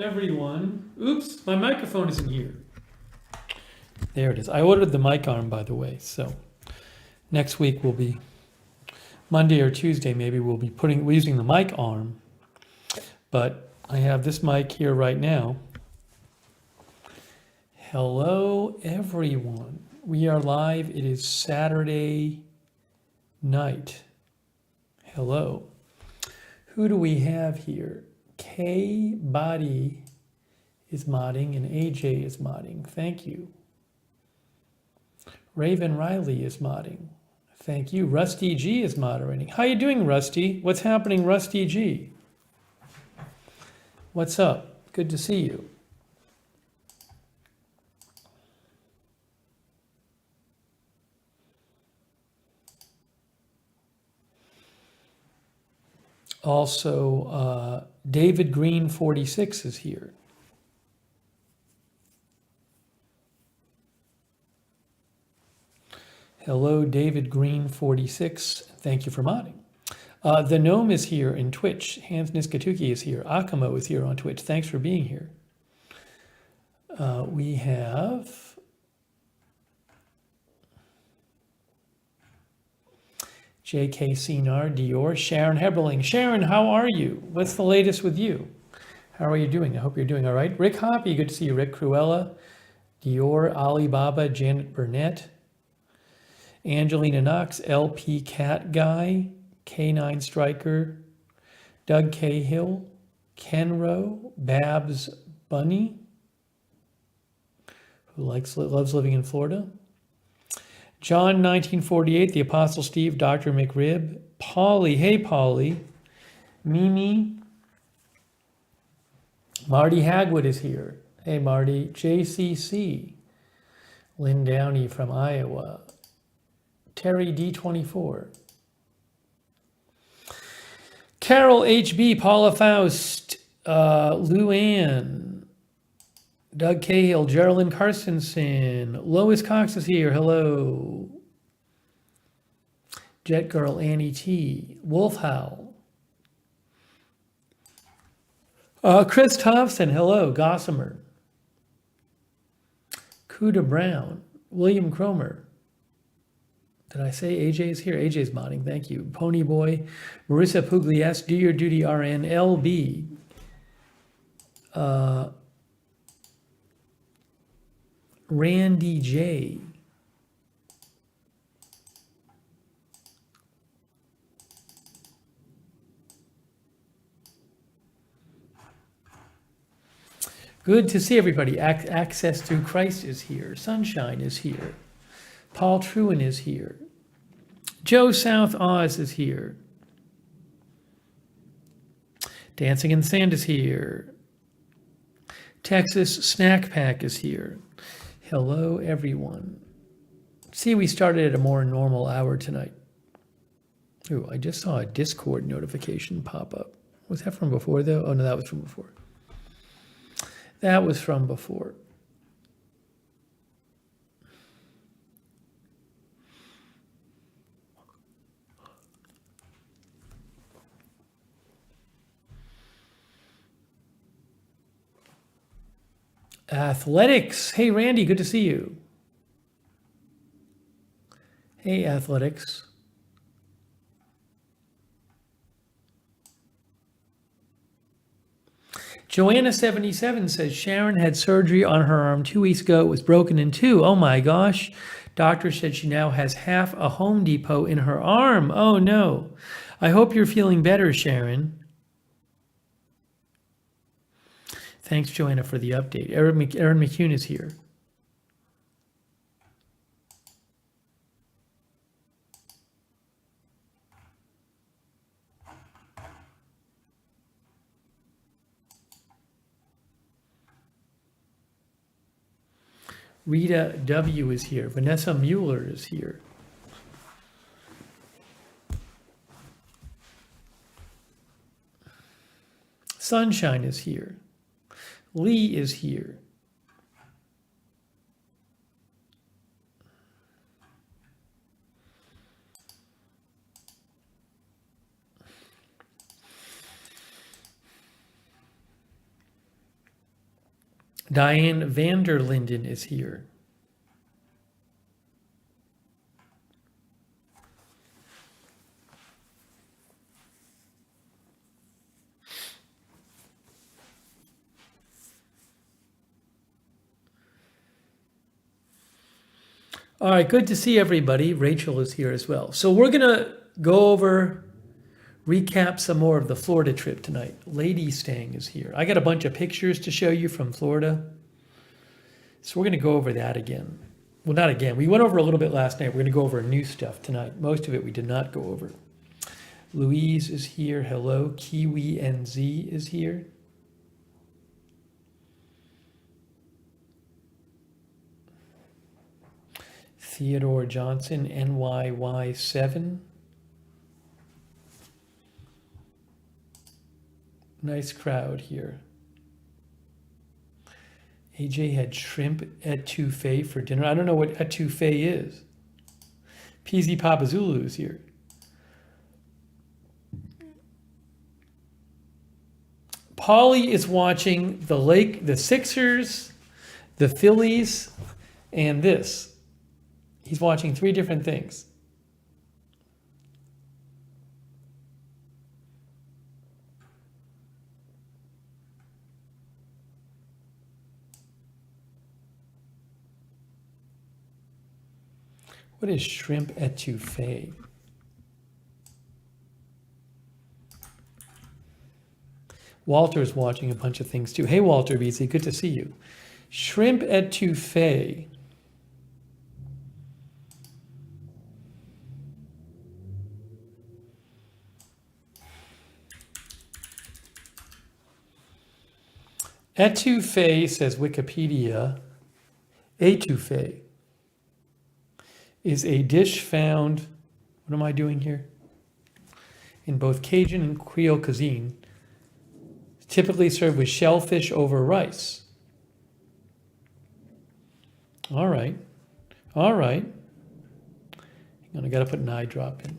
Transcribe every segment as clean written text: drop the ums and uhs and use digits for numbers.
everyone. Oops, my microphone isn't here. There it is. I ordered the mic arm, by the way, so next week will be Monday or Tuesday, maybe we'll be using the mic arm, but I have this mic here right now. Hello, everyone. We are live. It is Saturday night. Hello. Who do we have here? K Body is modding and AJ is modding. Thank you. Raven Riley is modding. Thank you. Rusty G is moderating. How you doing, Rusty? What's happening, Rusty G? What's up? Good to see you. Also, David Green 46 is here. Hello, David Green 46. Thank you for modding. The Gnome is here in Twitch. Hans Niskatuki is here. Akamo is here on Twitch. Thanks for being here. We have J.K. Sinar, Dior, Sharon Heberling. Sharon, how are you? What's the latest with you? How are you doing? I hope you're doing all right. Rick Hoppy, good to see you. Rick Cruella, Dior, Alibaba, Janet Burnett, Angelina Knox, LP Cat Guy, K9 Striker, Doug Cahill, Kenro, Babs Bunny, who loves living in Florida, John 1948, the Apostle Steve, Dr. McRib, Polly, hey Polly, Mimi, Marty Hagwood is here. Hey Marty, JCC, Lynn Downey from Iowa, Terry D24, Carol HB, Paula Faust, Luann, Doug Cahill, Geraldine Carstensen, Lois Cox is here, hello. Jet Girl, Annie T, Wolf Howl. Chris Thompson, hello, Gossamer. Kuda Brown, William Cromer. Did I say AJ is here? AJ's modding, thank you. Pony Boy, Marissa Pugliese, Do Your Duty RN, LB. Randy J. Good to see everybody. Access Through Christ is here. Sunshine is here. Paul Trewin is here. Joe South Oz is here. Dancing in the Sand is here. Texas Snack Pack is here. Hello, everyone. See, we started at a more normal hour tonight. Ooh, I just saw a Discord notification pop up. Was that from before, though? Oh, no, that was from before. That was from before. Athletics. Hey, Randy, good to see you. Hey, Athletics. Joanna77 says Sharon had surgery on her arm 2 weeks ago. It was broken in two. Oh my gosh. Doctor said she now has half a Home Depot in her arm. Oh no. I hope you're feeling better, Sharon. Thanks, Joanna, for the update. Aaron McCune is here. Rita W. is here. Vanessa Mueller is here. Sunshine is here. Lee is here. Diane Vanderlinden is here. All right, good to see everybody. Rachel is here as well. So we're going to go over, recap some more of the Florida trip tonight. Lady Stang is here. I got a bunch of pictures to show you from Florida. So we're going to go over that again. Well, not again. We went over a little bit last night. We're going to go over new stuff tonight. Most of it we did not go over. Louise is here. Hello. Kiwi NZ is here. Theodore Johnson, NYY7. Nice crowd here. AJ had shrimp etouffee for dinner. I don't know what etouffee is. PZ Papa Zulu is here. Polly is watching the Sixers, the Phillies, and this. He's watching 3 different things. What is shrimp etouffee? Walter's watching a bunch of things too. Hey, Walter Beasley, good to see you. Shrimp etouffee. Etouffee, says Wikipedia, etouffee is a dish found, what am I doing here? In both Cajun and Creole cuisine, typically served with shellfish over rice. All right. All right. Hang on, I got to put an eye drop in.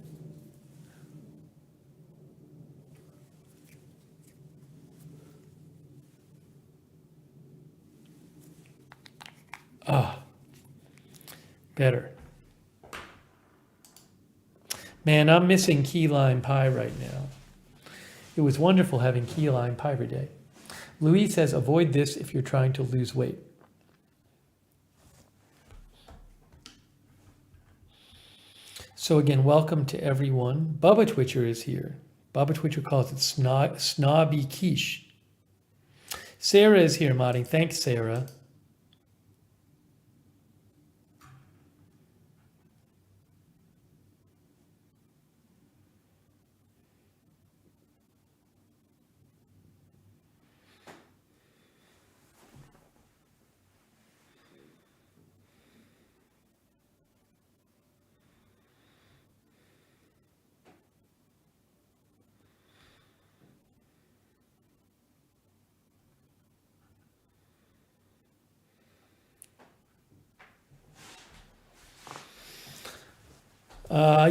Ah, better. Man, I'm missing key lime pie right now. It was wonderful having key lime pie every day. Louis says, avoid this if you're trying to lose weight. So again, welcome to everyone. Bubba Twitcher is here. Bubba Twitcher calls it snobby quiche. Sarah is here modding. Thanks, Sarah.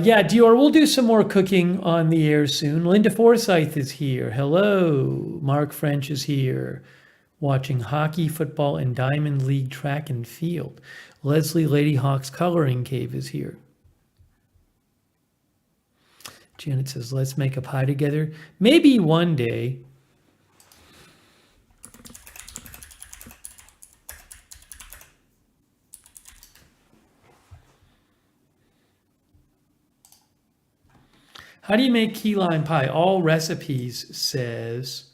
Yeah, Dior, we'll do some more cooking on the air soon. Linda Forsyth is here. Hello. Mark French is here. Watching hockey, football, and Diamond League track and field. Leslie Lady Hawk's Coloring Cave is here. Janet says, let's make a pie together. Maybe one day. How do you make key lime pie? All recipes says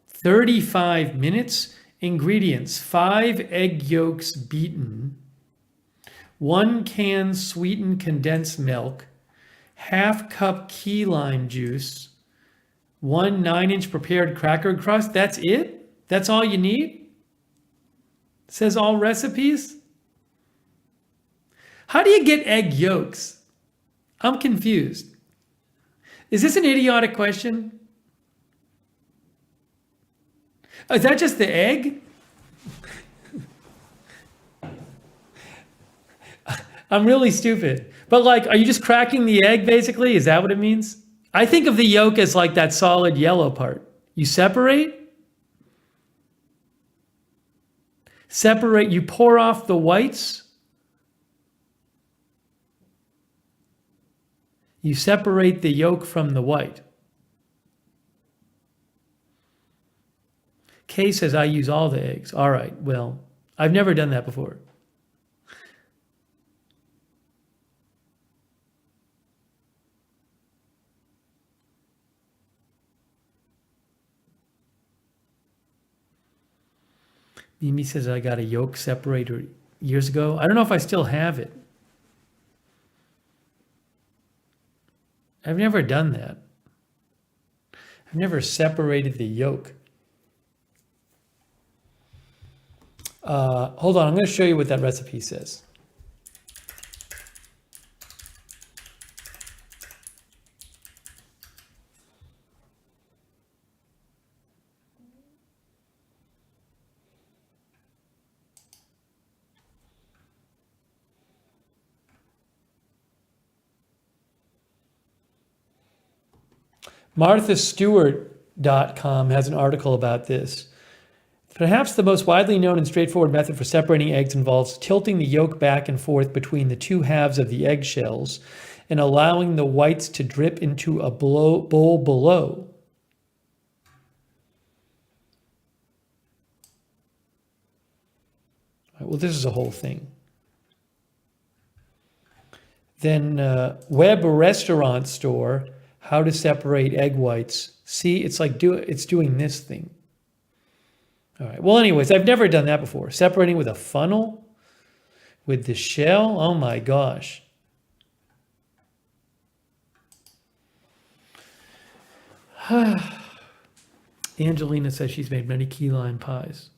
35 minutes. Ingredients: 5 egg yolks beaten, 1 can sweetened condensed milk, ½ cup key lime juice, 1 9-inch prepared cracker crust. That's it? That's all you need? It says all recipes? How do you get egg yolks? I'm confused. Is this an idiotic question? Is that just the egg? I'm really stupid. But like, are you just cracking the egg basically? Is that what it means? I think of the yolk as like that solid yellow part. You separate? Separate, you pour off the whites. You separate the yolk from the white. Kay says, I use all the eggs. All right, well, I've never done that before. Mimi says, I got a yolk separator years ago. I don't know if I still have it. I've never done that. I've never separated the yolk. Hold on, I'm going to show you what that recipe says. MarthaStewart.com has an article about this. Perhaps the most widely known and straightforward method for separating eggs involves tilting the yolk back and forth between the two halves of the eggshells and allowing the whites to drip into a bowl below. All right, well, this is a whole thing. Then web restaurant store, how to separate egg whites. See, it's like it's doing this thing. All right. Well, anyways, I've never done that before. Separating with a funnel, with the shell. Oh my gosh. Angelina says she's made many key lime pies.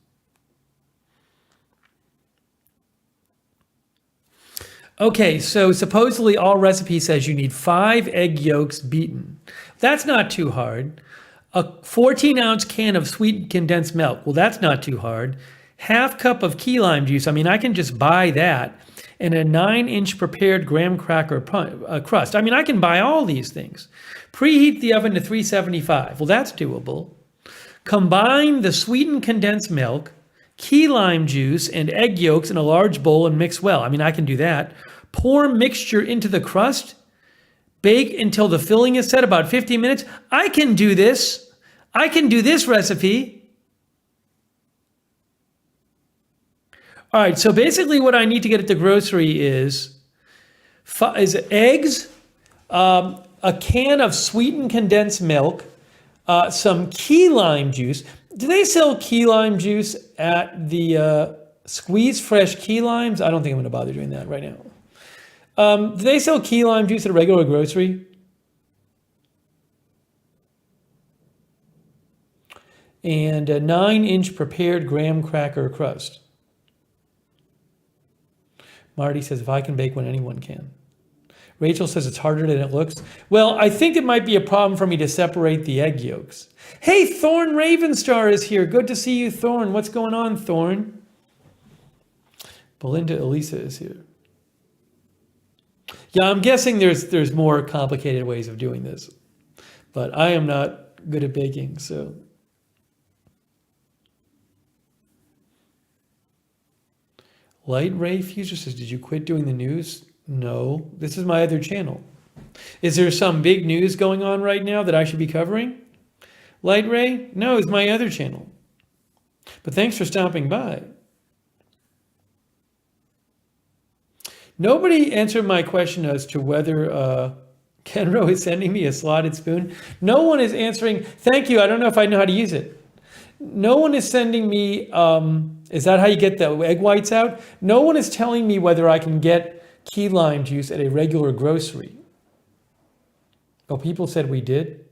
Okay, so supposedly all recipe says you need 5 egg yolks beaten. That's not too hard. A 14-ounce can of sweetened condensed milk. Well, that's not too hard. Half cup of key lime juice. I mean, I can just buy that. And a 9-inch prepared graham cracker crust. I mean, I can buy all these things. Preheat the oven to 375. Well, that's doable. Combine the sweetened condensed milk, key lime juice, and egg yolks in a large bowl and mix well. I mean, I can do that. Pour mixture into the crust. Bake until the filling is set, about 15 minutes. I can do this. I can do this recipe. All right, so basically what I need to get at the grocery is eggs, a can of sweetened condensed milk, some key lime juice. Do they sell key lime juice at the Squeeze Fresh Key Limes? I don't think I'm going to bother doing that right now. Do they sell key lime juice at a regular grocery? And a 9-inch prepared graham cracker crust. Marty says, if I can bake one, anyone can. Rachel says it's harder than it looks. Well, I think it might be a problem for me to separate the egg yolks. Hey, Thorn Ravenstar is here. Good to see you, Thorn. What's going on, Thorn? Belinda Elisa is here. Yeah, I'm guessing there's more complicated ways of doing this, but I am not good at baking, so. Light Ray Fuser says, did you quit doing the news? No, this is my other channel. Is there some big news going on right now that I should be covering? Light Ray? No, it's my other channel. But thanks for stopping by. Nobody answered my question as to whether Kenro is sending me a slotted spoon. No one is answering. Thank you. I don't know if I know how to use it. No one is sending me, is that how you get the egg whites out? No one is telling me whether I can get key lime juice at a regular grocery. Oh, people said we did?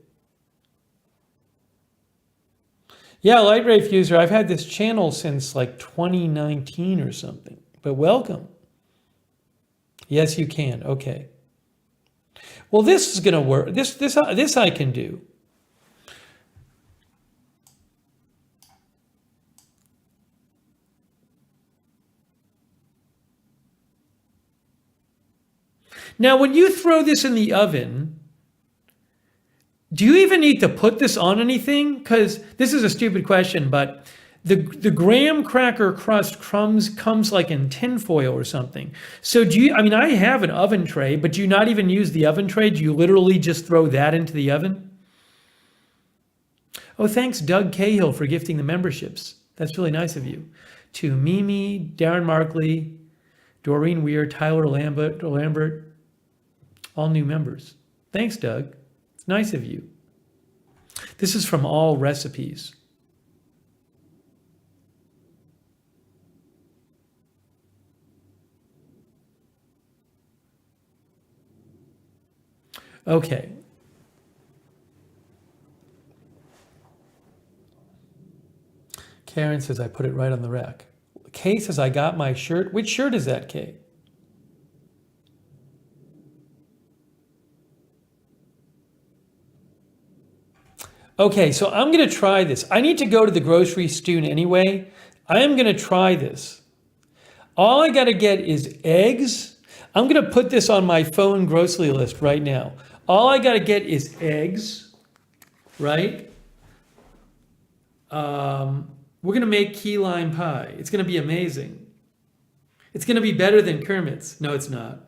Yeah, Light Ray Fuser, I've had this channel since like 2019 or something, but welcome. Yes, you can. Okay. Well, this is going to work. This I can do. Now, when you throw this in the oven, do you even need to put this on anything? Because this is a stupid question, but the graham cracker crust comes like in tinfoil or something. So do you, I mean, I have an oven tray, but do you not even use the oven tray? Do you literally just throw that into the oven? Oh, thanks Doug Cahill for gifting the memberships. That's really nice of you. To Mimi, Darren Markley, Doreen Weir, Tyler Lambert, all new members. Thanks, Doug. It's nice of you. This is from All Recipes. Okay. Karen says I put it right on the rack. Kay says I got my shirt. Which shirt is that, Kay? Okay, so I'm going to try this. I need to go to the grocery soon anyway. I am going to try this. All I got to get is eggs. I'm going to put this on my phone grocery list right now. All I got to get is eggs, right? We're going to make key lime pie. It's going to be amazing. It's going to be better than Kermit's. No, it's not.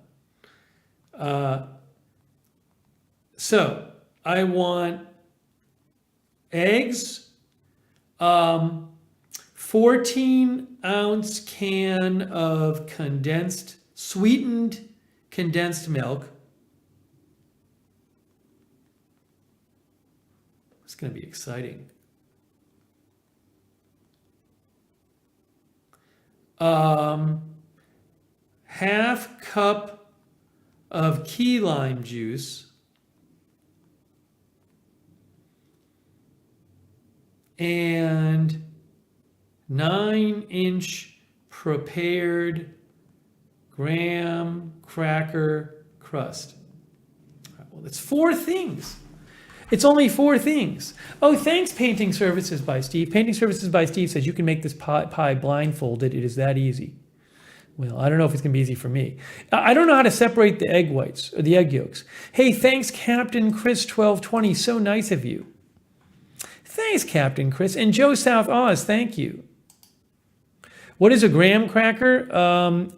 So I want eggs, 14-ounce can of sweetened condensed milk. It's going to be exciting. Half cup of key lime juice and 9-inch prepared graham cracker crust. All right, well, it's 4 things. It's only 4 things. Oh, thanks, Painting Services by Steve. Painting Services by Steve says you can make this pie blindfolded. It is that easy. Well, I don't know if it's going to be easy for me. I don't know how to separate the egg whites or the egg yolks. Hey, thanks, Captain Chris 1220. So nice of you. Thanks, Captain Chris. And Joe South Oz, thank you. What is a graham cracker?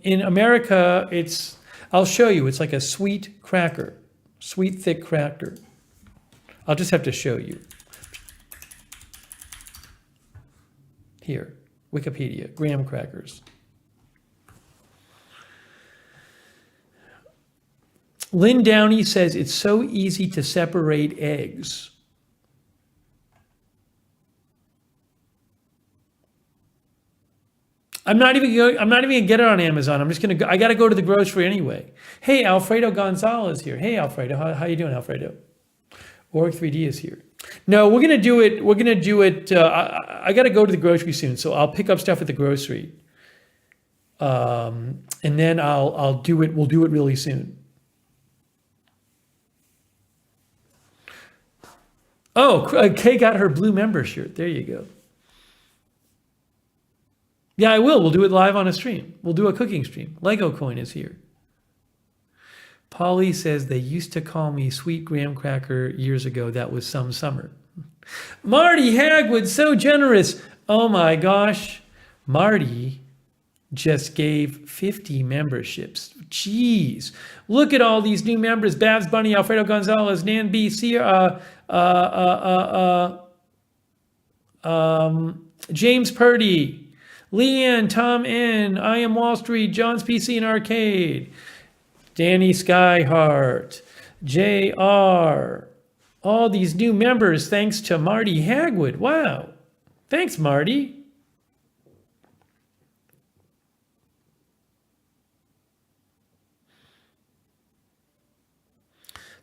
In America, I'll show you. It's like a sweet cracker, sweet, thick cracker. I'll just have to show you. Here, Wikipedia, graham crackers. Lynn Downey says it's so easy to separate eggs. I'm not even gonna get it on Amazon. I'm just gonna go. I gotta go to the grocery anyway. Hey, Alfredo Gonzalez here. Hey, Alfredo, how you doing, Alfredo? Org 3D is here. No, we're gonna do it. I gotta go to the grocery soon, so I'll pick up stuff at the grocery, and then I'll do it. We'll do it really soon. Oh, Kay got her blue member shirt. There you go. Yeah, I will. We'll do it live on a stream. We'll do a cooking stream. Lego Coin is here. Polly says they used to call me Sweet Graham Cracker years ago. That was some summer. Marty Hagwood, so generous. Oh my gosh. Marty just gave 50 memberships. Jeez. Look at all these new members. Babs Bunny, Alfredo Gonzalez, Nan B, James Purdy, Leanne, Tom N, I Am Wall Street, John's PC and Arcade, Danny Skyhart, JR, all these new members thanks to Marty Hagwood. Wow. Thanks, Marty.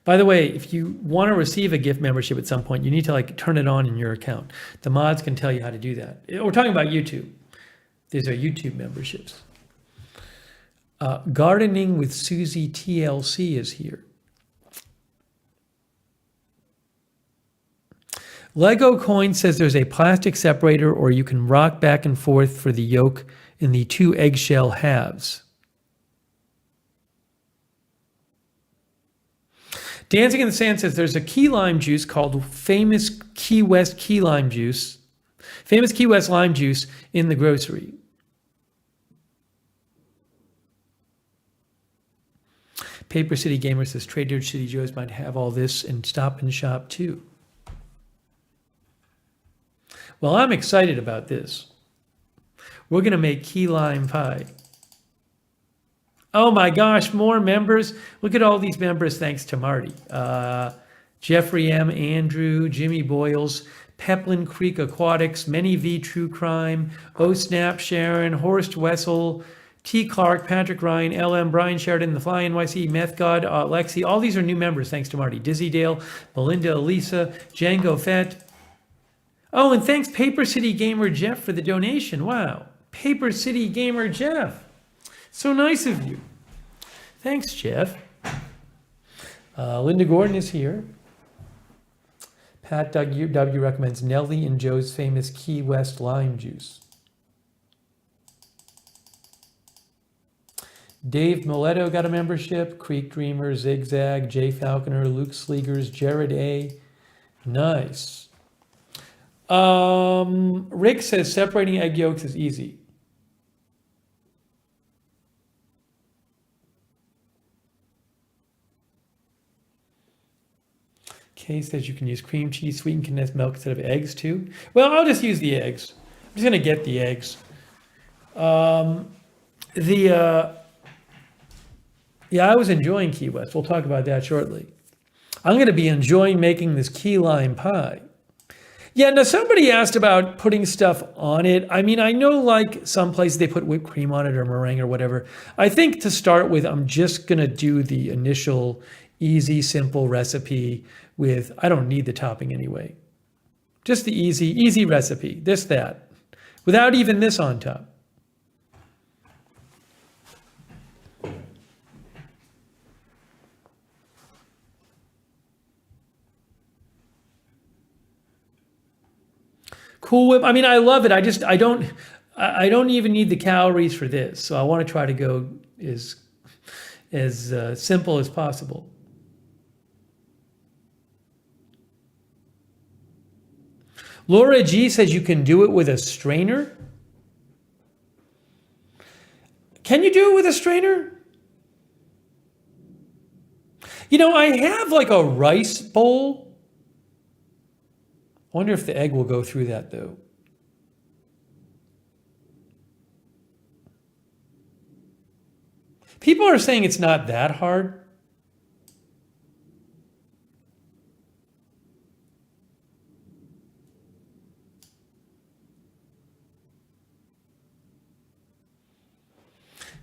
By the way, if you want to receive a gift membership at some point, you need to turn it on in your account. The mods can tell you how to do that. We're talking about YouTube. These are YouTube memberships. Gardening with Susie TLC is here. Lego Coin says there's a plastic separator, or you can rock back and forth for the yolk in the 2 eggshell halves. Dancing in the Sand says there's a key lime juice called Famous Key West Key Lime Juice Famous Key West lime juice in the grocery. Paper City Gamer says Trader City Joe's might have all this and Stop and Shop too. Well, I'm excited about this. We're going to make key lime pie. Oh my gosh, more members. Look at all these members thanks to Marty. Jeffrey M., Andrew, Jimmy Boyles, Peplin Creek Aquatics, Many V True Crime, O Snap Sharon, Horst Wessel, T. Clark, Patrick Ryan, LM, Brian Sheridan, The Fly NYC, Meth God, Lexi. All these are new members thanks to Marty. Dizzy Dale, Melinda, Elisa, Django Fett. Oh, and thanks Paper City Gamer Jeff for the donation. Wow. Paper City Gamer Jeff. So nice of you. Thanks, Jeff. Linda Gordon is here. Pat W. recommends Nellie and Joe's famous Key West lime juice. Dave Mileto got a membership. Creek Dreamer, Zigzag, Jay Falconer, Luke Sleegers, Jared A. Nice. Rick says separating egg yolks is easy. Kay says you can use cream cheese, sweetened condensed milk instead of eggs too. Well, I'll just use the eggs. I'm just gonna get the eggs. Yeah, I was enjoying Key West. We'll talk about that shortly. I'm going to be enjoying making this key lime pie. Yeah, now somebody asked about putting stuff on it. I mean, I know like some places they put whipped cream on it or meringue or whatever. I think to start with, I'm just going to do the initial easy, simple recipe with, I don't need the topping anyway. Just the easy recipe, that, without even this on top. Cool Whip. I mean, I love it. I don't even need the calories for this. So I want to try to go as simple as possible. Laura G says you can do it with a strainer. Can you do it with a strainer? You know, I have like a rice bowl. I wonder if the egg will go through that though. People are saying it's not that hard.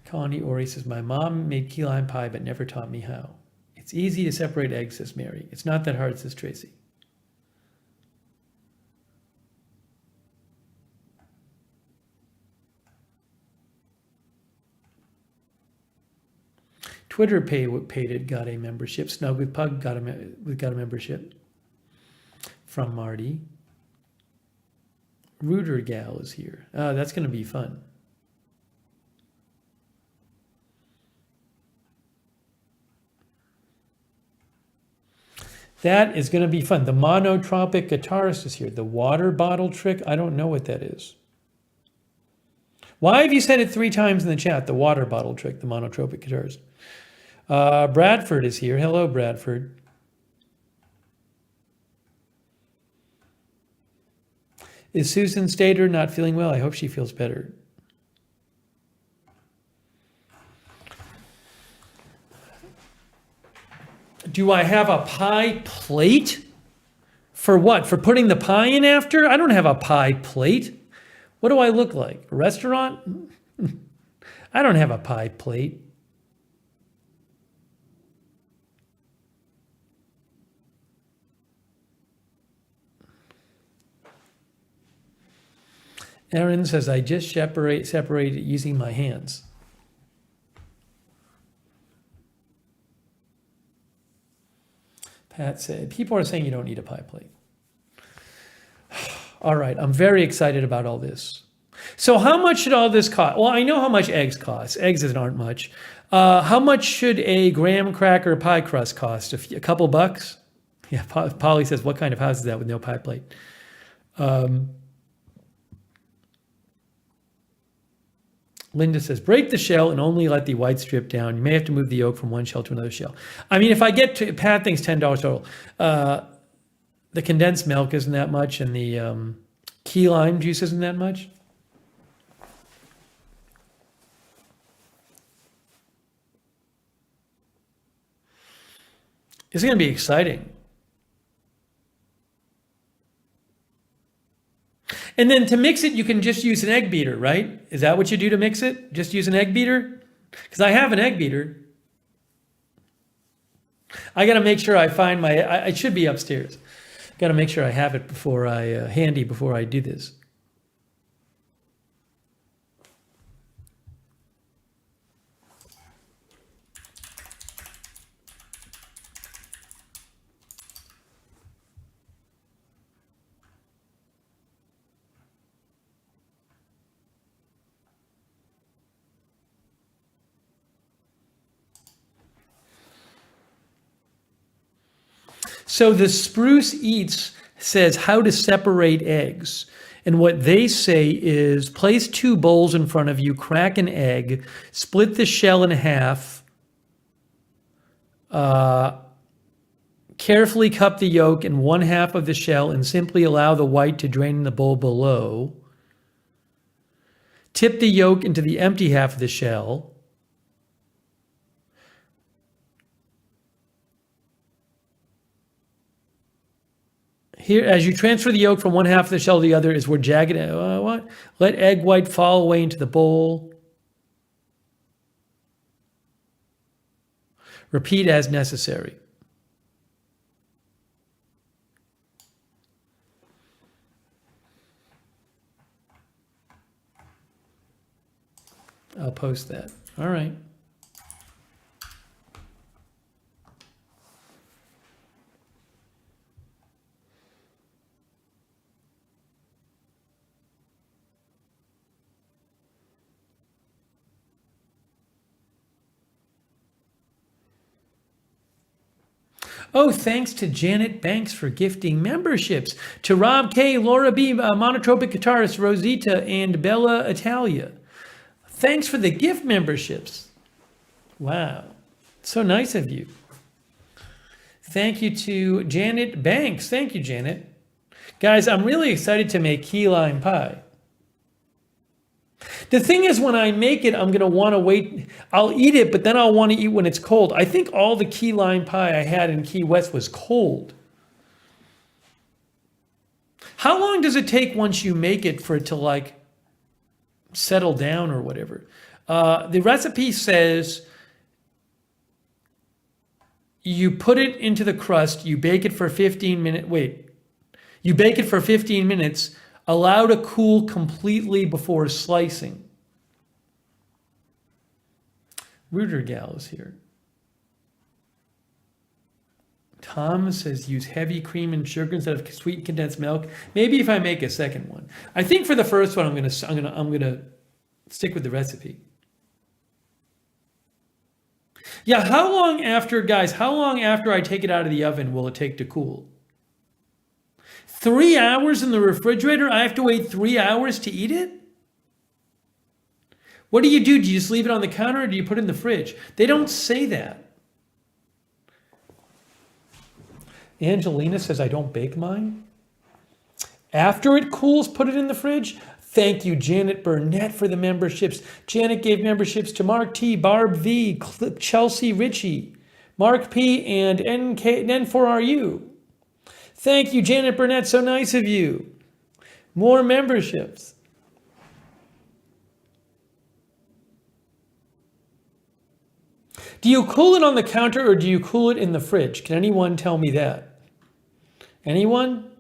Connie Ori says, my mom made key lime pie but never taught me how. It's easy to separate eggs, says Mary. It's not that hard, says Tracy. Twitter paid it, got a membership. Snug with Pug got a membership from Marty. Rooter Gal is here. That's going to be fun. That is going to be fun. The monotropic guitarist is here. The water bottle trick, I don't know what that is. Why have you said it 3 times in the chat? The water bottle trick, the monotropic guitarist. Bradford is here. Hello, Bradford. Is Susan Stater not feeling well? I hope she feels better. Do I have a pie plate? For what? For putting the pie in after? I don't have a pie plate. What do I look like? A restaurant? I don't have a pie plate. Aaron says, I just separate it using my hands. Pat said, people are saying you don't need a pie plate. All right, I'm very excited about all this. So how much should all this cost? Well, I know how much eggs cost. Eggs aren't much. How much should a graham cracker pie crust cost? A couple bucks? Yeah, Polly says, what kind of house is that with no pie plate? Linda says, break the shell and only let the whites drip down. You may have to move the yolk from one shell to another shell. I mean, if I get to, Pat thinks $10 total. The condensed milk isn't that much, and the key lime juice isn't that much. It's going to be exciting. And then to mix it, you can just use an egg beater, right? Is that what you do to mix it? Just use an egg beater? Because I have an egg beater. I got to make sure I find my, it should be upstairs. Got to make sure I have it before handy before I do this. So the Spruce Eats says how to separate eggs. And what they say is place 2 bowls in front of you, crack an egg, split the shell in half, carefully cup the yolk in one half of the shell and simply allow the white to drain in the bowl below. Tip the yolk into the empty half of the shell. Here, as you transfer the yolk from one half of the shell to the other is where jagged, what? Let egg white fall away into the bowl. Repeat as necessary. I'll post that. All right. Oh, thanks to Janet Banks for gifting memberships. To Rob K, Laura B, Monotropic Guitarist, Rosita, and Bella Italia. Thanks for the gift memberships. Wow. So nice of you. Thank you to Janet Banks. Thank you, Janet. Guys, I'm really excited to make key lime pie. The thing is, when I make it, I'm going to want to wait. I'll eat it, but then I'll want to eat when it's cold. I think all the key lime pie I had in Key West was cold. How long does it take once you make it for it to like settle down or whatever? The recipe says you put it into the crust, you bake it for 15 minutes. Wait, you bake it for 15 minutes. Allow to cool completely before slicing. Rooter Gal is here. Tom says use heavy cream and sugar instead of sweet condensed milk. Maybe if I make a second one. I think for the first one I'm gonna stick with the recipe. Yeah, how long after I take it out of the oven will it take to cool? 3 hours in the refrigerator? I have to wait 3 hours to eat it? What do? Do you just leave it on the counter or do you put it in the fridge? They don't say that. Angelina says, I don't bake mine. After it cools, put it in the fridge. Thank you, Janet Burnett, for the memberships. Janet gave memberships to Mark T, Barb V, Chelsea Ritchie, Mark P, and N4RU. Thank you, Janet Burnett. So nice of you. More memberships. Do you cool it on the counter or do you cool it in the fridge? Can anyone tell me that? Anyone?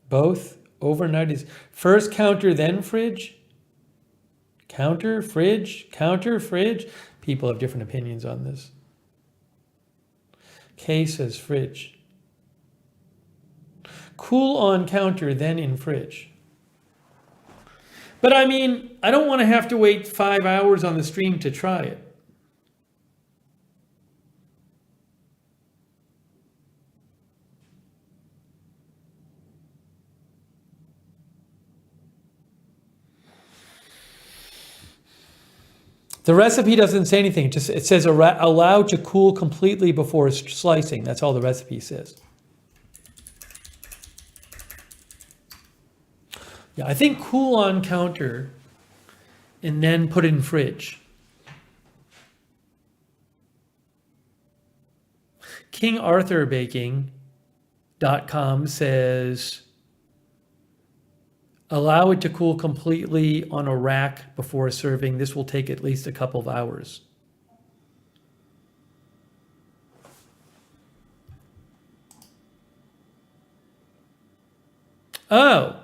Both? Overnight is first counter, then fridge? Counter, fridge, counter, fridge. People have different opinions on this. Kay says fridge. Cool on counter, then in fridge. But I mean, I don't want to have to wait 5 hours on the stream to try it. The recipe doesn't say anything. It says allow to cool completely before slicing. That's all the recipe says. Yeah, I think cool on counter and then put in fridge. KingArthurBaking.com says allow it to cool completely on a rack before serving. This will take at least a couple of hours. Oh,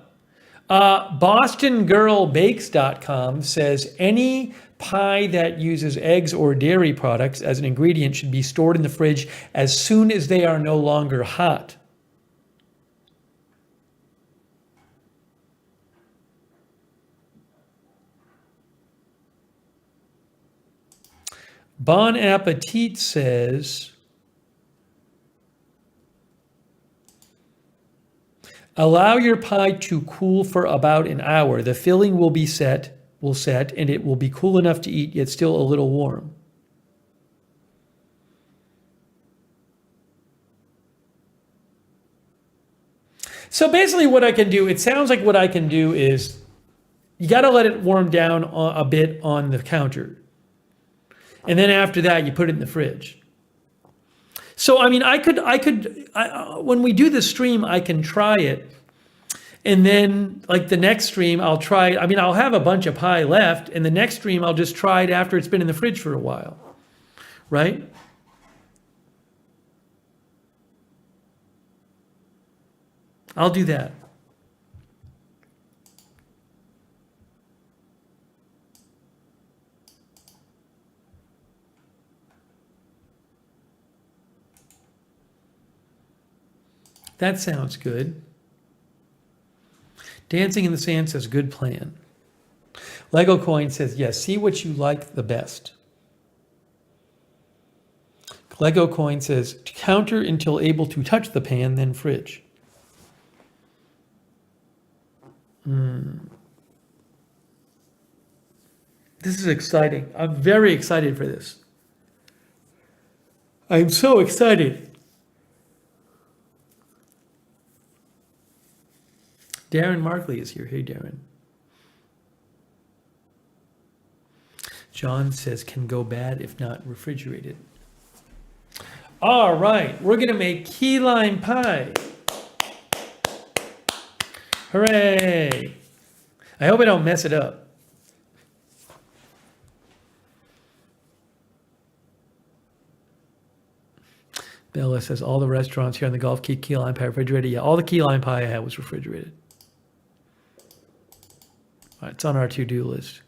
BostonGirlBakes.com says any pie that uses eggs or dairy products as an ingredient should be stored in the fridge as soon as they are no longer hot. Bon Appetit says allow your pie to cool for about an hour. The filling will set, and it will be cool enough to eat, yet still a little warm. So basically what I can do, it sounds like what I can do is you got to let it warm down a bit on the counter. And then after that, you put it in the fridge. So, I mean, when we do the stream, I can try it. And then, like the next stream, I'll try it. I mean, I'll have a bunch of pie left. And the next stream, I'll just try it after it's been in the fridge for a while. Right? I'll do that. That sounds good. Dancing in the Sand says, good plan. Lego Coin says, yes, see what you like the best. Lego Coin says, counter until able to touch the pan, then fridge. This is exciting. I'm very excited for this. I'm so excited. Darren Markley is here. Hey, Darren. John says, can go bad if not refrigerated. All right, we're going to make key lime pie. Hooray. I hope I don't mess it up. Bella says, all the restaurants here on the Gulf keep key lime pie refrigerated. Yeah, all the key lime pie I had was refrigerated. All right, it's on our to-do list.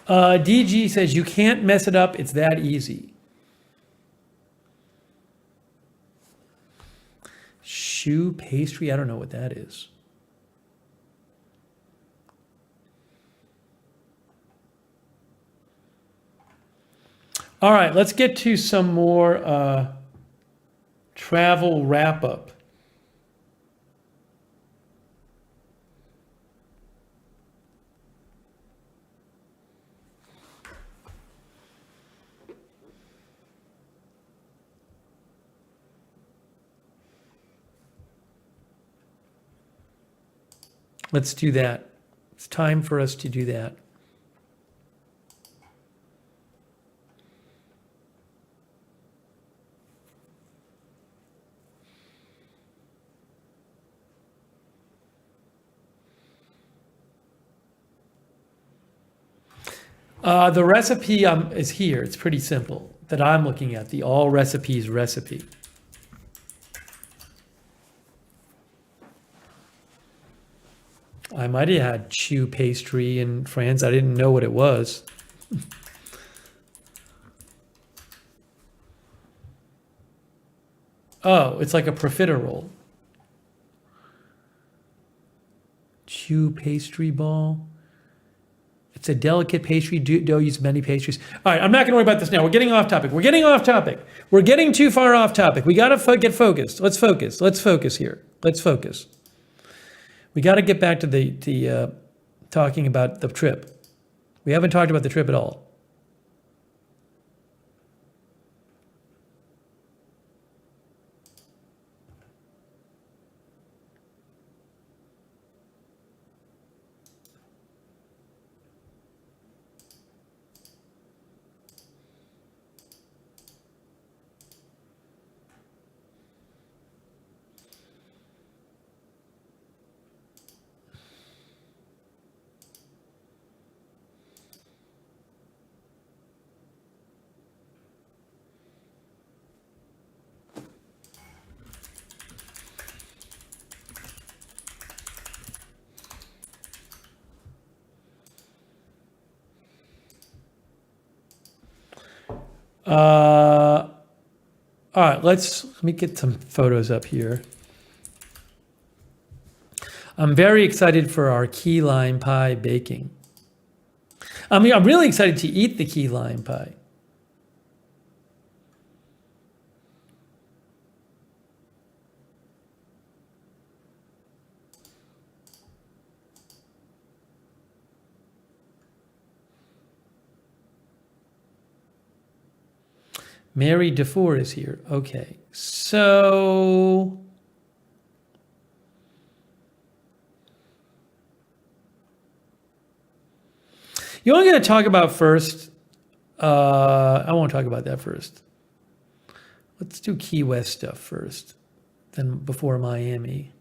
DG says, you can't mess it up. It's that easy. Choux pastry? I don't know what that is. All right, let's get to some more travel wrap-up. Let's do that. It's time for us to do that. The recipe is here. It's pretty simple that I'm looking at, the all recipes recipe. I might have had choux pastry in France. I didn't know what it was. Oh, it's like a profiterole. Choux pastry ball. It's a delicate pastry dough used many pastries. All right, I'm not going to worry about this now. We're getting off topic. We're getting off topic. We're getting too far off topic. We got to get focused. Let's focus. Let's focus here. Let's focus. We got to get back to the talking about the trip. We haven't talked about the trip at all. All right, let me get some photos up here. I'm very excited for our key lime pie baking. I'm really excited to eat the key lime pie. Mary DeFore is here. Okay, so you only going to talk about first. I won't talk about that first. Let's do Key West stuff first, then before Miami.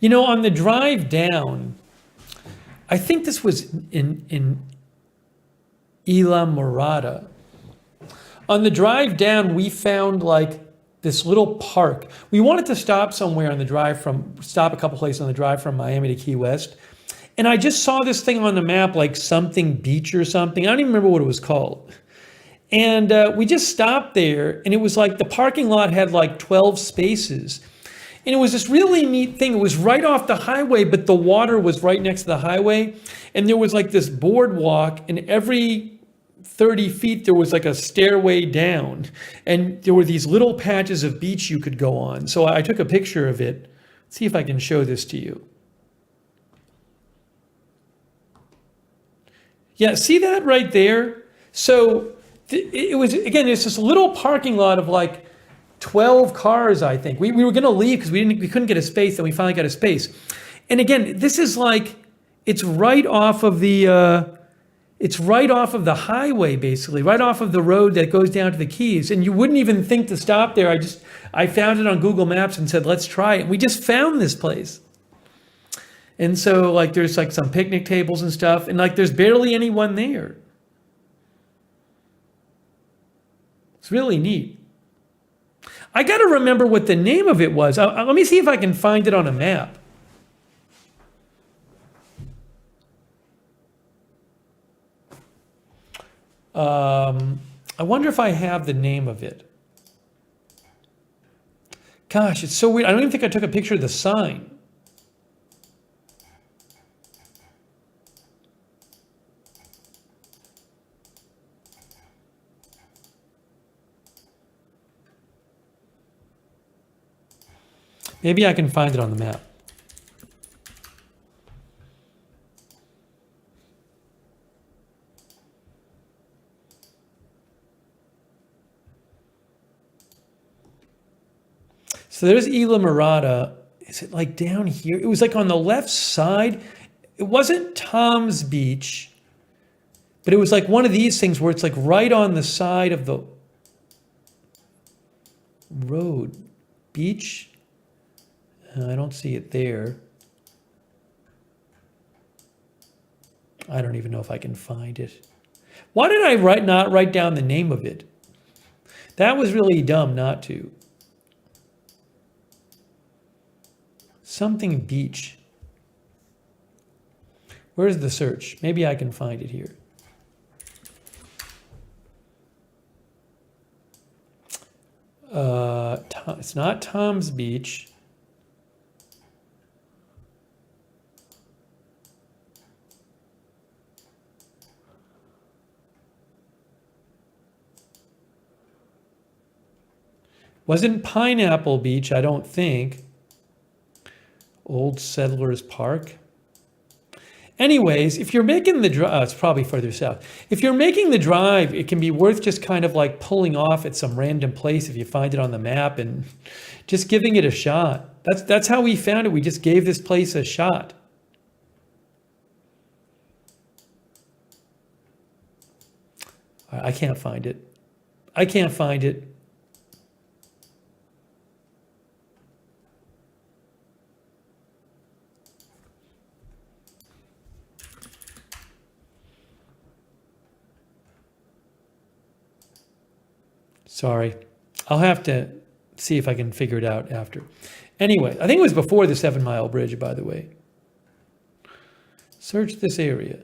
You know, on the drive down, I think this was in Isla Morada. On the drive down, we found like this little park. We wanted to stop somewhere on the stop a couple places on the drive from Miami to Key West. And I just saw this thing on the map, like something beach or something. I don't even remember what it was called. And we just stopped there, and it was like the parking lot had like 12 spaces. And it was this really neat thing. It was right off the highway, but the water was right next to the highway. And there was like this boardwalk, and every 30 feet, there was like a stairway down. And there were these little patches of beach you could go on. So I took a picture of it. Let's see if I can show this to you. Yeah, see that right there? So it was, again, it's this little parking lot of like 12 cars, I think. We were going to leave because we couldn't get a space, and we finally got a space. And again, this is like, it's right off of the highway, basically, right off of the road that goes down to the Keys. And you wouldn't even think to stop there. I found it on Google Maps and said, let's try it. And we just found this place. And so like, there's like some picnic tables and stuff, and like, there's barely anyone there. It's really neat. I got to remember what the name of it was. Let me see if I can find it on a map. I wonder if I have the name of it. Gosh, it's so weird. I don't even think I took a picture of the sign. Maybe I can find it on the map. So there's Isla Mirada. Is it like down here? It was like on the left side. It wasn't Tom's Beach, but it was like one of these things where it's like right on the side of the road. Beach? I don't see it there. I don't even know if I can find it. Why did I not write down the name of it? That was really dumb not to. Something beach. Where's the search? Maybe I can find it here. It's not Tom's Beach. Wasn't Pineapple Beach, I don't think. Old Settlers Park. Anyways, if you're making the drive, it's probably further south. If you're making the drive, it can be worth just kind of like pulling off at some random place if you find it on the map and just giving it a shot. That's how we found it. We just gave this place a shot. I can't find it. I can't find it. Sorry. I'll have to see if I can figure it out after. Anyway, I think it was before the 7 Mile Bridge, by the way. Search this area.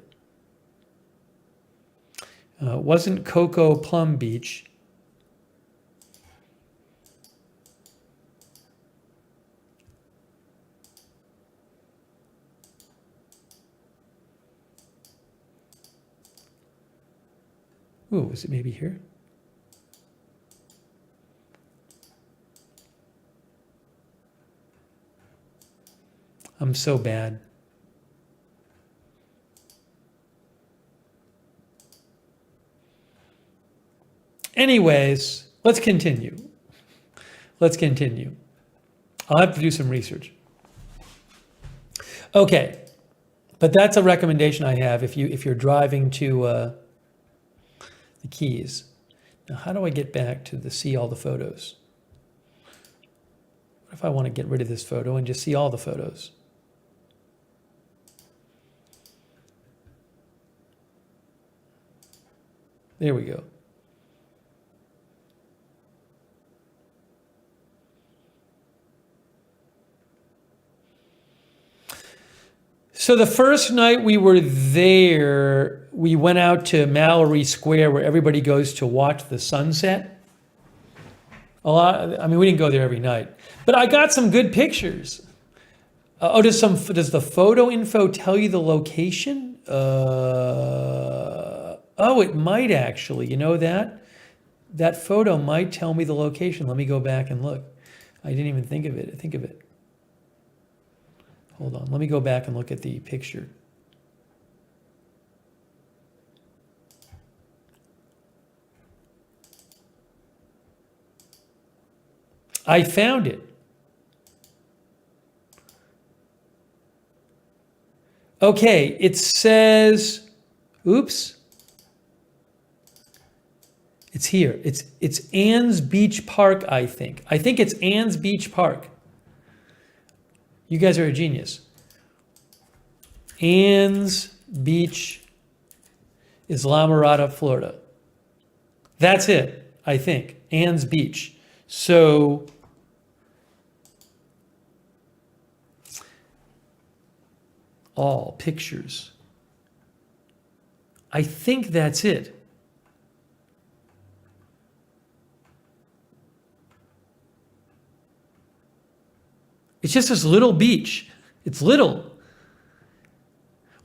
Wasn't Coco Plum Beach. Ooh, was it maybe here? I'm so bad. Anyways, let's continue. Let's continue. I'll have to do some research. Okay, but that's a recommendation I have if you're driving to the Keys. Now, how do I get back to see all the photos? What if I want to get rid of this photo and just see all the photos? There we go. So the first night we were there, we went out to Mallory Square where everybody goes to watch the sunset. I mean, we didn't go there every night, but I got some good pictures. Does the photo info tell you the location? It might actually. You know that? That photo might tell me the location. Let me go back and look. I didn't even think of it. Hold on. Let me go back and look at the picture. I found it. Okay, it says, oops. It's here. It's Ann's Beach Park, I think. I think it's Ann's Beach Park. You guys are a genius. Ann's Beach is La Mirada, Florida. That's it, I think. Ann's Beach. So all pictures. I think that's it. It's just this little beach. It's little.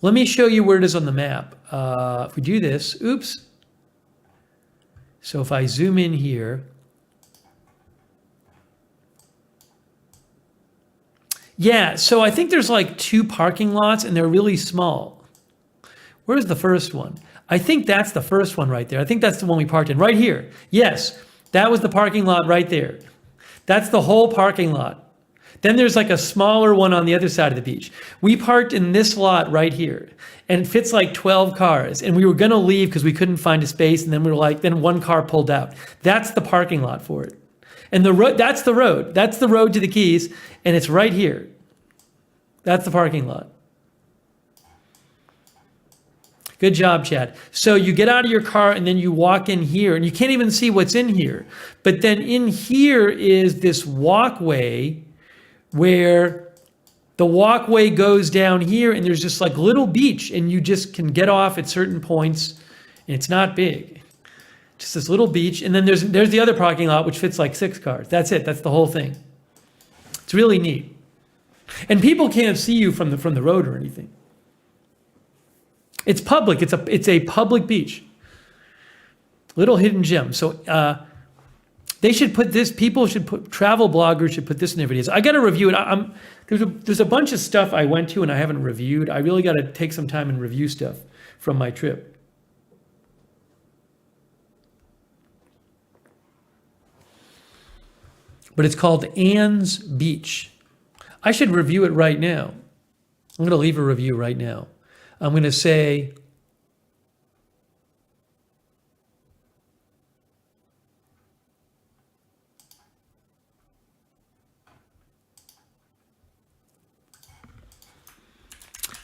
Let me show you where it is on the map. If we do this, oops. So if I zoom in here, Yeah, so I think there's like 2 parking lots and they're really small. Where's the first one? I think that's the first one right there. I think that's the one we parked in, right here. Yes, that was the parking lot right there. That's the whole parking lot. Then there's like a smaller one on the other side of the beach. We parked in this lot right here, and it fits like 12 cars. And we were gonna leave because we couldn't find a space, and then we were like, then one car pulled out. That's the parking lot for it. And the road, that's the road. That's the road to the Keys, and it's right here. That's the parking lot. Good job, Chad. So you get out of your car and then you walk in here and you can't even see what's in here. But then in here is this walkway where the walkway goes down here and there's just like little beach and you just can get off at certain points and it's not big. Just this little beach. And then there's the other parking lot which fits like 6 cars. That's it. That's the whole thing. It's really neat. And people can't see you from the road or anything. It's public. It's a public beach. Little hidden gem. So they should put this. Travel bloggers should put this in their videos. I got to review it. There's a bunch of stuff I went to and I haven't reviewed. I really got to take some time and review stuff from my trip. But it's called Anne's Beach. I should review it right now. I'm going to leave a review right now. I'm going to say,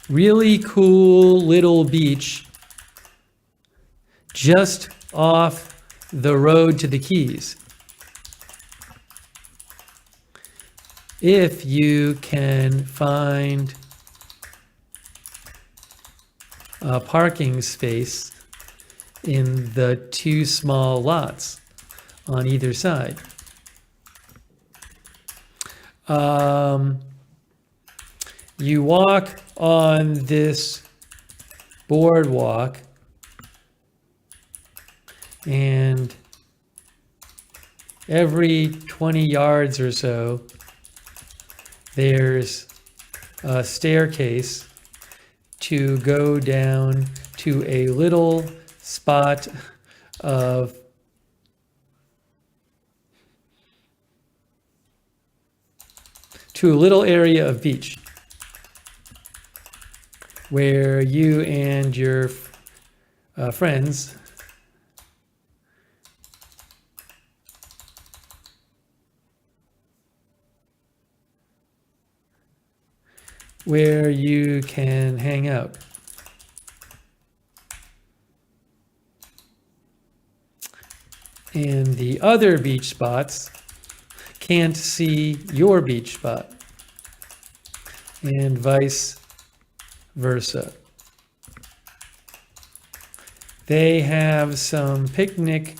really cool little beach just off the road to the Keys. If you can find a parking space in the 2 small lots on either side. You walk on this boardwalk and every 20 yards or so there's a staircase to go down to a little spot of to a little area of beach where you and your friends where you can hang out. And the other beach spots can't see your beach spot, and vice versa. They have some picnic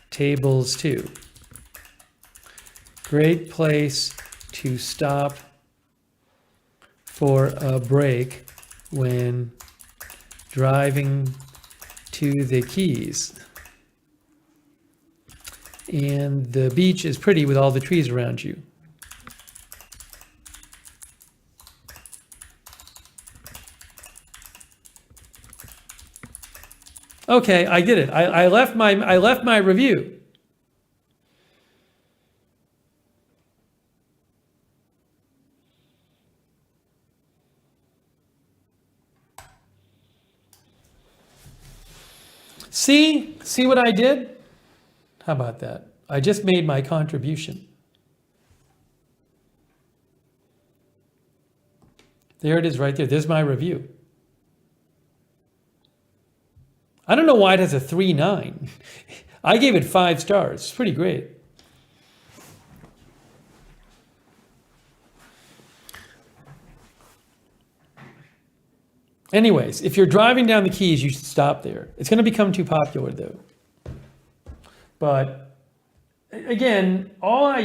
tables too. Great place to stop for a break when driving to the Keys. And the beach is pretty with all the trees around you. Okay, I did it. I left my review. See what I did? How about that? I just made my contribution. There it is right there. There's my review. I don't know why it has a 3.9. I gave it 5 stars. It's pretty great. Anyways, if you're driving down the Keys, you should stop there. It's going to become too popular though. But again, all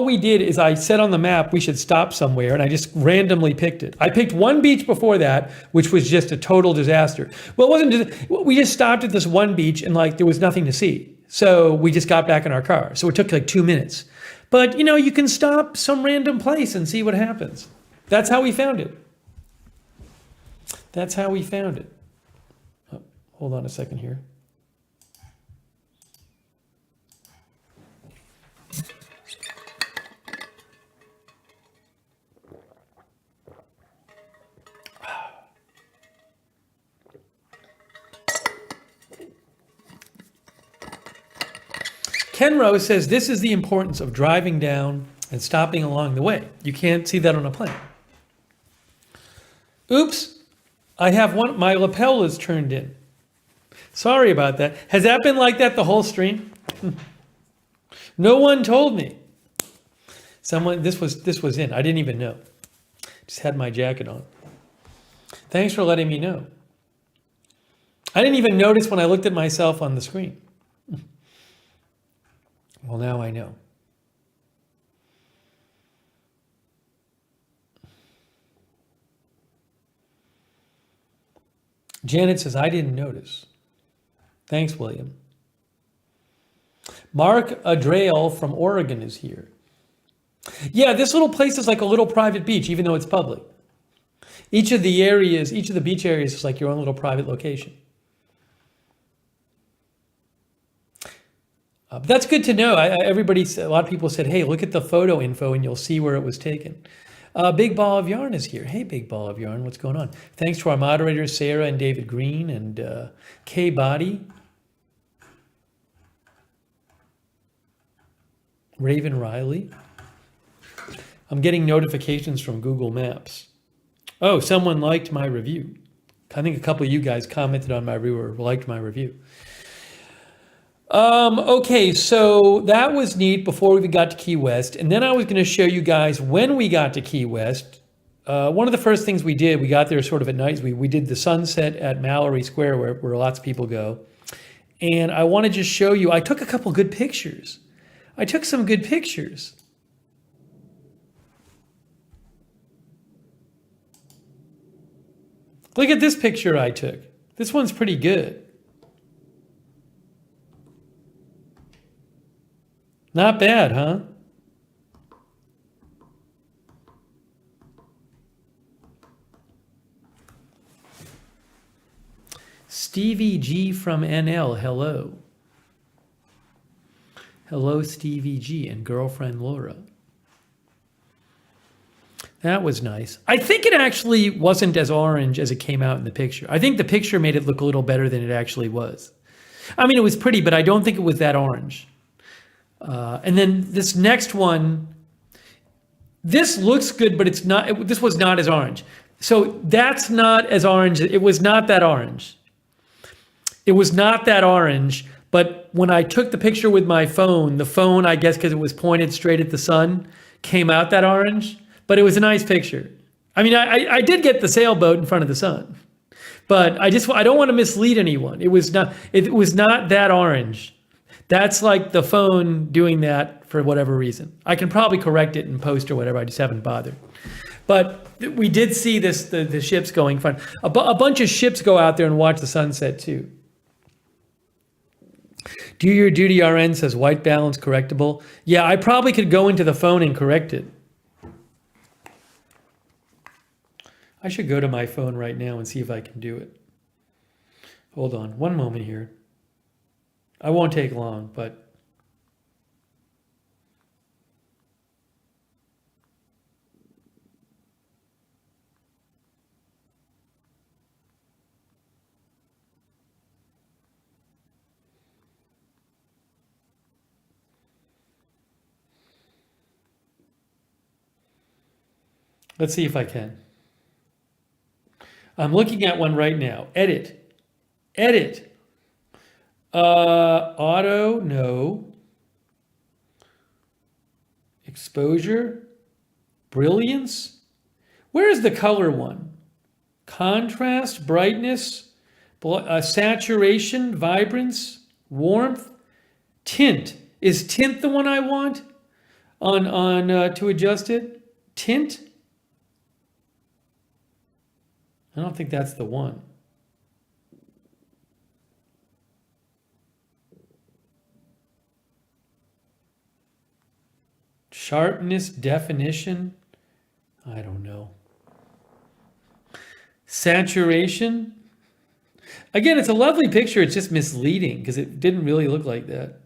we did is I said on the map we should stop somewhere, and I just randomly picked it. I picked one beach before that, which was just a total disaster. Well, it wasn't just, we just stopped at this one beach and like there was nothing to see. So we just got back in our car. So it took like 2 minutes. But, you know, you can stop some random place and see what happens. That's how we found it. That's how we found it. Oh, hold on a second here. Ken Rose says this is the importance of driving down and stopping along the way. You can't see that on a plane. Oops, I have one, my lapel is turned in. Sorry about that. Has that been like that the whole stream? No one told me. Someone, this was in, I didn't even know. Just had my jacket on. Thanks for letting me know. I didn't even notice when I looked at myself on the screen. Well, now I know. Janet says, I didn't notice. Thanks, William. Mark Adrael from Oregon is here. Yeah, this little place is like a little private beach, even though it's public. Each of the areas, each of the beach areas is like your own little private location. But that's good to know. A lot of people said, hey, look at the photo info and you'll see where it was taken. Big Ball of Yarn is here. Hey, Big Ball of Yarn, what's going on? Thanks to our moderators, Sarah and David Green and Kay Body. Raven Riley. I'm getting notifications from Google Maps. Oh, someone liked my review. I think a couple of you guys commented on my review or liked my review. Okay, so that was neat before we got to Key West. And then I was going to show you guys when we got to Key West. One of the first things we did, we got there sort of at night. We did the sunset at Mallory Square where lots of people go. And I want to just show you, I took a couple good pictures. I took some good pictures. Look at this picture I took. This one's pretty good. Not bad, huh? Stevie G from NL, hello. Hello, Stevie G and girlfriend Laura. That was nice. I think it actually wasn't as orange as it came out in the picture. I think the picture made it look a little better than it actually was. I mean, it was pretty, but I don't think it was that orange. And then this next one, this looks good, but it's not. This was not as orange. So that's not as orange. It was not that orange. It was not that orange. But when I took the picture with my phone, the phone, I guess because it was pointed straight at the sun, came out that orange. But it was a nice picture. I mean, I did get the sailboat in front of the sun, but I don't want to mislead anyone. It was not that orange. That's like the phone doing that for whatever reason. I can probably correct it in post or whatever. I just haven't bothered. But we did see the ships going fun. A bunch of ships go out there and watch the sunset too. Do your duty, RN says white balance correctable. Yeah, I probably could go into the phone and correct it. I should go to my phone right now and see if I can do it. Hold on, one moment here. I won't take long, but let's see if I can. I'm looking at one right now. Edit. Auto, no. Exposure. Brilliance. Where is the color one? Contrast, brightness, saturation, vibrance, warmth, tint. Is tint the one I want on to adjust it? Tint? I don't think that's the one. Sharpness, definition, I don't know. Saturation. Again, it's a lovely picture. It's just misleading because it didn't really look like that.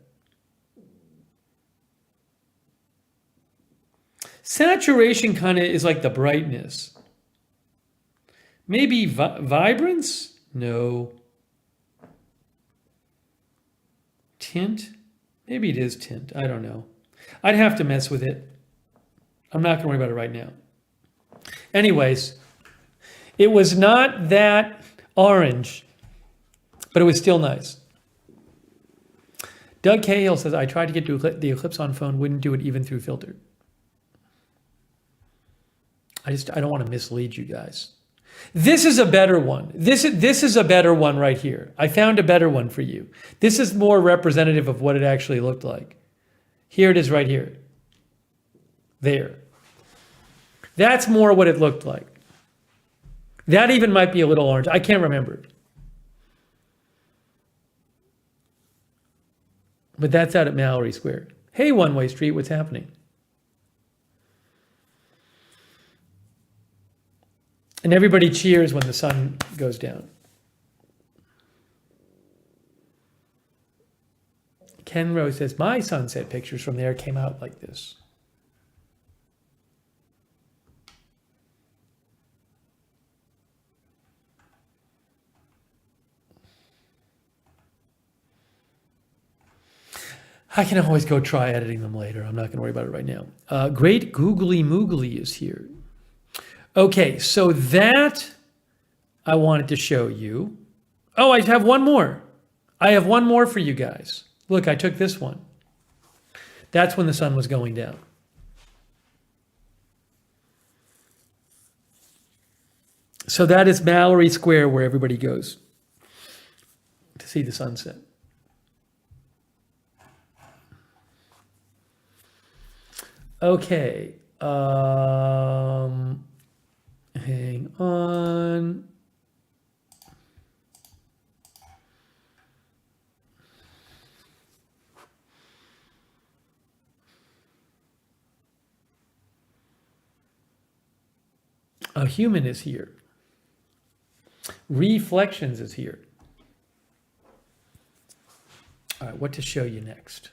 Saturation kind of is like the brightness. Maybe vibrance? No. Tint? Maybe it is tint. I don't know. I'd have to mess with it. I'm not going to worry about it right now. Anyways, it was not that orange, but it was still nice. Doug Cahill says, I tried to get to the Eclipse on phone, wouldn't do it even through filter. I don't want to mislead you guys. This is a better one. This is a better one right here. I found a better one for you. This is more representative of what it actually looked like. Here it is right here. There. That's more what it looked like. That even might be a little orange. I can't remember. But that's out at Mallory Square. Hey, One Way Street, what's happening? And everybody cheers when the sun goes down. Ken Rose says, my sunset pictures from there came out like this. I can always go try editing them later. I'm not going to worry about it right now. Great Googly Moogly is here. Okay, so that I wanted to show you. Oh, I have one more. I have one more for you guys. Look, I took this one. That's when the sun was going down. So that is Mallory Square where everybody goes to see the sunset. Okay. Hang on. A human is here. Reflections is here. All right, what to show you next?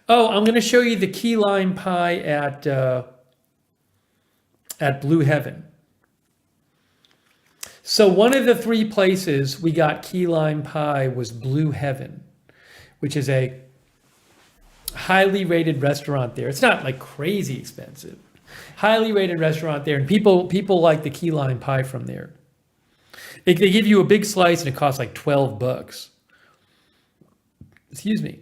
Oh, I'm going to show you the key lime pie at Blue Heaven. So one of the three places we got key lime pie was Blue Heaven, which is a highly rated restaurant there. It's not like crazy expensive. Highly rated restaurant there, and people like the key lime pie from there. They give you a big slice and it costs like $12. Excuse me.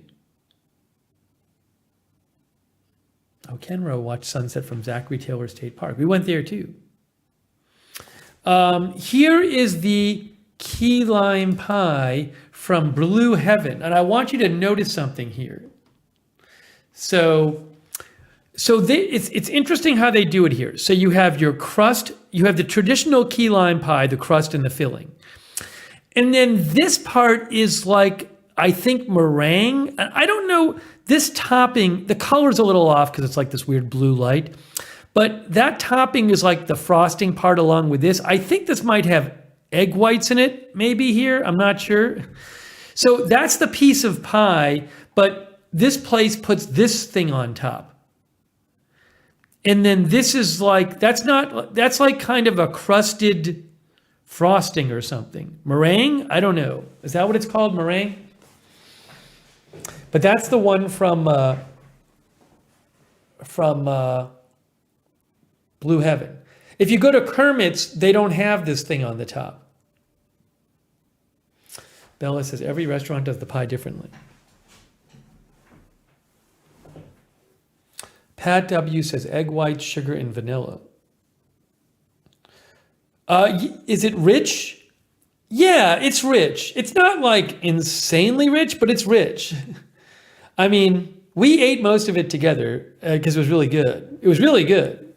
Oh, Kenro watched sunset from Zachary Taylor State Park. We went there too. Here is the key lime pie from Blue Heaven, and I want you to notice something here. It's interesting how they do it here. So you have your crust, you have the traditional key lime pie, the crust and the filling. And then this part is like, I think meringue. I don't know, this topping, the color's a little off because it's like this weird blue light. But that topping is like the frosting part along with this. I think this might have egg whites in it, maybe here, I'm not sure. So that's the piece of pie, but this place puts this thing on top. And then this is like, that's like kind of a crusted frosting or something. Meringue? I don't know. Is that what it's called, meringue? But that's the one from Blue Heaven. If you go to Kermit's, they don't have this thing on the top. Bella says every restaurant does the pie differently. Pat W says egg white, sugar, and vanilla. Is it rich? Yeah, it's rich. It's not like insanely rich, but it's rich. I mean, we ate most of it together because it was really good. It was really good.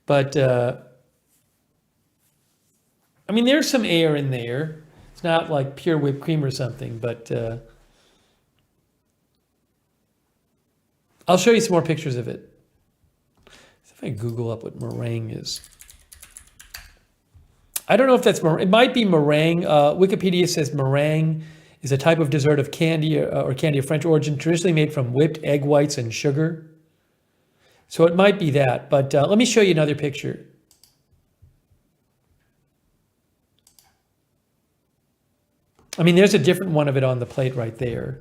But, I mean, there's some air in there. It's not like pure whipped cream or something, but I'll show you some more pictures of it. If I Google up what meringue is. I don't know if that's, it might be meringue. Wikipedia says meringue is a type of dessert of candy or candy of French origin, traditionally made from whipped egg whites and sugar. So it might be that, but let me show you another picture. I mean, there's a different one of it on the plate right there.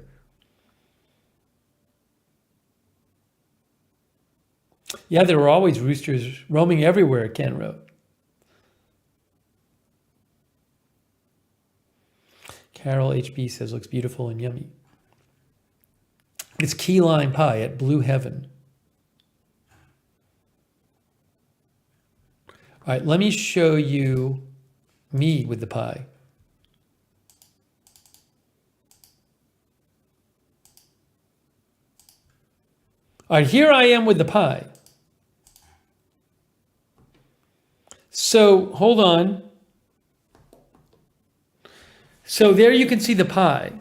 Yeah, there were always roosters roaming everywhere, Ken wrote. Carol HB says, looks beautiful and yummy. It's key lime pie at Blue Heaven. All right, let me show you me with the pie. All right, here I am with the pie. So hold on. So there you can see the pie.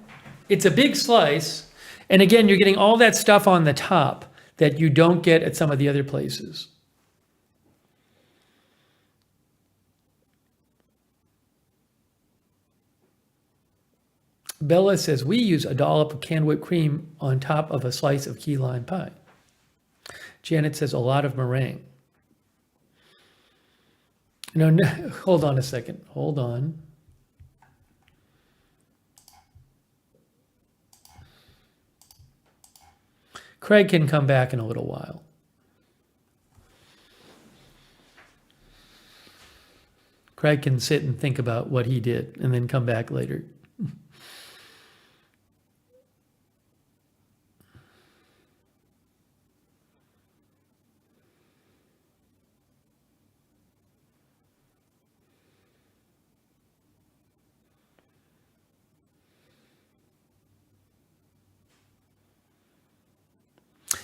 It's a big slice. And again, you're getting all that stuff on the top that you don't get at some of the other places. Bella says, we use a dollop of canned whipped cream on top of a slice of key lime pie. Janet says, a lot of meringue. No, hold on a second. Hold on. Craig can come back in a little while. Craig can sit and think about what he did and then come back later.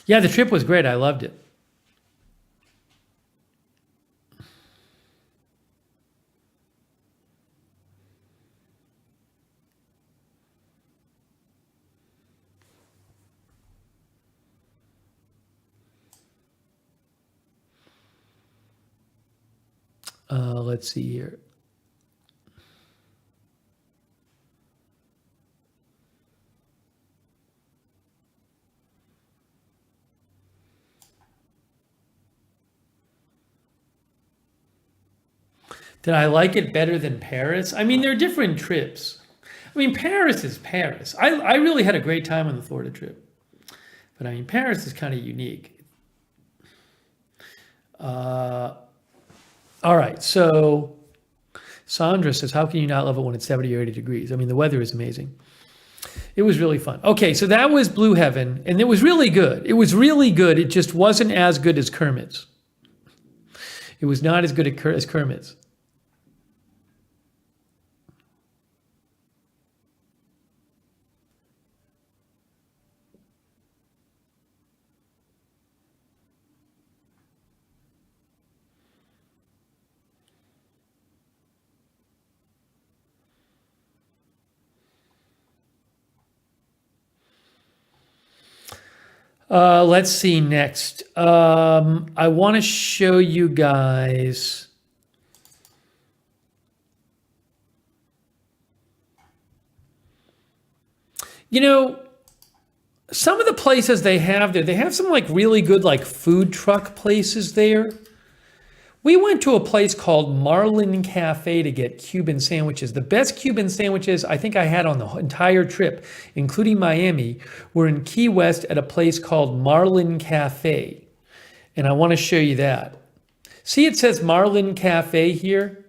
Yeah, the trip was great. I loved it. Let's see here. Did I like it better than Paris? I mean, they're different trips. I mean, Paris is Paris. I really had a great time on the Florida trip. But I mean, Paris is kind of unique. All right, so Sandra says, how can you not love it when it's 70 or 80 degrees? I mean, the weather is amazing. It was really fun. Okay, so that was Blue Heaven, and it was really good. It was really good. It just wasn't as good as Kermit's. It was not as good as Kermit's. Let's see next. I want to show you guys. You know, some of the places they have there, they have some like really good like food truck places there. We went to a place called Marlin Cafe to get Cuban sandwiches. The best Cuban sandwiches I think I had on the entire trip, including Miami, were in Key West at a place called Marlin Cafe. And I want to show you that. See, it says Marlin Cafe here.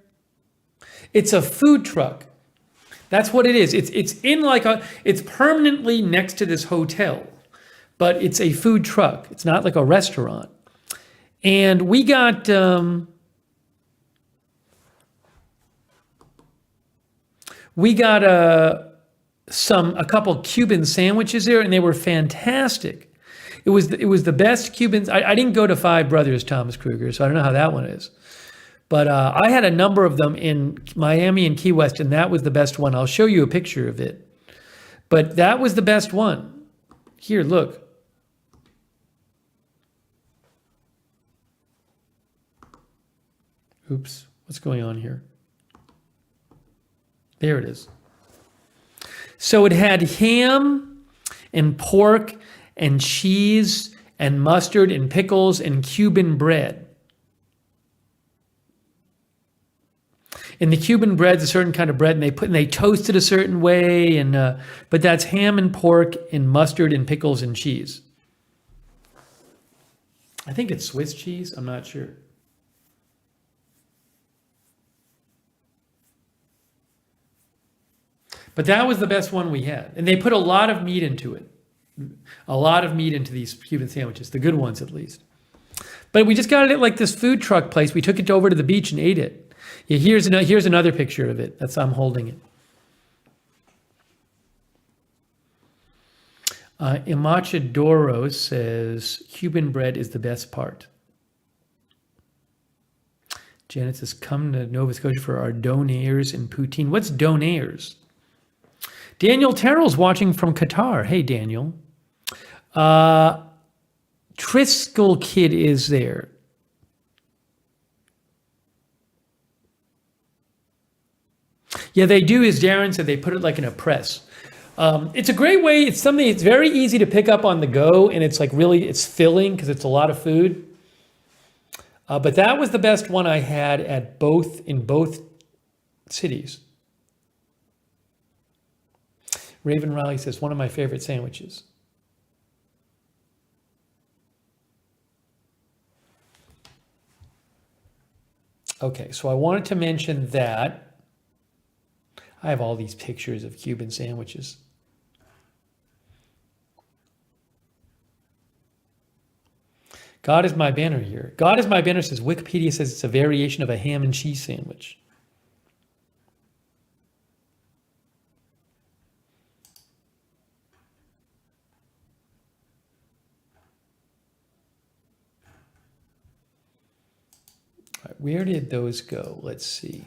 It's a food truck. That's what it is. It's in like it's permanently next to this hotel, but it's a food truck. It's not like a restaurant. And we got a couple Cuban sandwiches there, and they were fantastic. It was the best Cubans. I didn't go to Five Brothers, Thomas Kruger, so I don't know how that one is. But I had a number of them in Miami and Key West, and that was the best one. I'll show you a picture of it. But that was the best one. Here, look. Oops, what's going on here? There it is. So it had ham and pork and cheese and mustard and pickles and Cuban bread. And the Cuban bread's a certain kind of bread, and they toast it a certain way, and but that's ham and pork and mustard and pickles and cheese. I think it's Swiss cheese. I'm not sure. But that was the best one we had, and they put a lot of meat into it. A lot of meat into these Cuban sandwiches, the good ones at least. But we just got it at like this food truck place. We took it over to the beach and ate it. Yeah, here's another picture of it. I'm holding it. Imachadoro says Cuban bread is the best part. Janet says, come to Nova Scotia for our donaires and poutine. What's donaires? Daniel Terrell's watching from Qatar. Hey, Daniel. Triskel Kid is there. Yeah, they do, as Darren said, they put it like in a press. It's a great way. It's something, it's very easy to pick up on the go, and it's like really, it's filling because it's a lot of food. But that was the best one I had in both cities. Raven Riley says, one of my favorite sandwiches. Okay, so I wanted to mention that. I have all these pictures of Cuban sandwiches. God is my banner here. God is my banner says, Wikipedia says it's a variation of a ham and cheese sandwich. All right, where did those go? Let's see.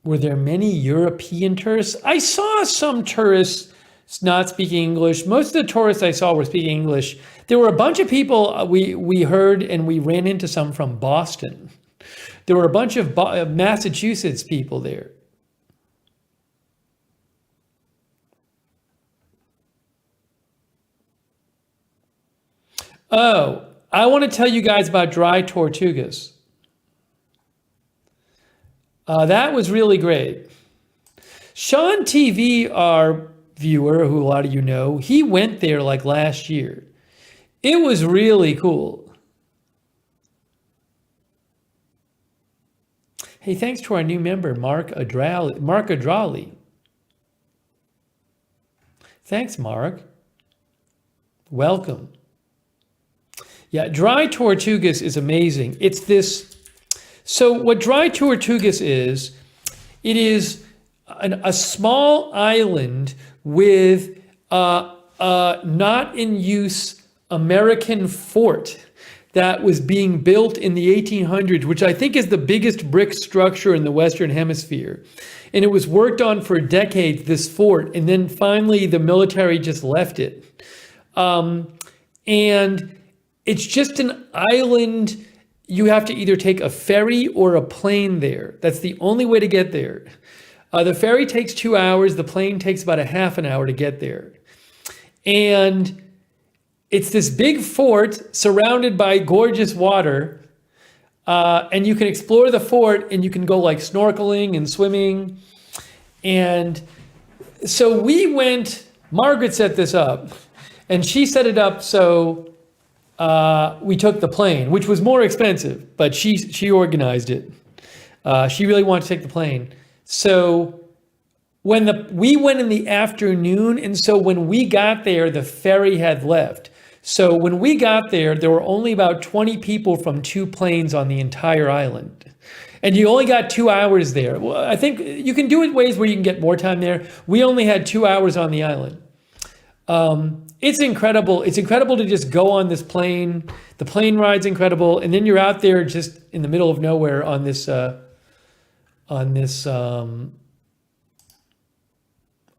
Were there many European tourists? I saw some tourists not speaking English. Most of the tourists I saw were speaking English. There were a bunch of people we heard, and we ran into some from Boston. There were a bunch of Massachusetts people there. Oh, I want to tell you guys about dry Tortugas. That was really great. Sean TV, our viewer, who a lot of you know, he went there like last year. It was really cool. Hey, thanks to our new member, Mark Adrali. Thanks, Mark. Welcome. Yeah, dry Tortugas is amazing. It's this. So what dry Tortugas is, it is a small island with a not in use American fort that was being built in the 1800s, which I think is the biggest brick structure in the Western Hemisphere. And it was worked on for decades, this fort, and then finally the military just left it. And it's just an island. You have to either take a ferry or a plane there. That's the only way to get there. The ferry takes 2 hours. The plane takes about a half an hour to get there. And it's this big fort surrounded by gorgeous water. And you can explore the fort, and you can go like snorkeling and swimming. And so we went, Margaret set this up, and she set it up so we took the plane, which was more expensive, but she organized it. She really wanted to take the plane. So we went in the afternoon, and so when we got there, the ferry had left. So when we got there, there were only about 20 people from 2 planes on the entire island. And you only got 2 hours there. Well, I think you can do it ways where you can get more time there. We only had 2 hours on the island. It's incredible. It's incredible to just go on this plane. The plane ride's incredible, and then you're out there just in the middle of nowhere on this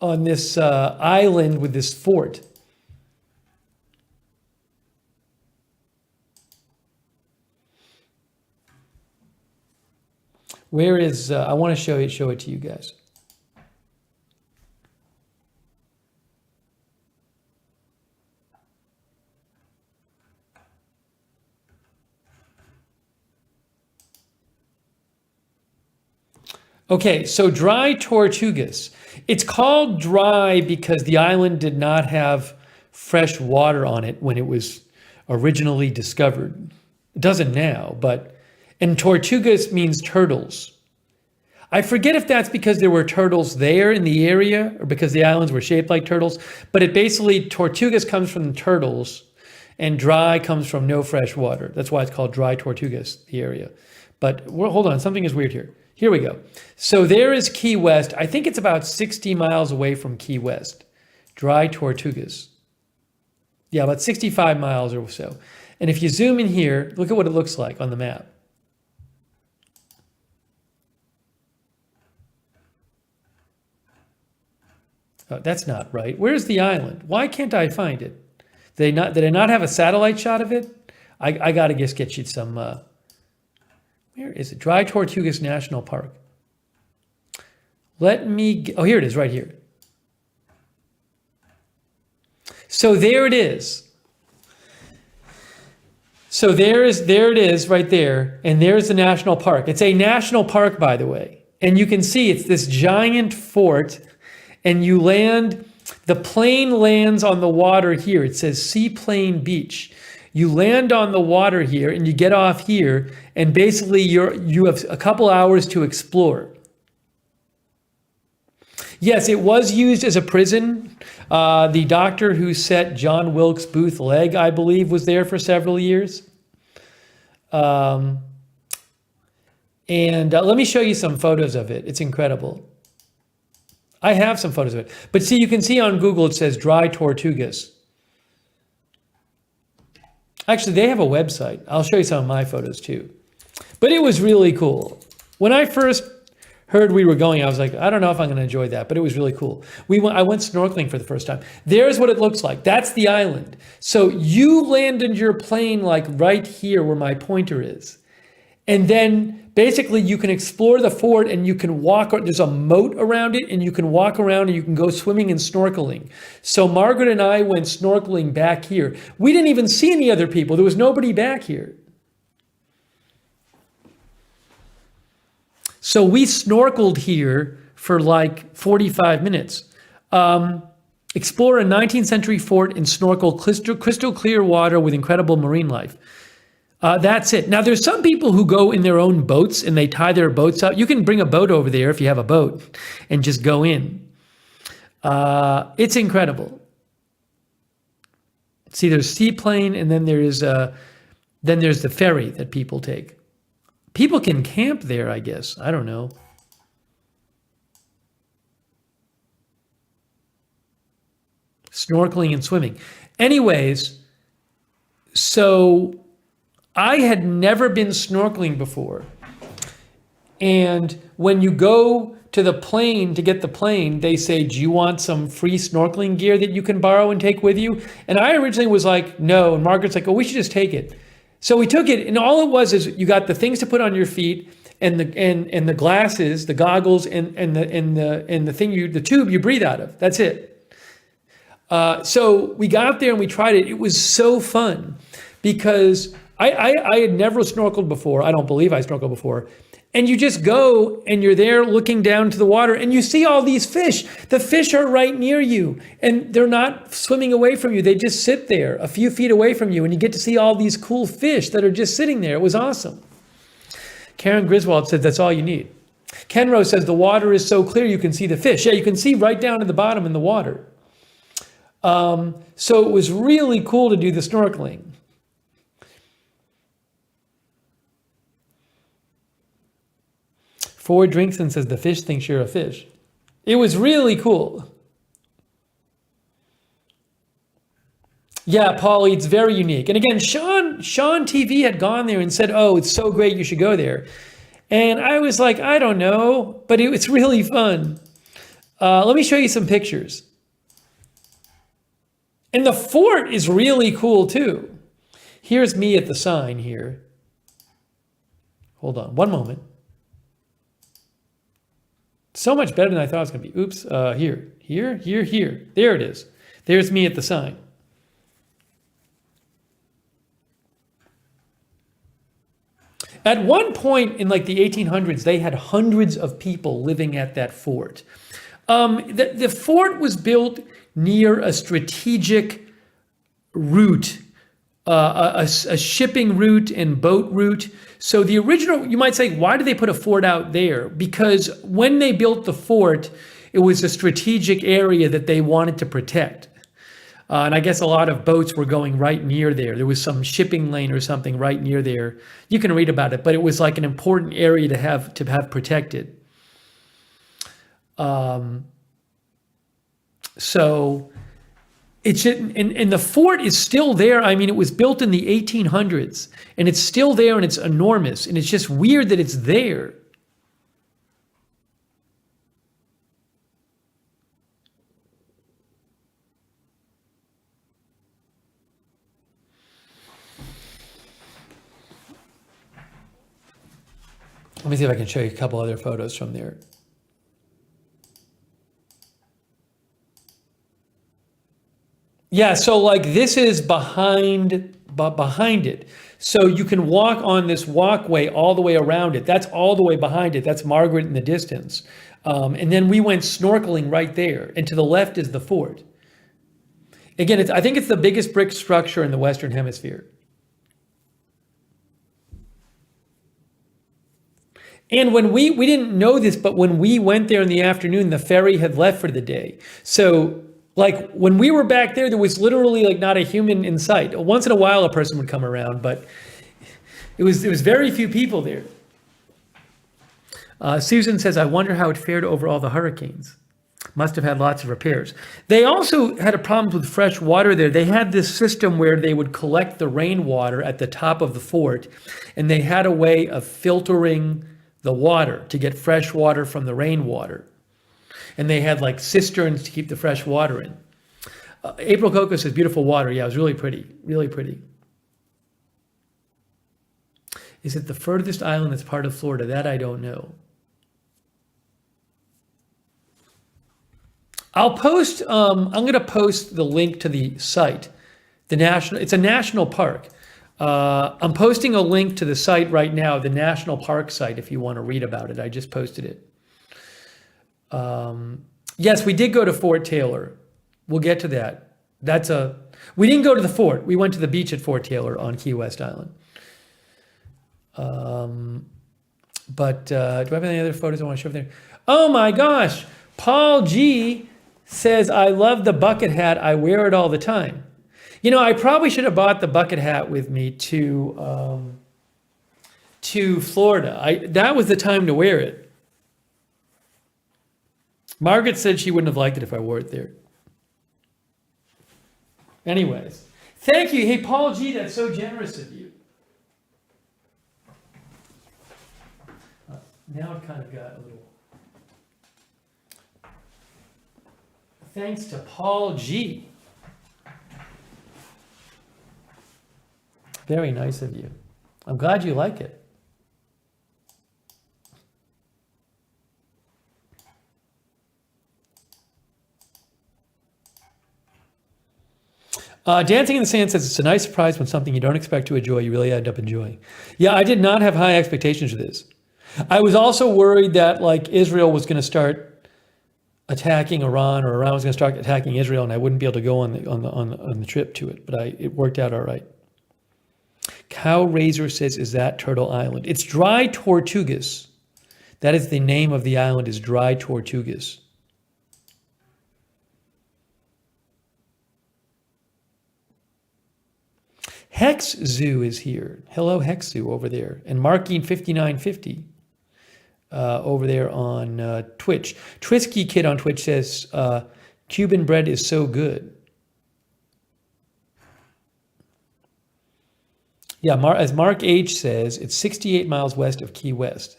on this island with this fort. Where is, I want to show it to you guys. Okay, so dry Tortugas. It's called dry because the island did not have fresh water on it when it was originally discovered. It doesn't now, and Tortugas means turtles. I forget if that's because there were turtles there in the area or because the islands were shaped like turtles, but it basically, Tortugas comes from turtles and dry comes from no fresh water. That's why it's called dry Tortugas, the area. But hold on, something is weird here. Here we go. So there is Key West. I think it's about 60 miles away from Key West. Dry Tortugas. Yeah, about 65 miles or so. And if you zoom in here, look at what it looks like on the map. Oh, that's not right. Where's the island? Why can't I find it? Did I not have a satellite shot of it? I got to just get you some... where is it? Dry Tortugas National Park. Oh, here it is, right here. So there it is. So there it is right there. And there's the national park. It's a national park, by the way. And you can see it's this giant fort. And you land, the plane lands on the water here. It says Seaplane Beach. You land on the water here and you get off here, and basically you have a couple hours to explore. Yes, it was used as a prison. The doctor who set John Wilkes Booth leg, I believe, was there for several years. Let me show you some photos of it. It's incredible. I have some photos of it. But see, you can see on Google it says Dry Tortugas. Actually, they have a website. I'll show you some of my photos too. But it was really cool. When I first heard we were going, I was like, I don't know if I'm going to enjoy that, but it was really cool. I went snorkeling for the first time. There's what it looks like. That's the island. So you landed your plane like right here where my pointer is. And then basically you can explore the fort and you can walk, there's a moat around it and you can walk around and you can go swimming and snorkeling. So Margaret and I went snorkeling back here. We didn't even see any other people. There was nobody back here. So we snorkeled here for like 45 minutes. Explore a 19th century fort and snorkel crystal clear water with incredible marine life. That's it. Now, there's some people who go in their own boats and they tie their boats up. You can bring a boat over there if you have a boat and just go in. It's incredible. See, there's seaplane, and then there's the ferry that people take. People can camp there, I guess. I don't know. Snorkeling and swimming. Anyways, so I had never been snorkeling before. And when you go to the plane to get the plane, they say, do you want some free snorkeling gear that you can borrow and take with you? And I originally was like, no. And Margaret's like, oh, we should just take it. So we took it, and all it was is you got the things to put on your feet and the glasses, the goggles, and the thing the tube you breathe out of. That's it. So we got there and we tried it. It was so fun because I had never snorkeled before. I don't believe I snorkeled before. And you just go and you're there looking down to the water and you see all these fish. The fish are right near you and they're not swimming away from you. They just sit there a few feet away from you and you get to see all these cool fish that are just sitting there. It was awesome. Karen Griswold said that's all you need. Ken Rose says the water is so clear you can see the fish. Yeah, you can see right down to the bottom in the water. So it was really cool to do the snorkeling. Ford Drinkson says the fish thinks you're a fish. It was really cool. Yeah, Paulie, it's very unique. And again, Sean TV had gone there and said, oh, it's so great, you should go there. And I was like, I don't know, but it's really fun. Let me show you some pictures. And the fort is really cool too. Here's me at the sign here. Hold on, one moment. So much better than I thought it was going to be. Oops, here. There it is. There's me at the sign. At one point in like the 1800s, they had hundreds of people living at that fort. The fort was built near a strategic route, a shipping route and boat route. So the original, you might say, why did they put a fort out there? Because when they built the fort, it was a strategic area that they wanted to protect. And I guess a lot of boats were going right near there. There was some shipping lane or something right near there. You can read about it, but it was like an important area to have protected. So it's and the fort is still there. I mean, it was built in the 1800s, and it's still there, and it's enormous, and it's just weird that it's there. Let me see if I can show you a couple other photos from there. Yeah, so like this is behind it. So you can walk on this walkway all the way around it. That's all the way behind it. That's Margaret in the distance. And then we went snorkeling right there. And to the left is the fort. Again, I think it's the biggest brick structure in the Western Hemisphere. And when we didn't know this, but when we went there in the afternoon, the ferry had left for the day. So like when we were back there, there was literally like not a human in sight. Once in a while, a person would come around, but there was very few people there. Susan says, I wonder how it fared over all the hurricanes. Must have had lots of repairs. They also had a problem with fresh water there. They had this system where they would collect the rainwater at the top of the fort, and they had a way of filtering the water to get fresh water from the rainwater. And they had like cisterns to keep the fresh water in. April Coco says, beautiful water. Yeah, it was really pretty, really pretty. Is it the furthest island that's part of Florida? That I don't know. I'll post, I'm going to post the link to the site. It's a national park. I'm posting a link to the site right now, the national park site, if you want to read about it. I just posted it. Yes, we did go to Fort Taylor. We'll get to that. We didn't go to the fort. We went to the beach at Fort Taylor on Key West Island. But do I have any other photos I want to show there? Oh my gosh. Paul G says, I love the bucket hat. I wear it all the time. You know, I probably should have bought the bucket hat with me to Florida. That was the time to wear it. Margaret said she wouldn't have liked it if I wore it there. Anyways, thank you. Hey, Paul G, that's so generous of you. Now it kind of got a little... Thanks to Paul G. Very nice of you. I'm glad you like it. Dancing in the Sand says, it's a nice surprise when something you don't expect to enjoy, you really end up enjoying. Yeah, I did not have high expectations for this. I was also worried that like Israel was going to start attacking Iran, or Iran was going to start attacking Israel, and I wouldn't be able to go on the trip to it. But it worked out all right. Cow Razor says, is that Turtle Island? It's Dry Tortugas. That is the name of the island, is Dry Tortugas. Hex Zoo is here. Hello, Hex Zoo over there. And Marking5950 over there on Twitch. Trisky Kid on Twitch says, Cuban bread is so good. Yeah, as Mark H says, it's 68 miles west of Key West.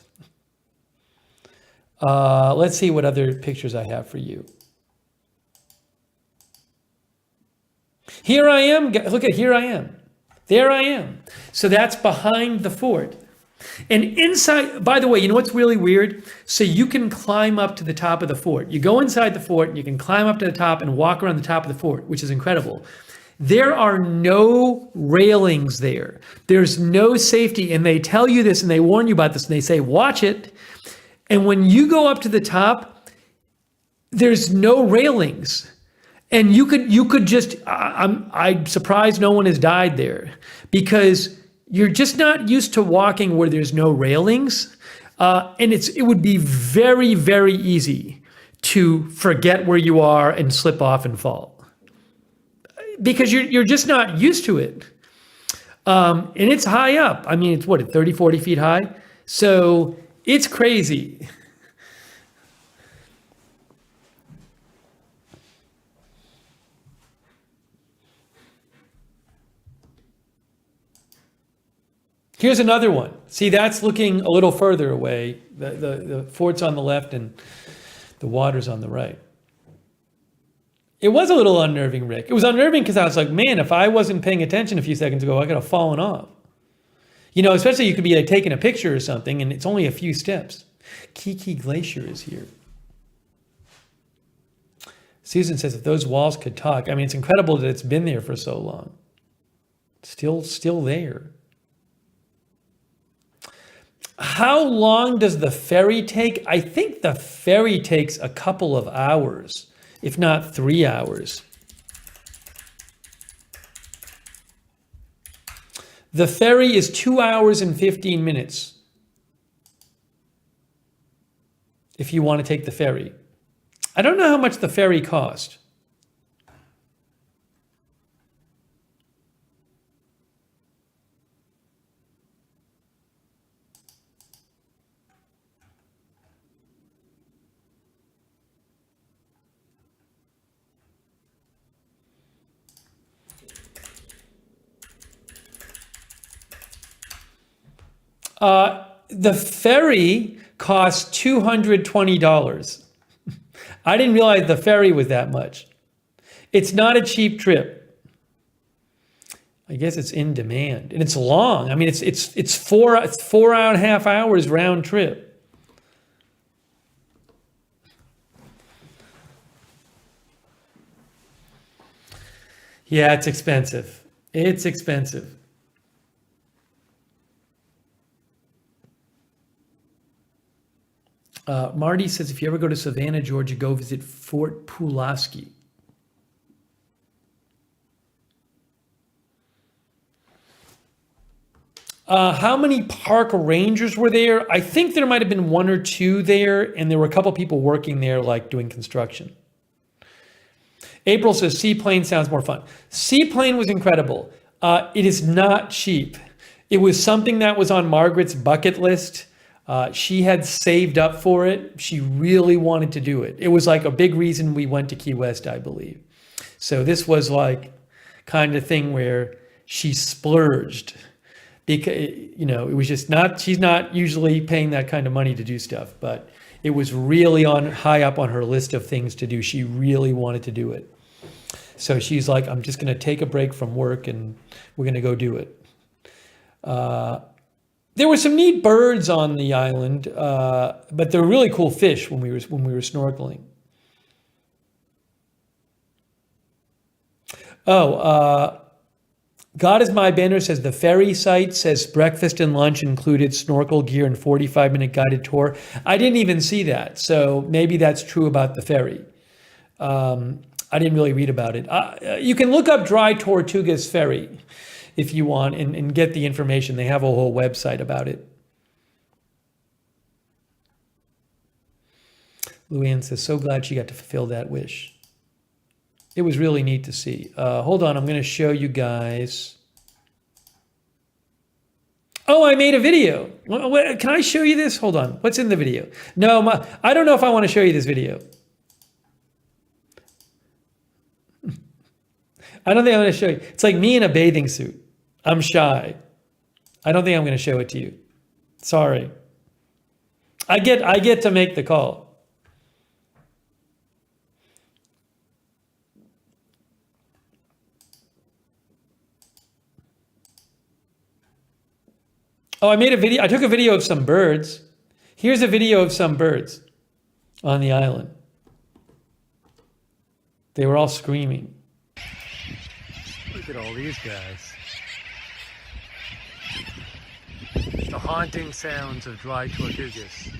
Let's see what other pictures I have for you. Here I am. Look at, here I am. There I am. So that's behind the fort. And inside, by the way, you know what's really weird? So you can climb up to the top of the fort. You go inside the fort and you can climb up to the top and walk around the top of the fort, which is incredible. There are no railings there. There's no safety. And they tell you this and they warn you about this and they say, watch it. And when you go up to the top, there's no railings. And you could just, I'm surprised no one has died there because you're just not used to walking where there's no railings. And it would be very, very easy to forget where you are and slip off and fall because you're just not used to it. And it's high up. I mean, it's what, 30, 40 feet high? So it's crazy. Here's another one. See, that's looking a little further away. The fort's on the left and the water's on the right. It was a little unnerving, Rick. It was unnerving because I was like, man, if I wasn't paying attention a few seconds ago, I could have fallen off. You know, especially you could be like taking a picture or something and it's only a few steps. Kiki Glacier is here. Susan says, if those walls could talk, I mean, it's incredible that it's been there for so long. Still there. How long does the ferry take? I think the ferry takes a couple of hours, if not 3 hours. The ferry is 2 hours and 15 minutes. If you want to take the ferry. I don't know how much the ferry cost. The ferry costs $220. I didn't realize the ferry was that much. It's not a cheap trip. I guess it's in demand and it's long. I mean, it's 4.5 hours round trip. Yeah, it's expensive. It's expensive. Marty says, if you ever go to Savannah, Georgia, go visit Fort Pulaski. How many park rangers were there? I think there might have been 1 or 2 there, and there were a couple people working there, like doing construction. April says, seaplane sounds more fun. Seaplane was incredible. It is not cheap. It was something that was on Margaret's bucket list. She had saved up for it. She really wanted to do it. It was like a big reason we went to Key West, I believe. So this was like kind of thing where she splurged because, you know, it was just not, she's not usually paying that kind of money to do stuff, but it was really high up on her list of things to do. She really wanted to do it. So she's like, I'm just going to take a break from work and we're going to go do it. There were some neat birds on the island, but there were really cool fish when we were snorkeling. God is my banner says the ferry site says breakfast and lunch included snorkel gear and 45-minute guided tour. I didn't even see that, so maybe that's true about the ferry. I didn't really read about it. You can look up Dry Tortugas Ferry if you want and get the information. They have a whole website about it. Luann says, so glad she got to fulfill that wish. It was really neat to see. Hold on, I'm going to show you guys. Oh, I made a video. Can I show you this? Hold on. What's in the video? No, I don't know if I want to show you this video. I don't think I'm going to show you. It's like me in a bathing suit. I'm shy. I don't think I'm going to show it to you. Sorry. I get to make the call. Oh, I made a video. I took a video of some birds. Here's a video of some birds on the island. They were all screaming. Look at all these guys. The haunting sounds of dry Tortugas.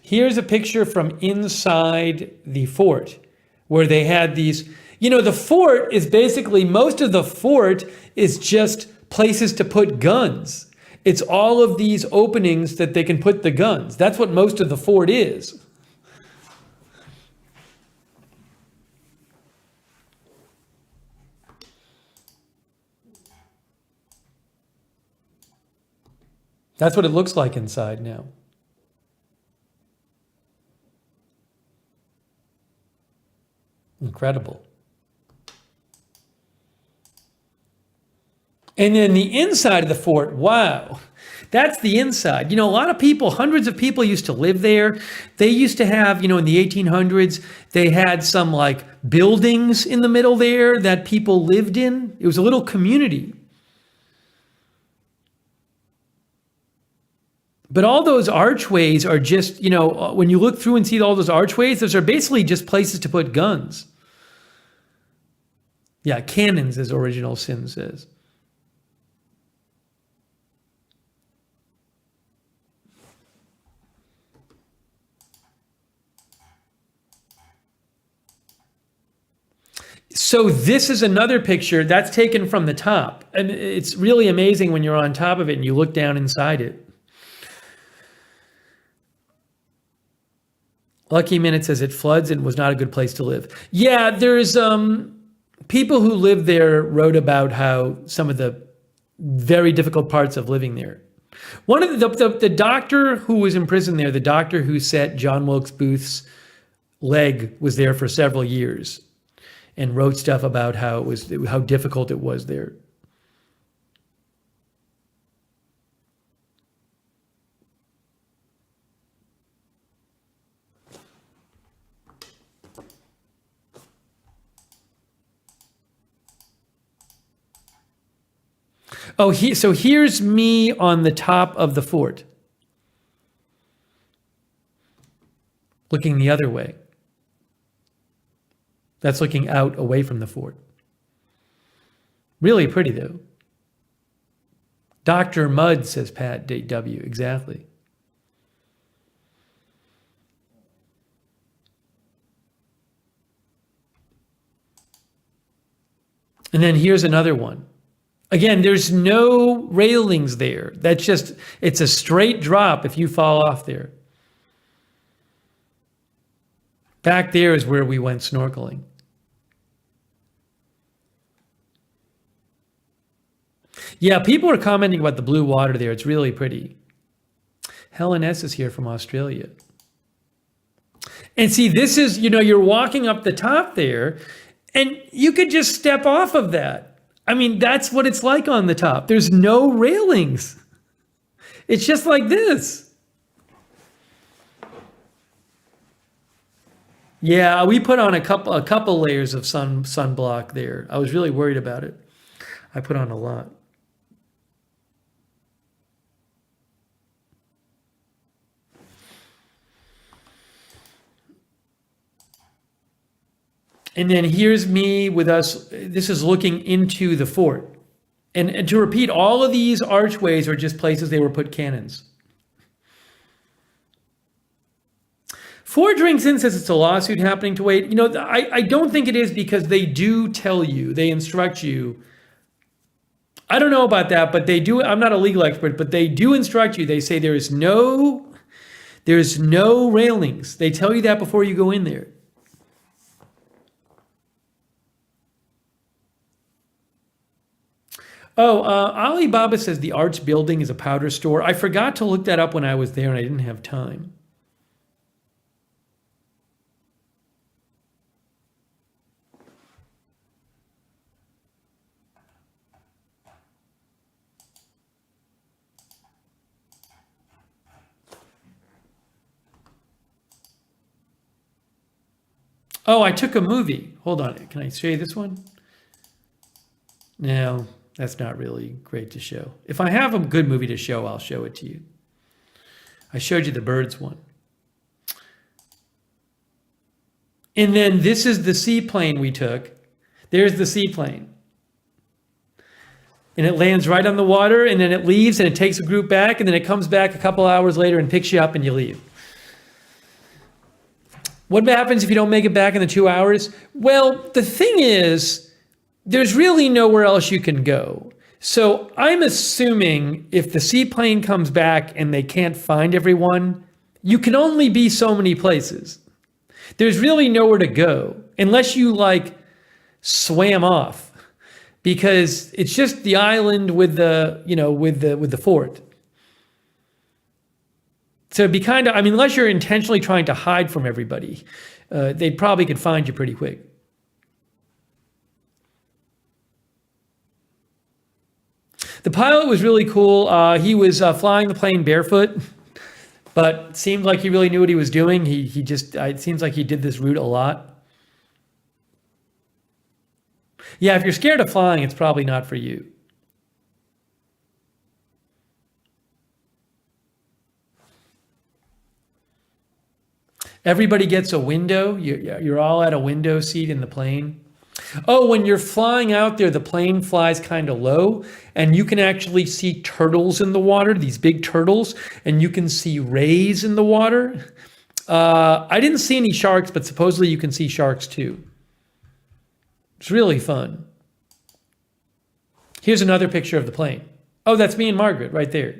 Here's a picture from inside the fort where they had these, the fort is basically, most of the fort is just places to put guns. It's all of these openings that they can put the guns. That's what most of the fort is. That's what it looks like inside now. Incredible. And then the inside of the fort, wow, that's the inside. A lot of people, hundreds of people used to live there. They used to have, in the 1800s, they had some like buildings in the middle there that people lived in. It was a little community. But all those archways are just, when you look through and see all those archways, those are basically just places to put guns. Yeah, cannons, as Original Sin says. So this is another picture that's taken from the top. And it's really amazing when you're on top of it and you look down inside it. Lucky Minute says it floods and was not a good place to live. Yeah, there's people who lived there wrote about how some of the very difficult parts of living there. One of the doctor who was in prison there, the doctor who set John Wilkes Booth's leg, was there for several years and wrote stuff about how difficult it was there. Oh, so here's me on the top of the fort, looking the other way. That's looking out away from the fort. Really pretty, though. Dr. Mudd, says Pat W. Exactly. And then here's another one. Again, there's no railings there. It's a straight drop if you fall off there. Back there is where we went snorkeling. Yeah, people are commenting about the blue water there. It's really pretty. Helen S. is here from Australia. And see, this is, you're walking up the top there, and you could just step off of that. I mean, that's what it's like on the top. There's no railings. It's just like this. Yeah, we put on a couple layers of sunblock there. I was really worried about it. I put on a lot. And then here's me with us. This is looking into the fort. And to repeat, all of these archways are just places they were put cannons. Four Drinks In says it's a lawsuit happening to Wade. I don't think it is, because they do tell you, they instruct you. I don't know about that, but they do. I'm not a legal expert, but they do instruct you. They say there's no railings. They tell you that before you go in there. Oh, Alibaba says the Arch building is a powder store. I forgot to look that up when I was there and I didn't have time. Oh, I took a movie. Hold on. Can I show you this one? No, that's not really great to show. If I have a good movie to show, I'll show it to you. I showed you the birds one. And then this is the seaplane we took. There's the seaplane. And it lands right on the water, and then it leaves, and it takes a group back, and then it comes back a couple hours later and picks you up, and you leave. What happens if you don't make it back in the 2 hours? Well, the thing is, there's really nowhere else you can go. So I'm assuming if the seaplane comes back and they can't find everyone, you can only be so many places. There's really nowhere to go unless you like swam off, because it's just the island with the, you know, with the fort. So it'd be kind of, I mean, unless you're intentionally trying to hide from everybody, they probably could find you pretty quick. The pilot was really cool. He was flying the plane barefoot, but it seemed like he really knew what he was doing. He just, it seems like he did this route a lot. Yeah, if you're scared of flying, it's probably not for you. Everybody gets a window. You're all at a window seat in the plane. Oh, when you're flying out there, the plane flies kind of low, and you can actually see turtles in the water, these big turtles, and you can see rays in the water. I didn't see any sharks, but supposedly you can see sharks too. It's really fun. Here's another picture of the plane. Oh, that's me and Margaret right there.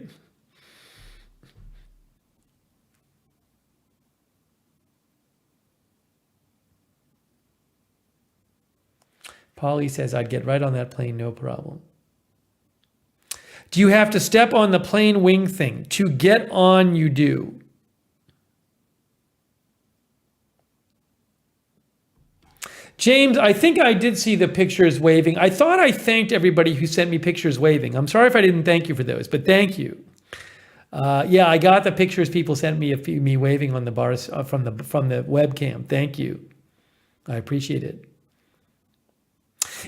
Polly says, I'd get right on that plane, no problem. Do you have to step on the plane wing thing? To get on, you do. James, I think I did see the pictures waving. I thought I thanked everybody who sent me pictures waving. I'm sorry if I didn't thank you for those, but thank you. Yeah, I got the pictures people sent me of me waving on the bars from the webcam. Thank you. I appreciate it.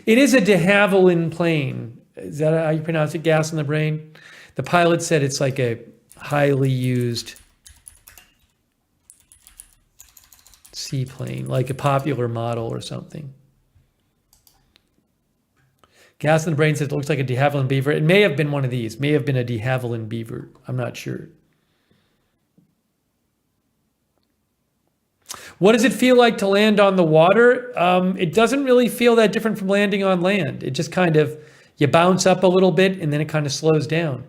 It is a de Havilland plane. Is that how you pronounce it? Gas in the brain? The pilot said it's like a highly used seaplane, like a popular model or something. Gas in the brain says it looks like a de Havilland Beaver. It may have been one of these. May have been a de Havilland Beaver. I'm not sure. What does it feel like to land on the water? It doesn't really feel that different from landing on land. It just kind of, you bounce up a little bit and then it kind of slows down.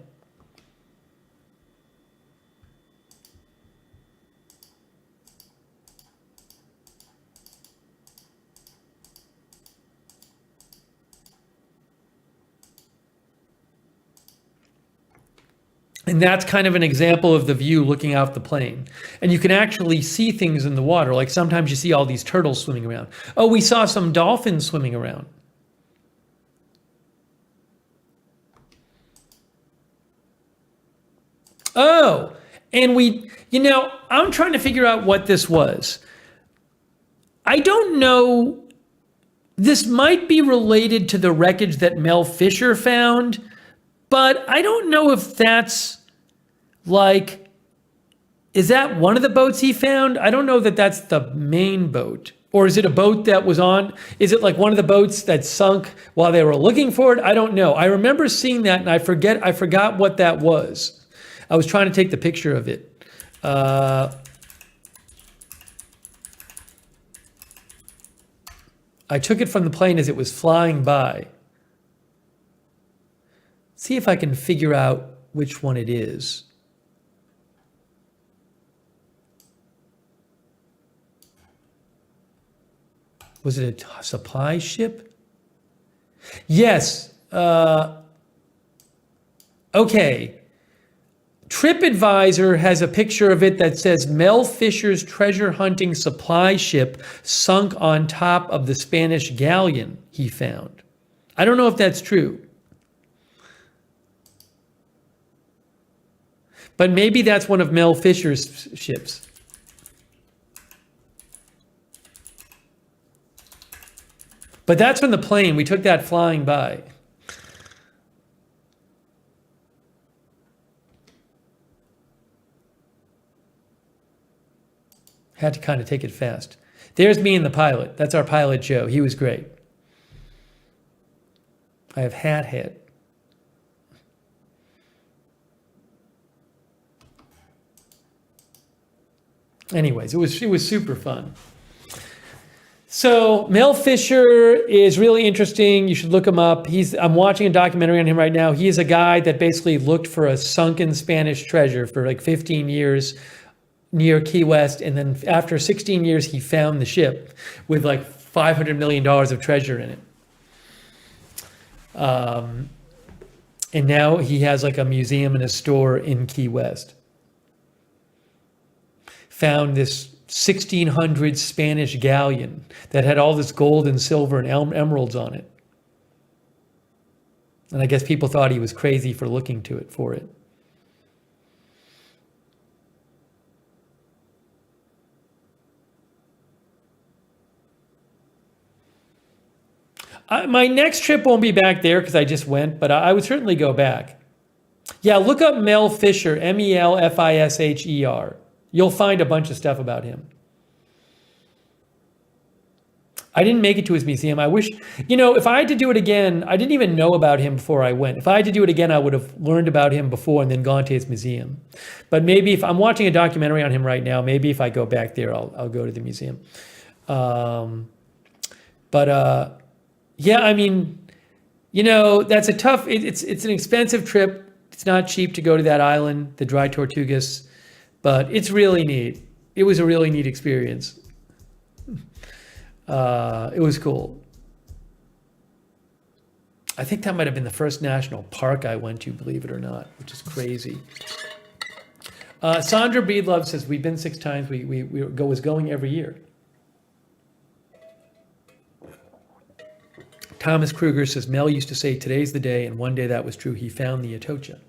And that's kind of an example of the view looking out the plane. And you can actually see things in the water. Like sometimes you see all these turtles swimming around. Oh, we saw some dolphins swimming around. Oh, and I'm trying to figure out what this was. I don't know. This might be related to the wreckage that Mel Fisher found, but I don't know if that's like, is that one of the boats he found? I don't know that that's the main boat. Or is it a boat that was on? Is it like one of the boats that sunk while they were looking for it? I don't know. I remember seeing that and I forgot what that was. I was trying to take the picture of it. I took it from the plane as it was flying by. See if I can figure out which one it is. Was it a supply ship? Yes. Okay. TripAdvisor has a picture of it that says Mel Fisher's treasure hunting supply ship sunk on top of the Spanish galleon he found. I don't know if that's true. But maybe that's one of Mel Fisher's ships. But that's from the plane. We took that flying by. Had to kind of take it fast. There's me and the pilot. That's our pilot, Joe. He was great. I have hat. Anyways, it was super fun. So Mel Fisher is really interesting. You should look him up. I'm watching a documentary on him right now. He is a guy that basically looked for a sunken Spanish treasure for like 15 years near Key West, and then after 16 years, he found the ship with like $500 million of treasure in it. And now he has like a museum and a store in Key West. Found this 1600 Spanish galleon that had all this gold and silver and emeralds on it. And I guess people thought he was crazy for looking for it. My next trip won't be back there because I just went, but I would certainly go back. Yeah, look up Mel Fisher, Melfisher. You'll find a bunch of stuff about him. I didn't make it to his museum. I wish, if I had to do it again, I didn't even know about him before I went. If I had to do it again, I would have learned about him before and then gone to his museum. But maybe if I'm watching a documentary on him right now, maybe if I go back there, I'll go to the museum. Yeah, I mean, that's a tough, it's an expensive trip. It's not cheap to go to that island, the dry Tortugas, but it's really neat. It was a really neat experience. It was cool. I think that might have been the first national park I went to, believe it or not, which is crazy. Sandra Breedlove says, we've been 6 times. We was going every year. Thomas Kruger says, Mel used to say, today's the day, and one day that was true. He found the Atocha.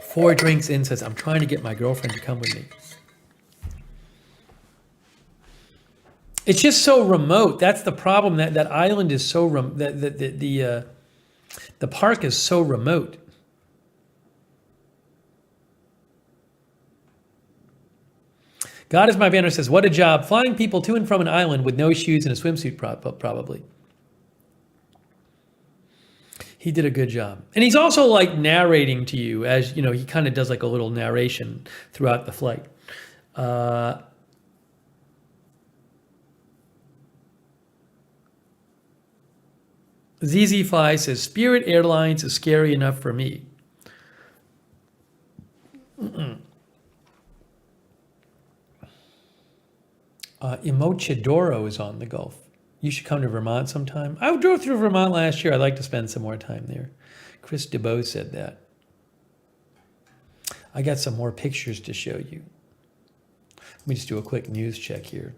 4 drinks in says, I'm trying to get my girlfriend to come with me. It's just so remote. That's the problem. That island is so remote. The park is so remote. God is my banner says, what a job. Flying people to and from an island with no shoes and a swimsuit, probably. He did a good job. And he's also like narrating to you as, he kind of does like a little narration throughout the flight. ZZ Fly says, Spirit Airlines is scary enough for me. Emochidoro is on the Gulf. You should come to Vermont sometime. I drove through Vermont last year. I'd like to spend some more time there. Chris DeBow said that. I got some more pictures to show you. Let me just do a quick news check here.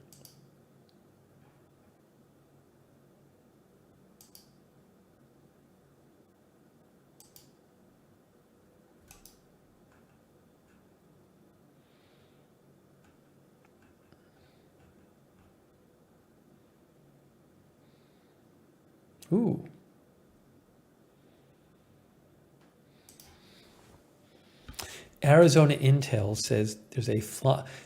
Ooh. Arizona Intel says there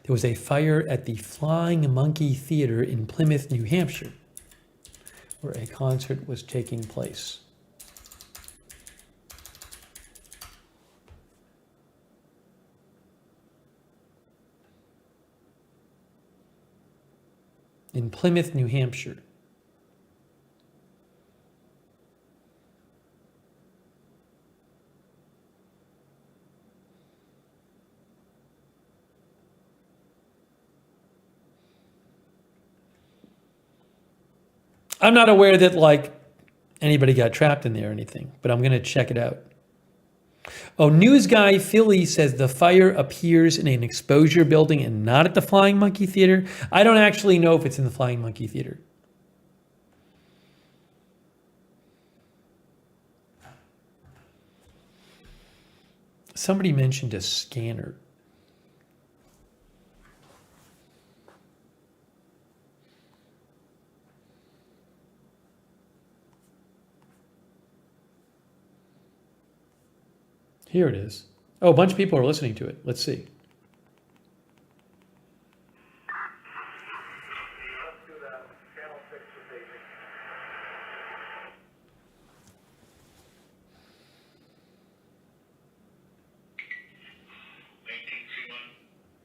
was a fire at the Flying Monkey Theater in Plymouth, New Hampshire, where a concert was taking place. In Plymouth, New Hampshire. I'm not aware that like anybody got trapped in there or anything, but I'm going to check it out. Oh, News Guy Philly says the fire appears in an exposure building and not at the Flying Monkey Theater. I don't actually know if it's in the Flying Monkey Theater. Somebody mentioned a scanner. Here it is. Oh, a bunch of people are listening to it. Let's see. Let's do that. Channel 6 for staging.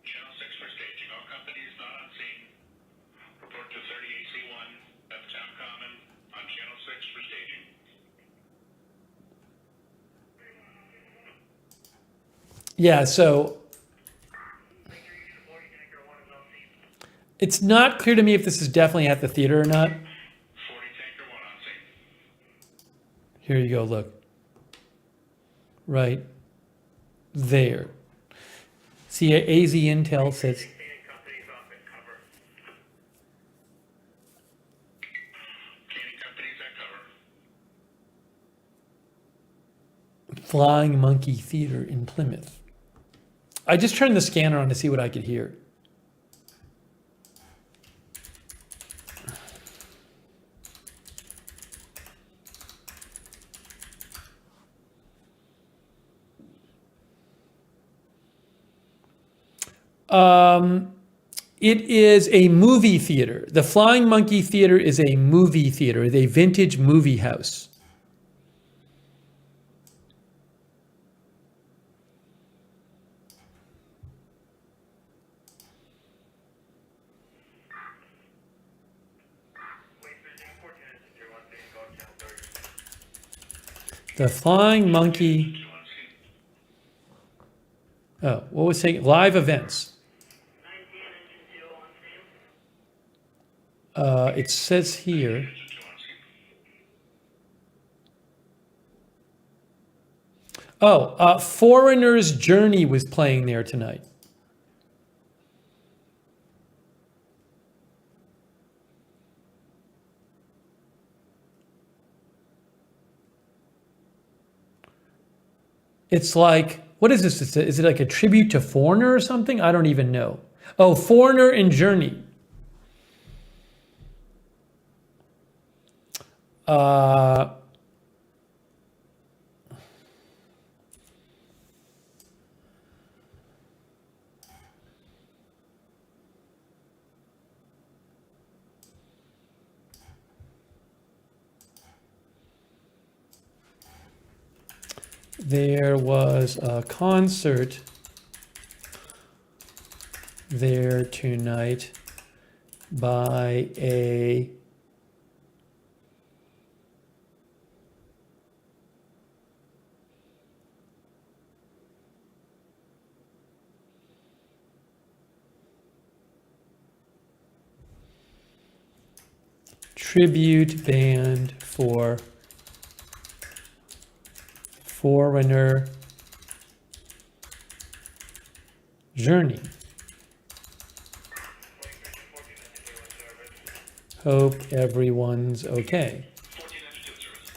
Channel 6 for staging. All companies not on scene. Report to 30AC1 at the Town Common on Channel 6 for staging. Yeah, so it's not clear to me if this is definitely at the theater or not. 40 tanker 1 on scene. Here you go, look. Right there. See, AZ Intel says Staging companies off at cover. Canning companies at cover. Flying Monkey Theater in Plymouth. I just turned the scanner on to see what I could hear. It is a movie theater. The Flying Monkey Theater is a movie theater, a vintage movie house. Wait, visiting 14 minutes to 1 thing, go to channel 30. The Flying Monkey. Oh, what was saying? Live events. 19 engine 2 on scene. It says here. Oh, Foreigner's Journey was playing there tonight. It's like, what is this? Is it like a tribute to Foreigner or something? I don't even know. Oh, Foreigner and Journey. There was a concert there tonight by a tribute band for Foreigner Journey. Wait, visiting 14 minutes to 1 service. Hope everyone's okay. 14 engine 2 service.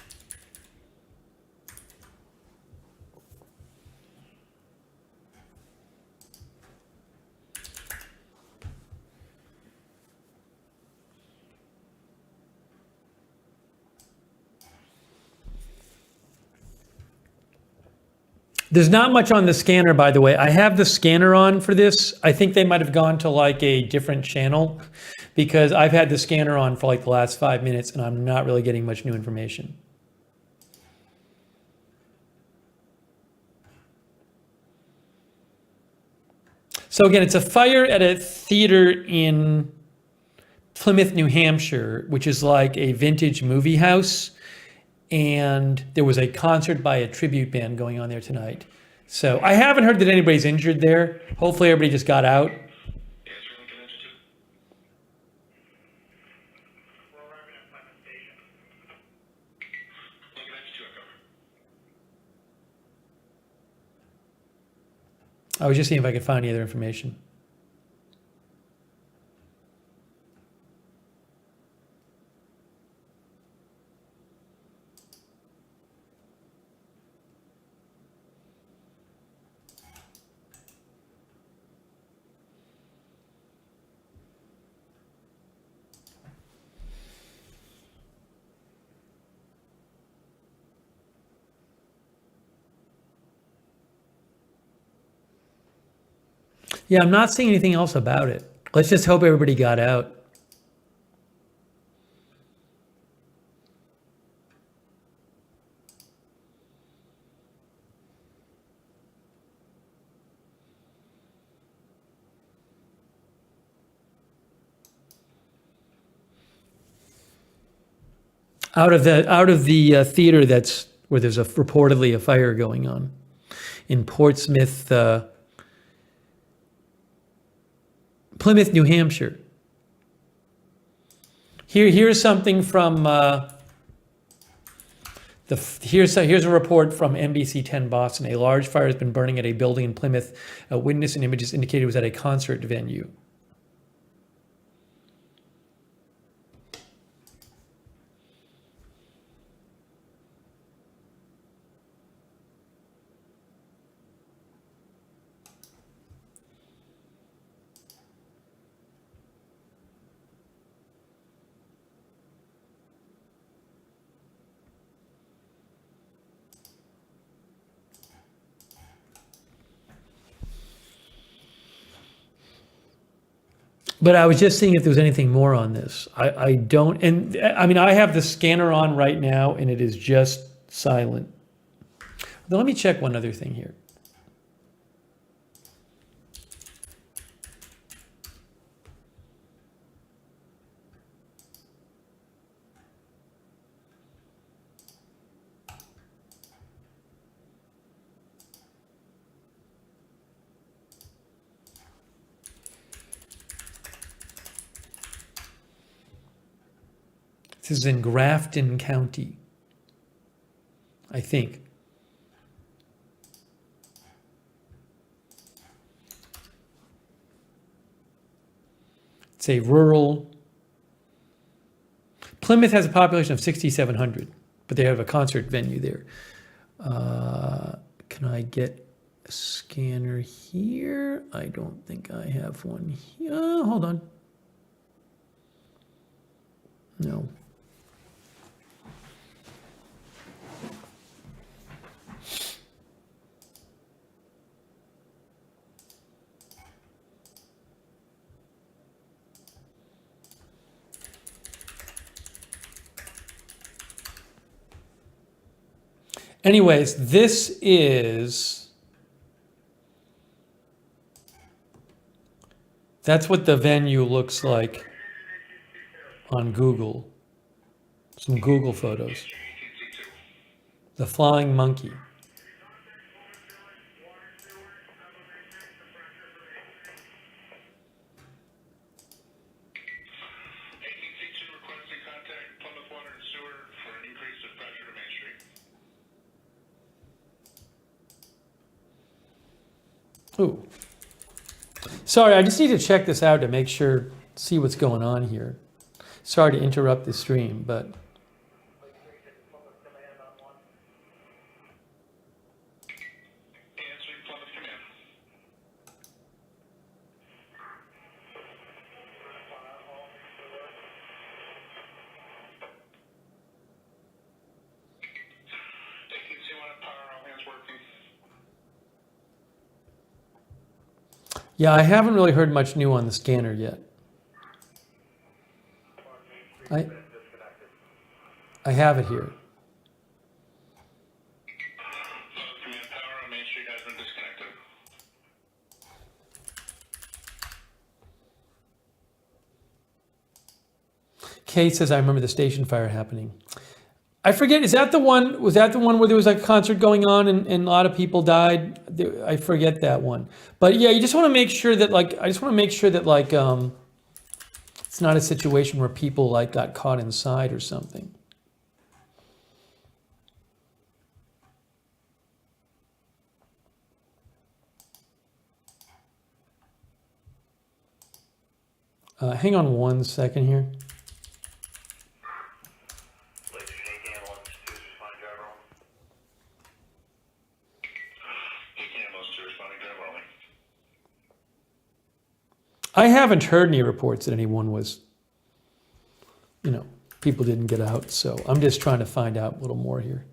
There's not much on the scanner, by the way. I have the scanner on for this. I think they might have gone to like a different channel because I've had the scanner on for like the last 5 minutes and I'm not really getting much new information. So again, it's a fire at a theater in Plymouth, New Hampshire, which is like a vintage movie house. And there was a concert by a tribute band going on there tonight. So I haven't heard that anybody's injured there. Hopefully everybody just got out. Answering Lincoln engine 2. We're arriving at Plymouth Station. Lincoln engine 2 at cover. I was just seeing if I could find any other information. Yeah, I'm not seeing anything else about it. Let's just hope everybody got out. Out of the theater that's where there's reportedly a fire going on in Portsmouth, Plymouth, New Hampshire. Here's something from here's a report from NBC 10 Boston. A large fire has been burning at a building in Plymouth. A witness and images indicated it was at a concert venue. But I was just seeing if there was anything more on this. I don't, and I mean, I have the scanner on right now and it is just silent. But let me check one other thing here. This is in Grafton County, I think. It's a rural. Plymouth has a population of 6,700, but they have a concert venue there. Can I get a scanner here? I don't think I have one here. Hold on. No. Anyways, that's what the venue looks like on Google. Some Google photos. The Flying Monkey. Requesting contact Plymouth Water and Sewer for an increase of pressure to Main Street. Ooh. Sorry, I just need to check this out to make sure, see what's going on here. Sorry to interrupt the stream, but Answering Plymouth Command. Taking C1 at power, all hands working. yeah, I haven't really heard much new on the scanner yet. I have it here. Plymouth Command, power on Main Street has been disconnected. Kay says, I remember the station fire happening. I forget, was that the one where there was like a concert going on and a lot of people died? I forget that one. But yeah, you just want to make sure that it's not a situation where people like got caught inside or something. Hang on one second here. I haven't heard any reports that anyone was, people didn't get out. So I'm just trying to find out a little more here.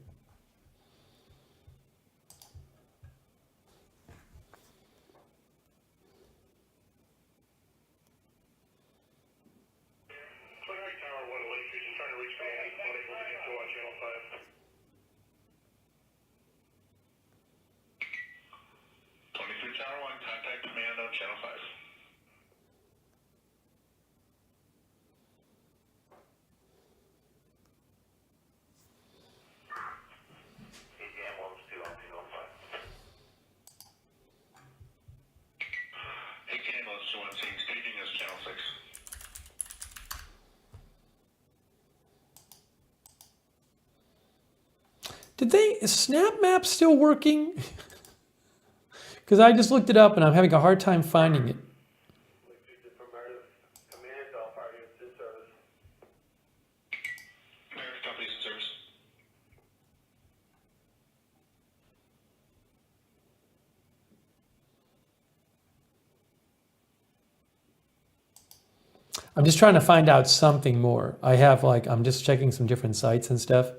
close to unseen staging is Channel 6. Is Snap Map still working? Because I just looked it up and I'm having a hard time finding it. Meredith Companies in service. I'm just trying to find out something more. I'm just checking some different sites and stuff.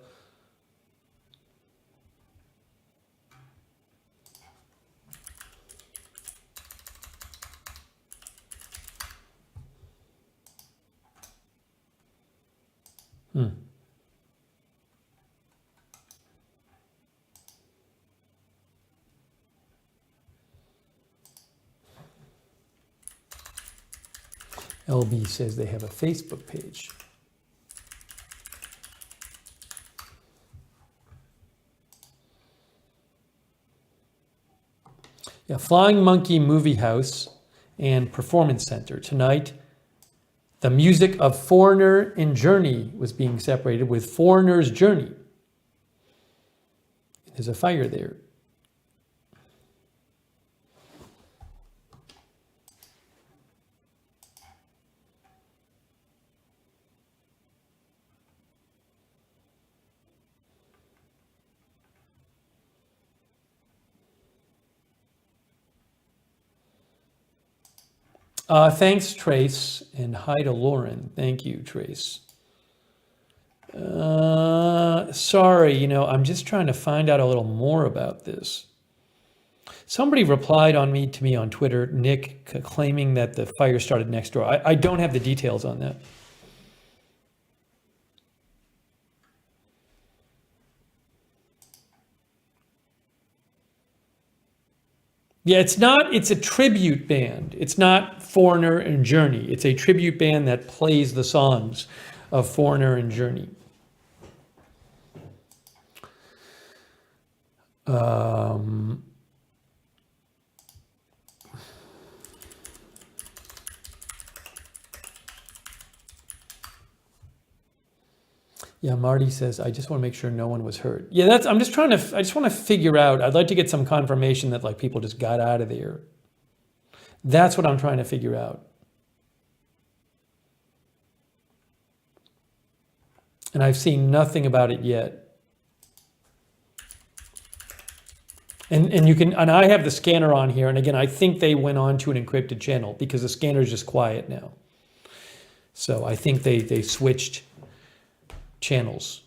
LB says they have a Facebook page. Yeah, Flying Monkey Movie House and Performance Center. Tonight, the music of Foreigner and Journey was being separated with Foreigner's Journey. There's a fire there. Thanks, Trace, and hi to Lauren. Thank you, Trace. Sorry, I'm just trying to find out a little more about this. Somebody replied to me on Twitter, Nick, claiming that the fire started next door. I don't have the details on that. Yeah, it's a tribute band. It's not Foreigner and Journey. It's a tribute band that plays the songs of Foreigner and Journey. Yeah, Marty says, I just want to make sure no one was hurt. Yeah, I just want to figure out, I'd like to get some confirmation that people just got out of there. That's what I'm trying to figure out. And I've seen nothing about it yet. And I have the scanner on here, and again, I think they went on to an encrypted channel because the scanner is just quiet now. So I think they switched channels.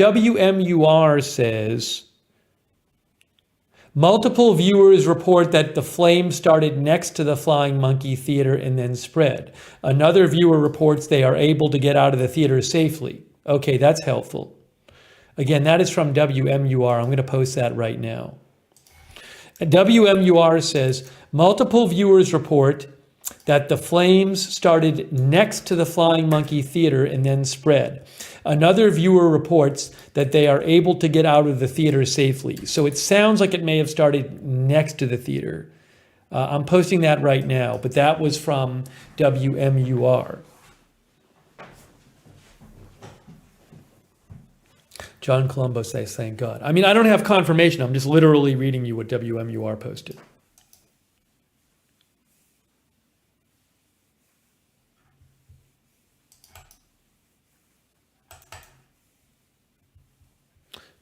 WMUR says, multiple viewers report that the flame started next to the Flying Monkey Theater and then spread. Another viewer reports they are able to get out of the theater safely. Okay, that's helpful. Again, that is from WMUR. I'm going to post that right now. WMUR says, multiple viewers report that the flames started next to the Flying Monkey Theater and then spread. Another viewer reports that they are able to get out of the theater safely. So it sounds like it may have started next to the theater. I'm posting that right now, but that was from WMUR. John Colombo says, thank God. I mean, I don't have confirmation. I'm just literally reading you what WMUR posted.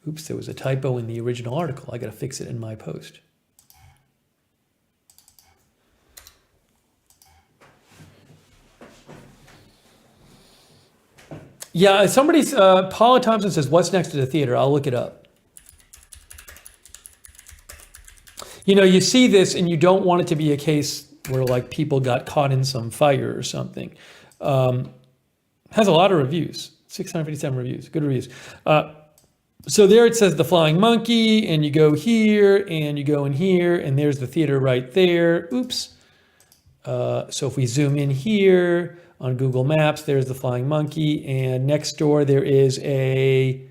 Oops, there was a typo in the original article. I got to fix it in my post. Yeah, Paula Thompson says, what's next to the theater? I'll look it up. You see this and you don't want it to be a case where people got caught in some fire or something. Has a lot of reviews, 657 reviews, good reviews. So there it says the Flying Monkey, and you go here and you go in here, and there's the theater right there. Oops. So if we zoom in here on Google Maps. There's the Flying Monkey, and next door there is a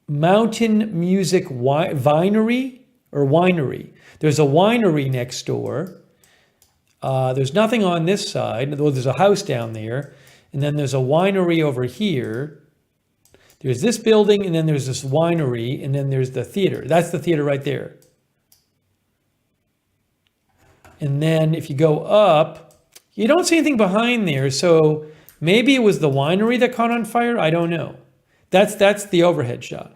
mountain music winery. There's a winery next door. There's nothing on this side. Well, there's a house down there, and then there's a winery over here. There's this building, and then there's this winery, and then there's the theater. That's the theater right there. And then if you go up, you don't see anything behind there. So maybe it was the winery that caught on fire. I don't know. That's the overhead shot.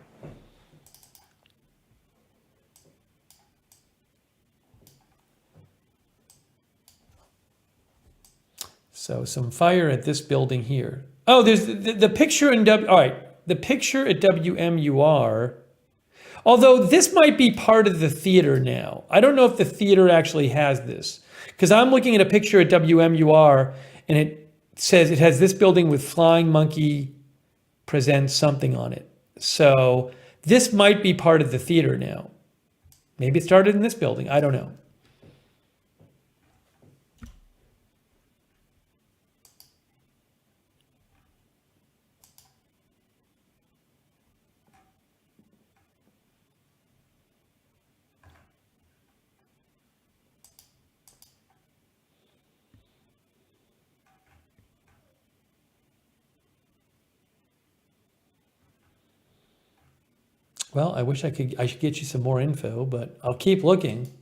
So some fire at this building here. Oh, there's the picture in all right. The picture at WMUR, although this might be part of the theater now. I don't know if the theater actually has this, because I'm looking at a picture at WMUR and it says it has this building with Flying Monkey Presents something on it. So this might be part of the theater now. Maybe it started in this building. I don't know. Well, I wish I should get you some more info, but I'll keep looking.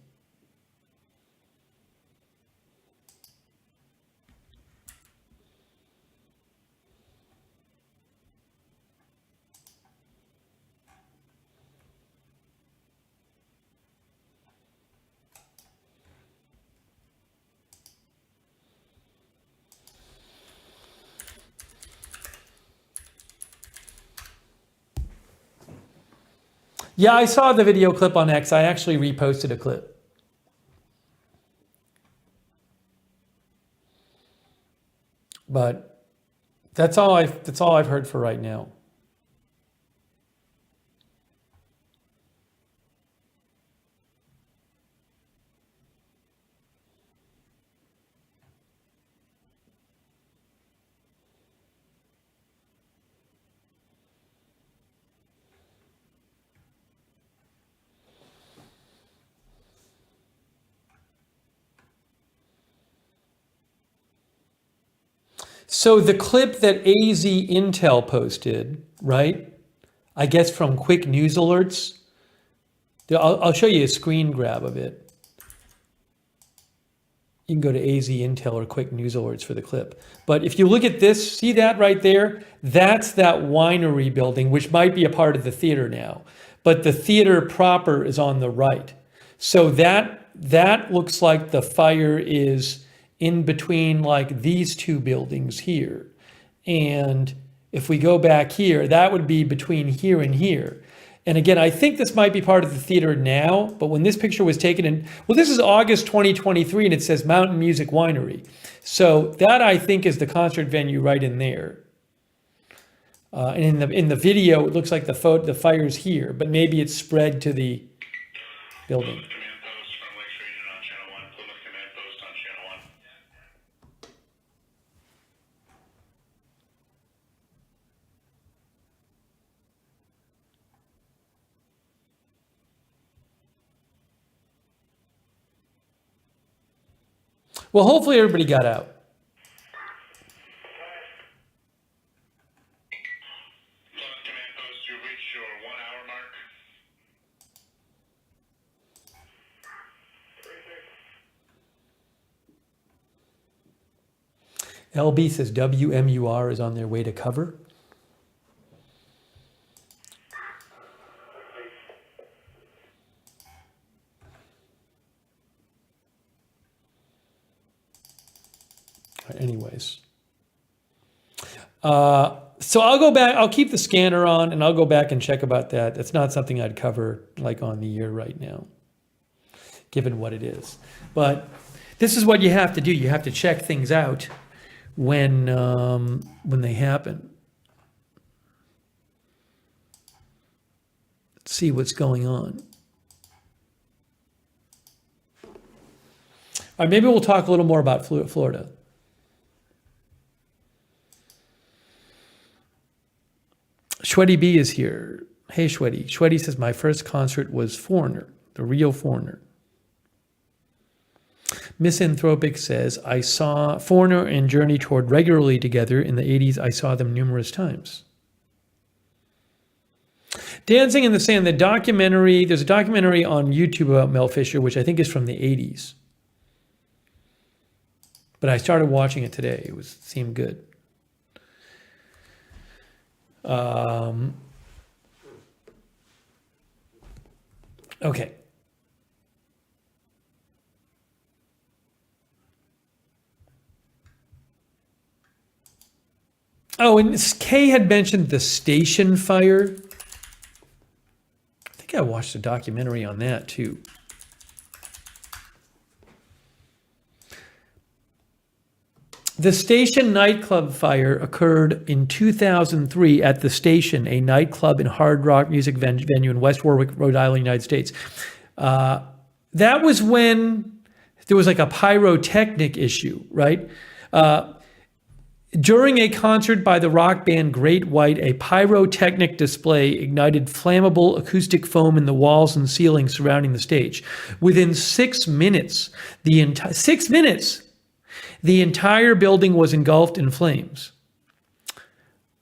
Yeah, I saw the video clip on X. I actually reposted a clip. But that's all I've heard for right now. So the clip that AZ Intel posted, right? I guess from Quick News Alerts. I'll show you a screen grab of it. You can go to AZ Intel or Quick News Alerts for the clip. But if you look at this, see that right there? That's that winery building, which might be a part of the theater now. But the theater proper is on the right. So that looks like the fire is in between like these two buildings here. And if we go back here, that would be between here and here. And again, I think this might be part of the theater now, but when this picture was taken in, well, this is August 2023 and it says Mountain Music Winery. So that I think is the concert venue right in there. And in the video, it looks like the fire's here, but maybe it's spread to the building. Command post from Lakes Region on Channel 1. Plymouth Command Post on Channel 1. Well, hopefully everybody got out. Plymouth Command Post, you've reached your 1 hour mark. LB says WMUR is on their way to cover. Anyways. So I'll go back, I'll keep the scanner on and I'll go back and check about that. That's not something I'd cover like on the year right now, given what it is. But this is what you have to do. You have to check things out when they happen. Let's see what's going on. All right, maybe we'll talk a little more about Florida. Shweti B is here. Hey, Shweti. Shweti says, my first concert was Foreigner, the real Foreigner. Misanthropic says, I saw Foreigner and Journey toured regularly together. In the 80s, I saw them numerous times. Dancing in the Sand, there's a documentary on YouTube about Mel Fisher, which I think is from the 80s. But I started watching it today. It seemed good. Okay. Oh, and Kay had mentioned the station fire. I think I watched a documentary on that too. The Station nightclub fire occurred in 2003 at the Station, a nightclub and hard rock music venue in West Warwick, Rhode Island, United States. That was when there was like a pyrotechnic issue, right? During a concert by the rock band Great White, a pyrotechnic display ignited flammable acoustic foam in the walls and ceiling surrounding the stage. Within 6 minutes, the entire building was engulfed in flames.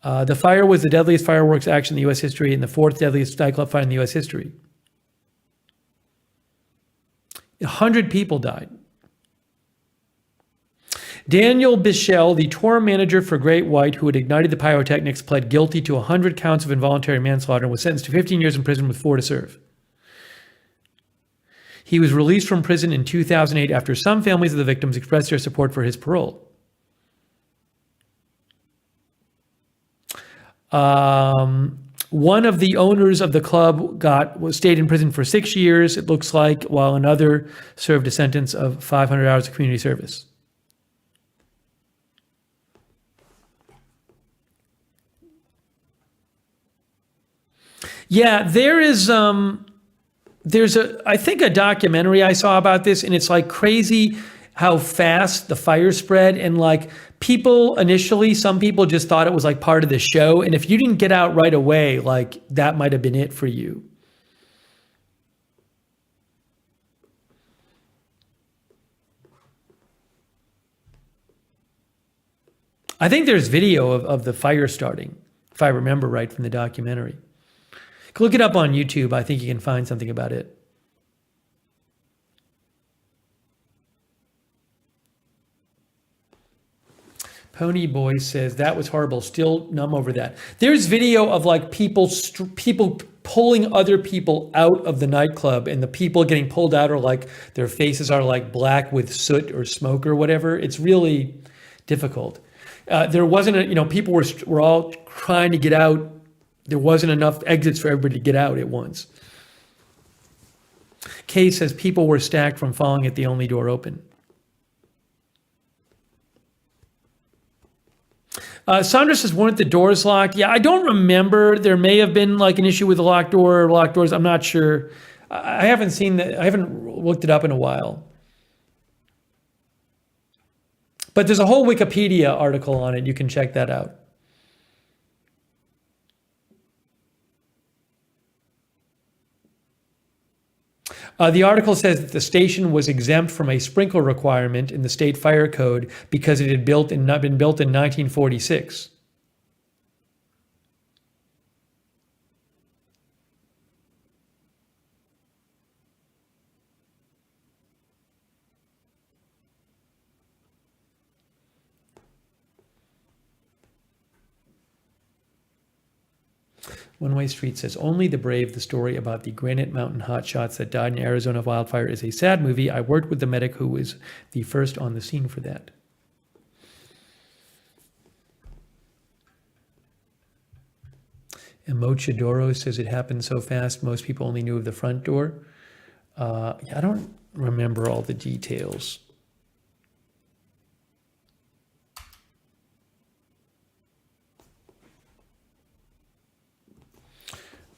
The fire was the deadliest fireworks action in the U.S. history and the fourth deadliest nightclub fire in the U.S. history. 100 people died. Daniel Bichelle, the tour manager for Great White, who had ignited the pyrotechnics, pled guilty to 100 counts of involuntary manslaughter and was sentenced to 15 years in prison with 4 to serve. He was released from prison in 2008 after some families of the victims expressed their support for his parole. One of the owners of the club stayed in prison for 6 years, it looks like, while another served a sentence of 500 hours of community service. Yeah, there's I think a documentary I saw about this, and it's like crazy how fast the fire spread. And like people initially, some people just thought it was like part of the show. And if you didn't get out right away, like that might have been it for you. I think there's video of the fire starting, if I remember right from the documentary. Look it up on YouTube. I think you can find something about it. Pony Boy says, that was horrible. Still numb over that. There's video of like people pulling other people out of the nightclub, and the people getting pulled out are like, their faces are like black with soot or smoke or whatever. It's really difficult. There wasn't, people were all trying to get out. There wasn't enough exits for everybody to get out at once. Kay says people were stacked from falling at the only door open. Sandra says, weren't the doors locked? Yeah, I don't remember. There may have been like an issue with the locked door or locked doors. I'm not sure. I haven't seen that. I haven't looked it up in a while. But there's a whole Wikipedia article on it. You can check that out. The article says that the station was exempt from a sprinkler requirement in the state fire code because it had been built in 1946. One Way Street says, only the brave, the story about the Granite Mountain hotshots that died in Arizona wildfire is a sad movie. I worked with the medic who was the first on the scene for that. And Mochadoro says it happened so fast, most people only knew of the front door. I don't remember all the details.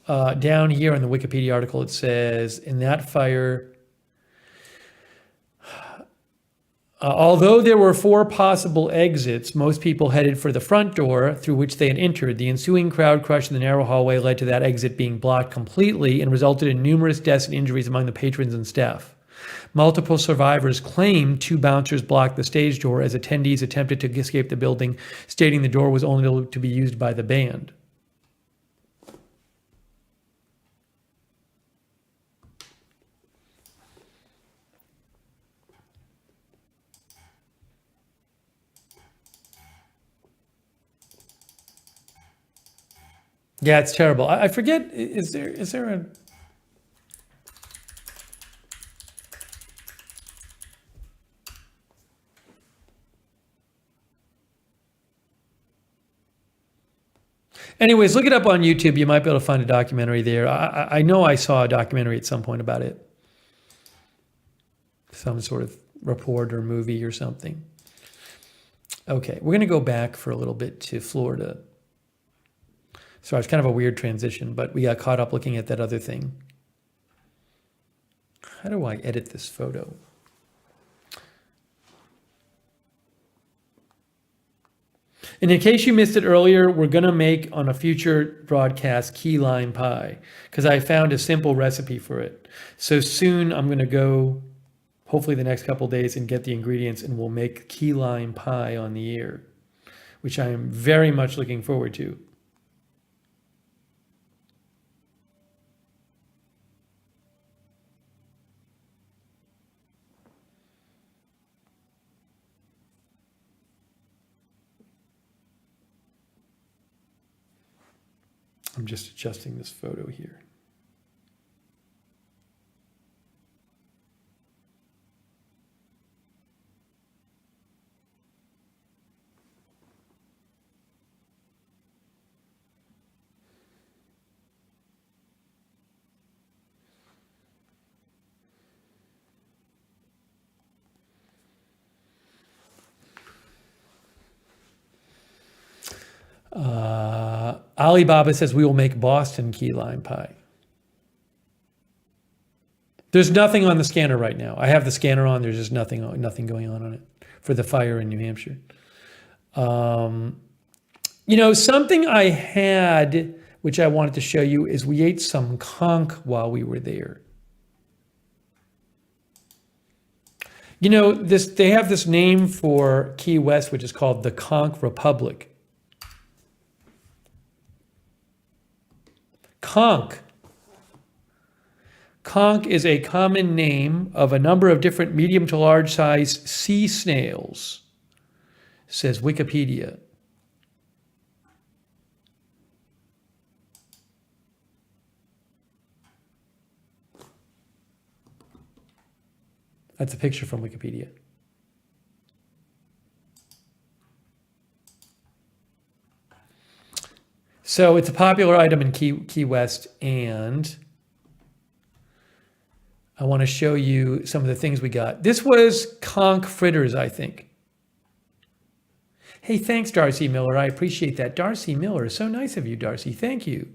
Down here in the Wikipedia article, it says, in that fire, Although there were 4 possible exits, most people headed for the front door through which they had entered. The ensuing crowd crush in the narrow hallway led to that exit being blocked completely and resulted in numerous deaths and injuries among the patrons and staff. Multiple survivors claimed 2 bouncers blocked the stage door as attendees attempted to escape the building, stating the door was only to be used by the band. Yeah, it's terrible. I forget, is there a... Anyways, look it up on YouTube. You might be able to find a documentary there. I know I saw a documentary at some point about it. Some sort of report or movie or something. Okay, we're going to go back for a little bit to Florida. Sorry, it's kind of a weird transition, but we got caught up looking at that other thing. How do I edit this photo? And in case you missed it earlier, we're going to make on a future broadcast key lime pie because I found a simple recipe for it. So soon I'm going to go, hopefully the next couple days, and get the ingredients, and we'll make key lime pie on the air, which I am very much looking forward to. I'm just adjusting this photo here. Alibaba says we will make Boston key lime pie. There's nothing on the scanner right now. I have the scanner on. There's just nothing going on it for the fire in New Hampshire. You know, something I had, which I wanted to show you, is we ate some conch while we were there. You know, they have this name for Key West, which is called the Conch Republic. Conch. Conch is a common name of a number of different medium to large size sea snails, says Wikipedia. That's a picture from Wikipedia. So it's a popular item in Key West, and I want to show you some of the things we got. This was conch fritters, I think. Hey, thanks, Darcy Miller. I appreciate that. Darcy Miller, so nice of you, Darcy. Thank you.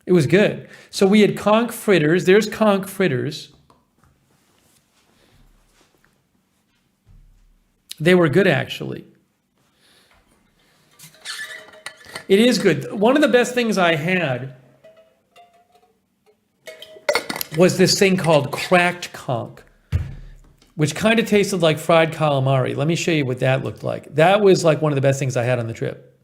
It was good. So we had conch fritters. There's conch fritters. They were good, actually. It is good. One of the best things I had was this thing called cracked conch, which kind of tasted like fried calamari. Let me show you what that looked like. That was like one of the best things I had on the trip.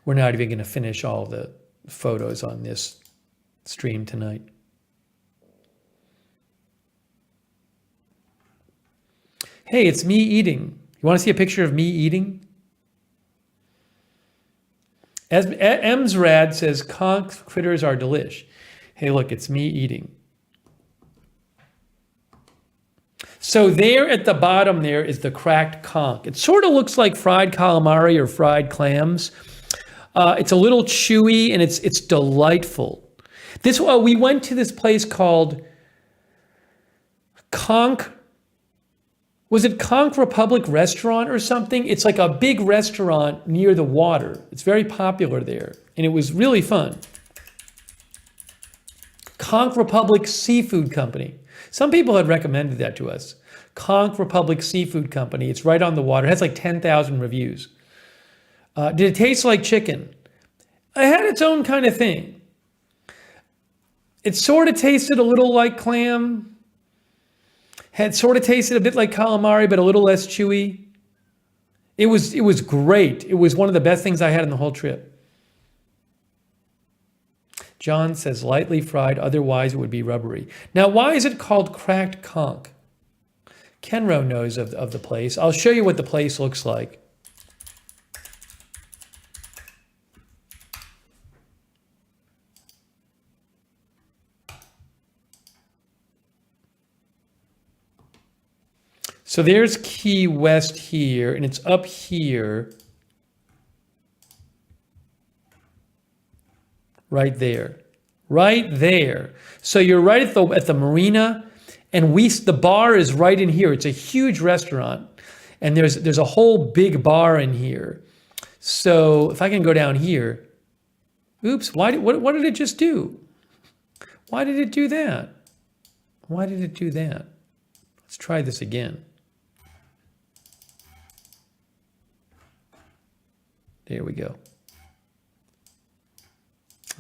We're not even going to finish all the photos on this stream tonight. Hey, it's me eating. You want to see a picture of me eating? As Emsrad says, conch critters are delish. Hey, look, it's me eating. So there at the bottom there is the cracked conch. It sort of looks like fried calamari or fried clams. It's a little chewy and it's delightful. We went to this place called Conch. Was it Conch Republic Restaurant or something? It's like a big restaurant near the water. It's very popular there, and it was really fun. Conch Republic Seafood Company. Some people had recommended that to us. Conch Republic Seafood Company. It's right on the water. It has like 10,000 reviews. Did it taste like chicken? It had its own kind of thing. It sort of tasted a little like clam. Had sort of tasted a bit like calamari, but a little less chewy. It was great. It was one of the best things I had in the whole trip. John says lightly fried, otherwise it would be rubbery. Now, why is it called cracked conch? Kenro knows of the place. I'll show you what the place looks like. So there's Key West here, and it's up here. Right there. Right there. So you're right at the marina, and the bar is right in here. It's a huge restaurant, and there's a whole big bar in here. So if I can go down here, oops, what did it just do? Why did it do that? Why did it do that? Let's try this again. There we go.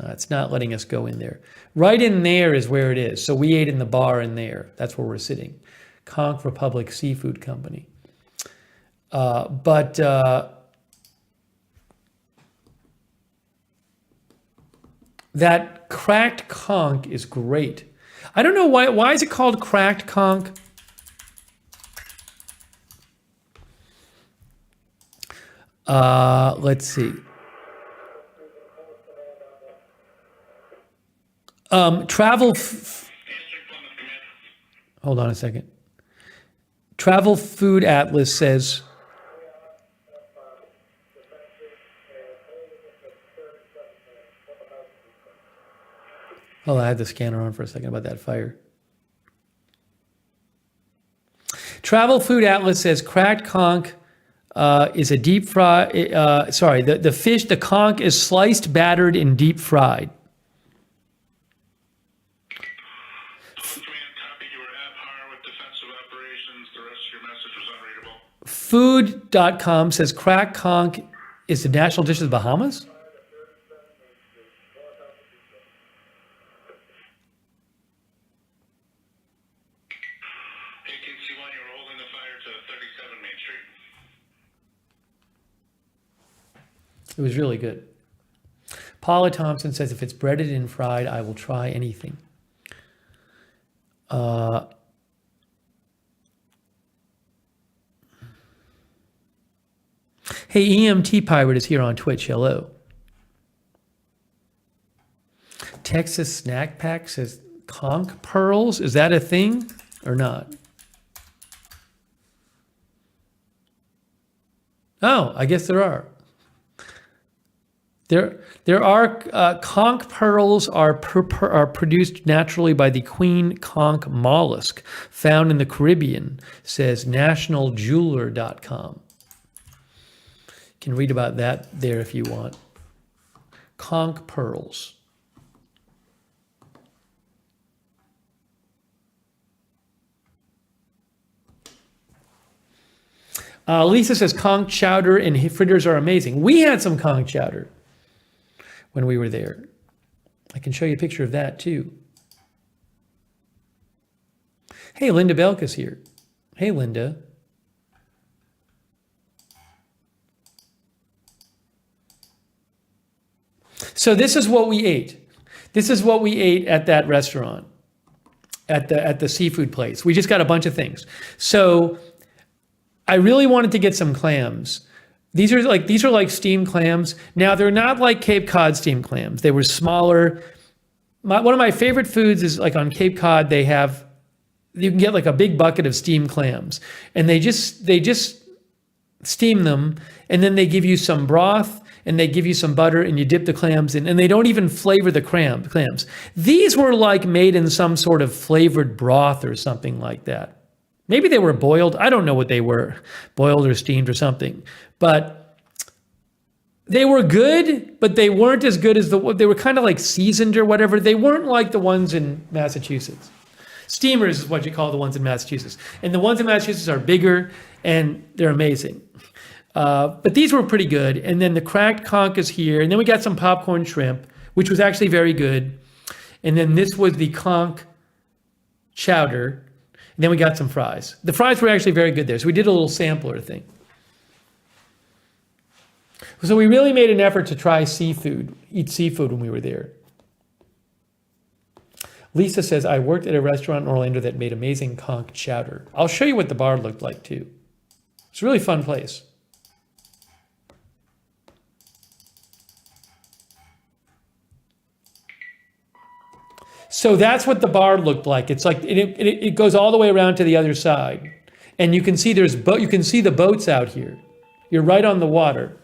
It's not letting us go in there. Right in there is where it is. So we ate in the bar in there. That's where we're sitting. Conch Republic Seafood Company. But that cracked conch is great. I don't know why is it called cracked conch? Let's see. Hold on a second. Travel Food Atlas says, oh, I had the scanner on for a second about that fire. Travel Food Atlas says cracked conch is a deep fry. The fish, the conch is sliced, battered, and deep fried. Food.com says cracked conch is the national dish of the Bahamas. You're holding the fire to 37 Main Street. It was really good. Paula Thompson says if it's breaded and fried, I will try anything. Hey, EMT Pirate is here on Twitch. Hello. Texas Snack Pack says conch pearls. Is that a thing or not? Oh, I guess there are. There are conch pearls are produced naturally by the queen conch mollusk found in the Caribbean, says nationaljeweler.com. You can read about that there if you want. Conch pearls. Lisa says conch chowder and fritters are amazing. We had some conch chowder when we were there. I can show you a picture of that too. Hey, Linda Belka's here. Hey, Linda. So this is what we ate. This is what we ate at that restaurant, at the seafood place. We just got a bunch of things. So I really wanted to get some clams. These are like steamed clams. Now they're not like Cape Cod steamed clams. They were smaller. One of my favorite foods is like on Cape Cod. You can get like a big bucket of steamed clams, and they just steam them, and then they give you some broth. And they give you some butter and you dip the clams in, and they don't even flavor the clams. These were like made in some sort of flavored broth or something like that. Maybe they were boiled. I don't know what they were, boiled or steamed or something. But They were good, but they weren't as good as they were kind of like seasoned or whatever. They weren't like the ones in Massachusetts. Steamers is what you call the ones in Massachusetts. And the ones in Massachusetts are bigger and they're amazing. But these were pretty good. And then the cracked conch is here. And then we got some popcorn shrimp, which was actually very good. And then this was the conch chowder. And then we got some fries. The fries were actually very good there. So we did a little sampler thing. So we really made an effort to try seafood, eat seafood when we were there. Lisa says, I worked at a restaurant in Orlando that made amazing conch chowder. I'll show you what the bar looked like too. It's a really fun place. So that's what the bar looked like. It's like it goes all the way around to the other side, and you can see you can see the boats out here. You're right on the water.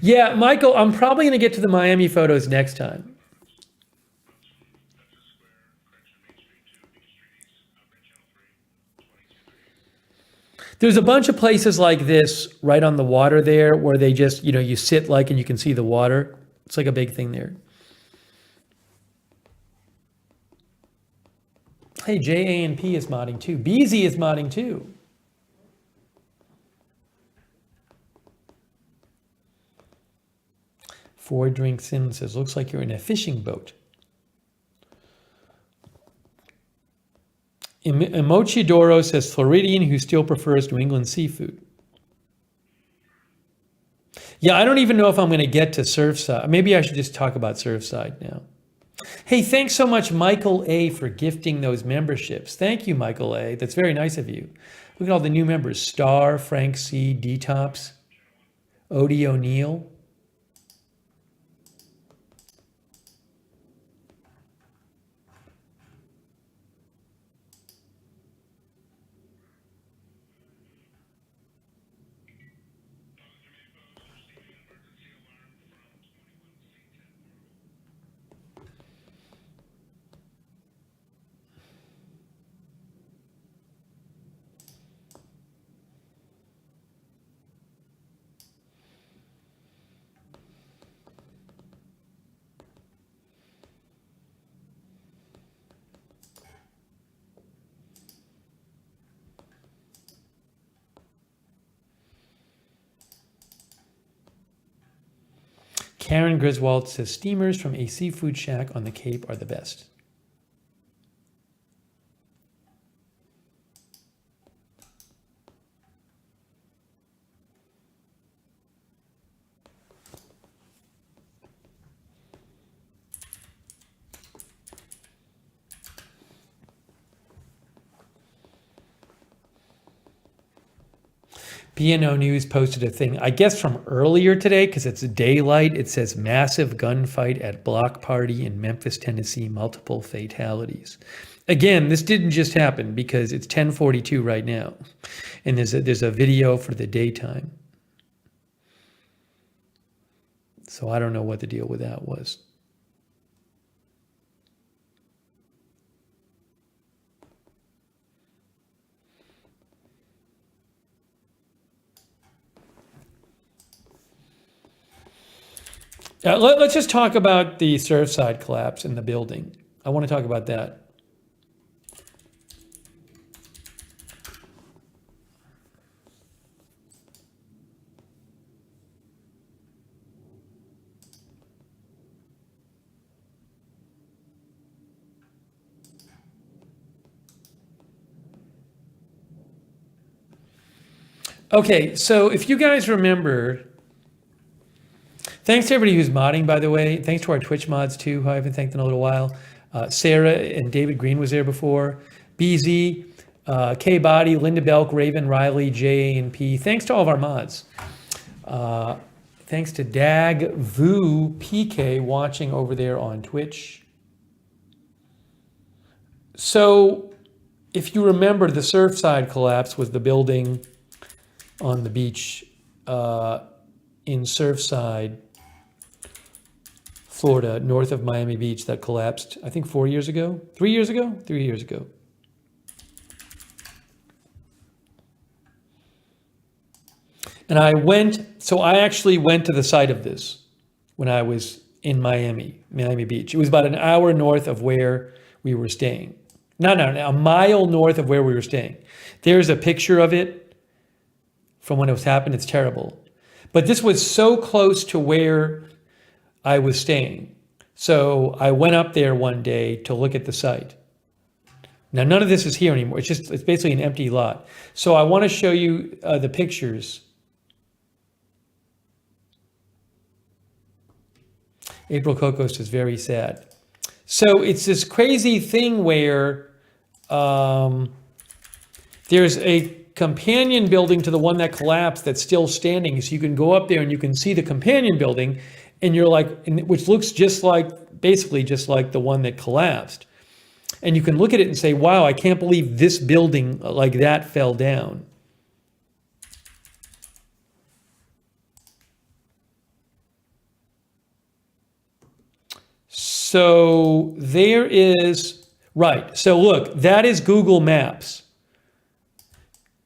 Yeah, Michael, I'm probably going to get to the Miami photos next time. There's a bunch of places like this right on the water there where they just, you sit and you can see the water. It's like a big thing there. Hey, JANP is modding too. BZ is modding too. Four Drinks In says, looks like you're in a fishing boat. Emochidoro says, Floridian who still prefers New England seafood. Yeah, I don't even know if I'm going to get to Surfside. Maybe I should just talk about Surfside now. Hey, thanks so much, Michael A., for gifting those memberships. Thank you, Michael A. That's very nice of you. Look at all the new members. Star, Frank C., D-Tops, Odie O'Neill. Karen Griswold says, steamers from a seafood shack on the Cape are the best. BNO News posted a thing, I guess from earlier today, because it's daylight. It says massive gunfight at block party in Memphis, Tennessee, multiple fatalities. Again, this didn't just happen because it's 10:42 right now. And there's a video for the daytime. So I don't know what the deal with that was. Let's just talk about the Surfside collapse in the building. I want to talk about that. Okay, so if you guys remember, thanks to everybody who's modding, by the way. Thanks to our Twitch mods too, who I haven't thanked in a little while. Sarah and David Green was there before. BZ, K Body, Linda Belk, Raven, Riley, J and P. Thanks to all of our mods. Thanks to Dag Vu PK watching over there on Twitch. So if you remember, the Surfside collapse was the building on the beach in Surfside, Florida, north of Miami Beach, that collapsed, I think 4 years ago, 3 years ago, 3 years ago. And so I actually went to the site of this when I was in Miami Beach. It was about an hour north of where we were staying. No, a mile north of where we were staying. There's a picture of it from when it was happened. It's terrible. But this was so close to where I was staying. So I went up there one day to look at the site. Now, none of this is here anymore. It's basically an empty lot. So I want to show you the pictures. April Cocos is very sad. So it's this crazy thing where there's a companion building to the one that collapsed that's still standing. So you can go up there and you can see the companion building, and you're like, which looks basically just like the one that collapsed. And you can look at it and say, wow, I can't believe this building like that fell down. So there is, right. So look, that is Google Maps.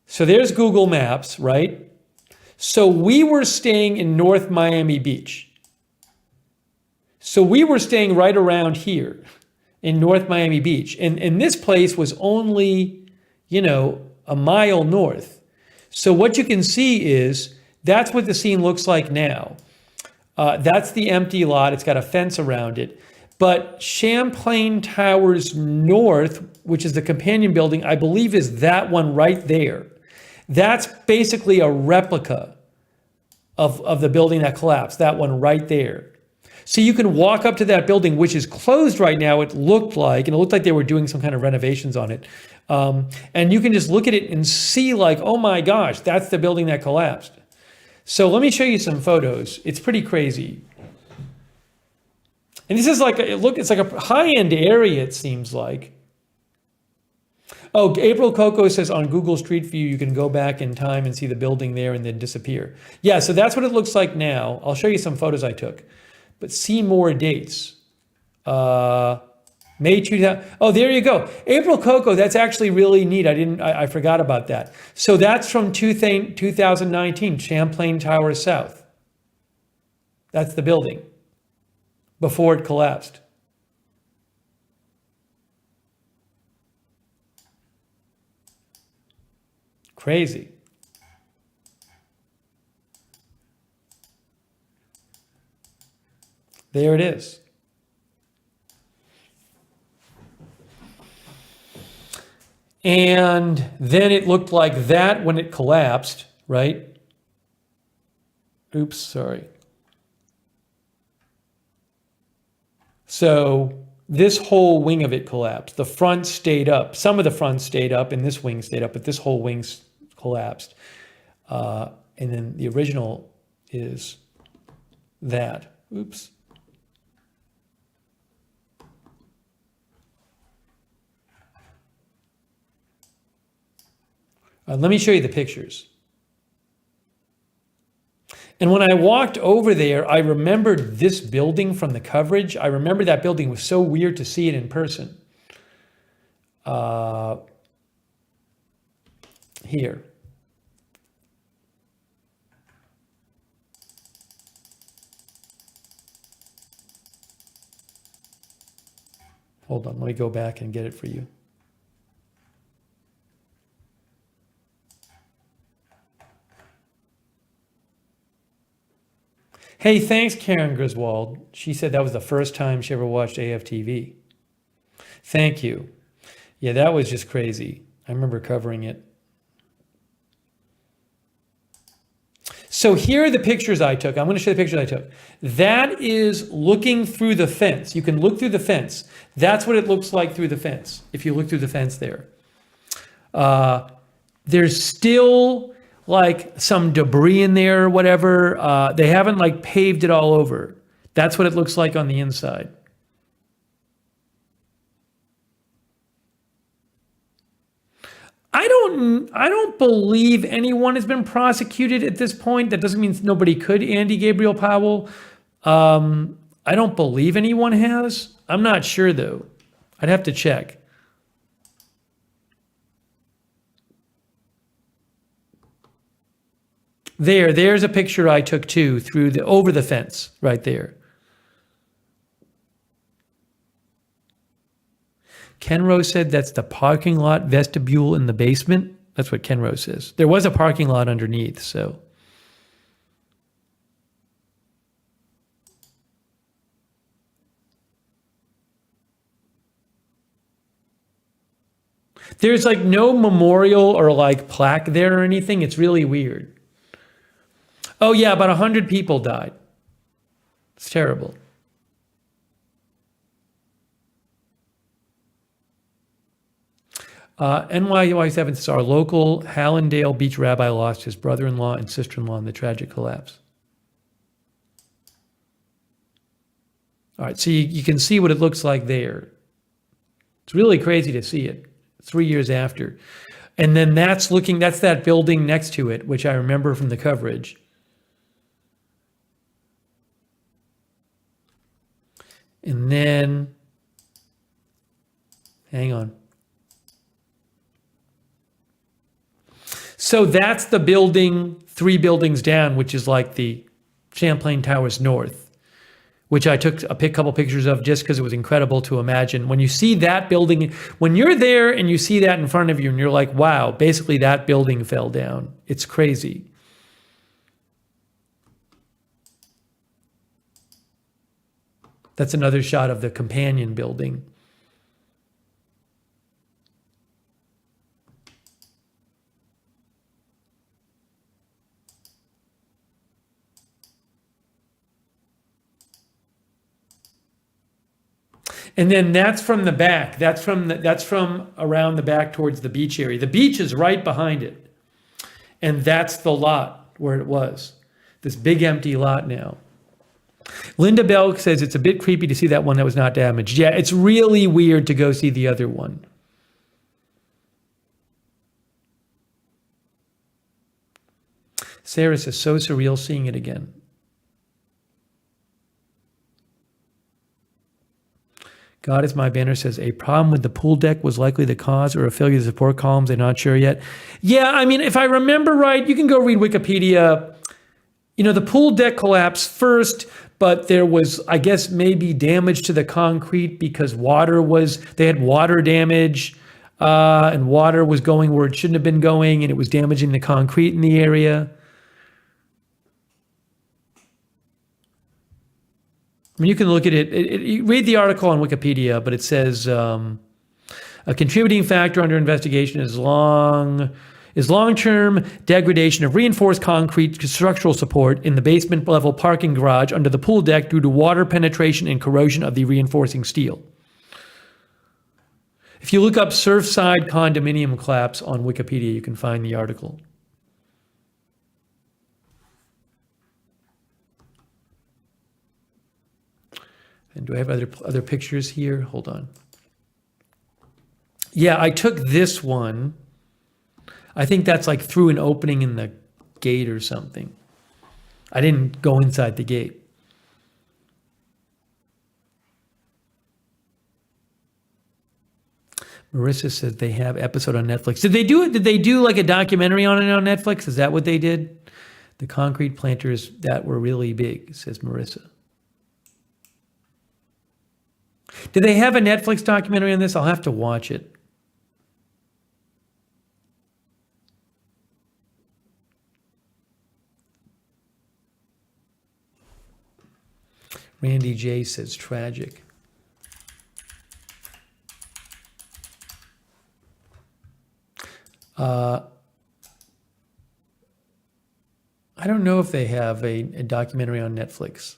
So there's Google Maps, right? So we were staying in North Miami Beach. So we were staying right around here in North Miami Beach. And this place was only, a mile north. So what you can see is that's what the scene looks like now. That's the empty lot. It's got a fence around it. But Champlain Towers North, which is the companion building, I believe is that one right there. That's basically a replica of the building that collapsed, that one right there. So you can walk up to that building, which is closed right now, it looked like they were doing some kind of renovations on it. And you can just look at it and see like, oh my gosh, that's the building that collapsed. So let me show you some photos. It's pretty crazy. And this is it's like a high-end area, it seems like. Oh, April Coco says on Google Street View, you can go back in time and see the building there and then disappear. Yeah, so that's what it looks like now. I'll show you some photos I took. But see more dates. May 2000. Oh, there you go. April Coco, that's actually really neat. I forgot about that. So that's from 2019, Champlain Tower South. That's the building before it collapsed. Crazy. There it is. And then it looked like that when it collapsed, right? Oops, sorry. So this whole wing of it collapsed. The front stayed up. Some of the front stayed up and this wing stayed up, but this whole wing collapsed. And then the original is that. Oops. Let me show you the pictures. And when I walked over there, I remembered this building from the coverage. I remember that building was so weird to see it in person. Here. Hold on, let me go back and get it for you. Hey, thanks, Karen Griswold. She said that was the first time she ever watched AFTV. Thank you. Yeah, that was just crazy. I remember covering it. So here are the pictures I took. I'm going to show you the pictures I took. That is looking through the fence. You can look through the fence. That's what it looks like through the fence, if you look through the fence there. There's still like some debris in there or whatever. They haven't like paved it all over. That's what it looks like on the inside. I don't believe anyone has been prosecuted at this point. That doesn't mean nobody could, Andy Gabriel Powell. I don't believe anyone has. I'm not sure though. I'd have to check. There's a picture I took too over the fence right there. Ken Rose said that's the parking lot vestibule in the basement. That's what Ken Rose says. There was a parking lot underneath, so. There's like no memorial or like plaque there or anything. It's really weird. Oh yeah, about 100 people died. It's terrible. NY7 says our local Hallandale Beach rabbi lost his brother-in-law and sister-in-law in the tragic collapse. All right, so you can see what it looks like there. It's really crazy to see it 3 years after. And then that's that building next to it, which I remember from the coverage. And then, hang on. So that's the building 3 buildings down, which is like the Champlain Towers North, which I took a couple pictures of just because it was incredible to imagine. When you see that building, when you're there and you see that in front of you and you're like, wow, basically that building fell down. It's crazy. That's another shot of the companion building. And then that's from the back. That's from around the back towards the beach area. The beach is right behind it. And that's the lot where it was. This big empty lot now. Linda Bell says it's a bit creepy to see that one that was not damaged. Yeah, it's really weird to go see the other one. Sarah says, so surreal seeing it again. God is my banner says, a problem with the pool deck was likely the cause or a failure to support columns. They're not sure yet. Yeah, I mean, if I remember right, you can go read Wikipedia. You know, the pool deck collapsed first, but there was, I guess, maybe damage to the concrete because they had water damage and water was going where it shouldn't have been going and it was damaging the concrete in the area. I mean, you can look at it. You read the article on Wikipedia, but it says a contributing factor under investigation is long-term degradation of reinforced concrete structural support in the basement level parking garage under the pool deck due to water penetration and corrosion of the reinforcing steel. If you look up Surfside condominium collapse on Wikipedia, you can find the article. And do I have other pictures here? Hold on. Yeah, I took this one. I think that's like through an opening in the gate or something. I didn't go inside the gate. Marissa said they have episode on Netflix. Did they do it? Did they do like a documentary on it on Netflix? Is that what they did? The concrete planters that were really big, says Marissa. Did they have a Netflix documentary on this? I'll have to watch it. Randy J says tragic. I don't know if they have a documentary on Netflix.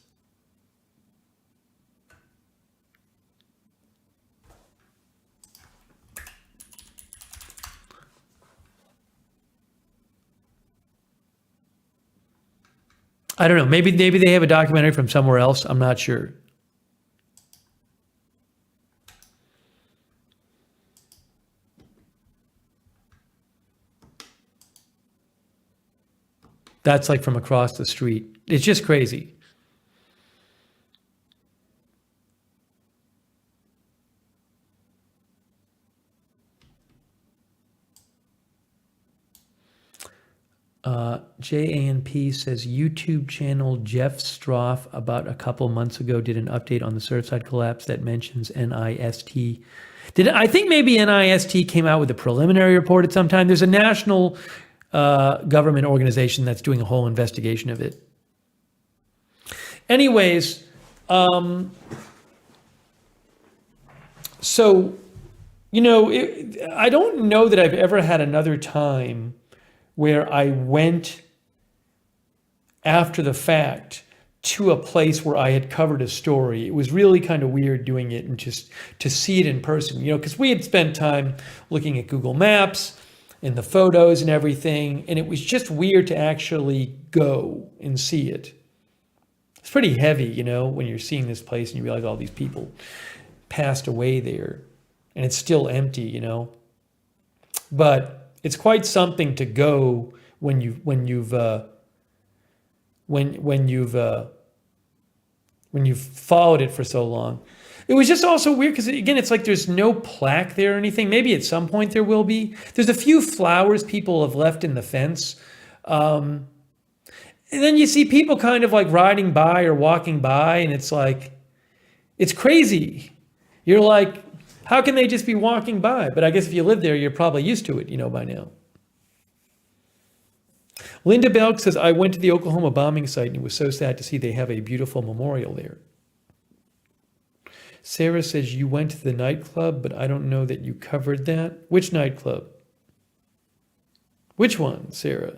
I don't know. Maybe they have a documentary from somewhere else. I'm not sure. That's like from across the street. It's just crazy. JANP says YouTube channel Jeff Stroff about a couple months ago did an update on the Surfside collapse that mentions NIST. I think maybe NIST came out with a preliminary report at some time. There's a national government organization that's doing a whole investigation of it. Anyways, so, I don't know that I've ever had another time where I went after the fact to a place where I had covered a story. It was really kind of weird doing it and just to see it in person, because we had spent time looking at Google Maps and the photos and everything, and it was just weird to actually go and see it. It's pretty heavy, when you're seeing this place and you realize all these people passed away there and it's still empty, But it's quite something to go when you've followed it for so long. It was just also weird because, again, it's like there's no plaque there or anything. Maybe at some point there will be. There's a few flowers people have left in the fence. And then you see people kind of like riding by or walking by, and it's like, it's crazy. You're like, how can they just be walking by? But I guess if you live there, you're probably used to it, by now. Linda Belk says, I went to the Oklahoma bombing site and it was so sad to see they have a beautiful memorial there. Sarah says, you went to the nightclub, but I don't know that you covered that. Which nightclub? Which one, Sarah?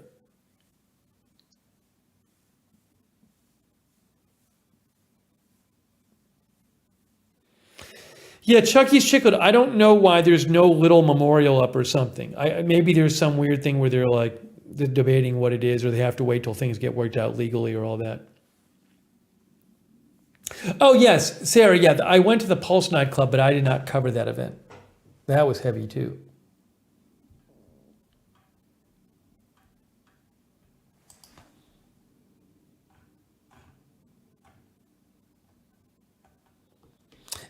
Yeah, Chucky's Chicklet. I don't know why there's no little memorial up or something. Maybe there's some weird thing where they're debating what it is, or they have to wait till things get worked out legally or all that. Oh, yes, Sarah, yeah, I went to the Pulse nightclub, but I did not cover that event. That was heavy too.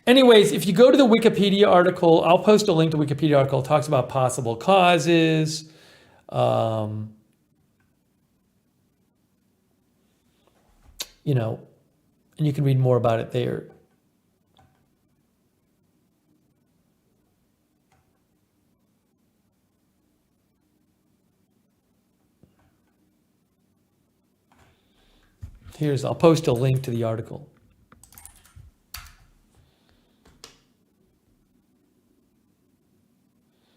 Anyways, if you go to the Wikipedia article, I'll post a link to Wikipedia article. It talks about possible causes. And you can read more about it there. I'll post a link to the article.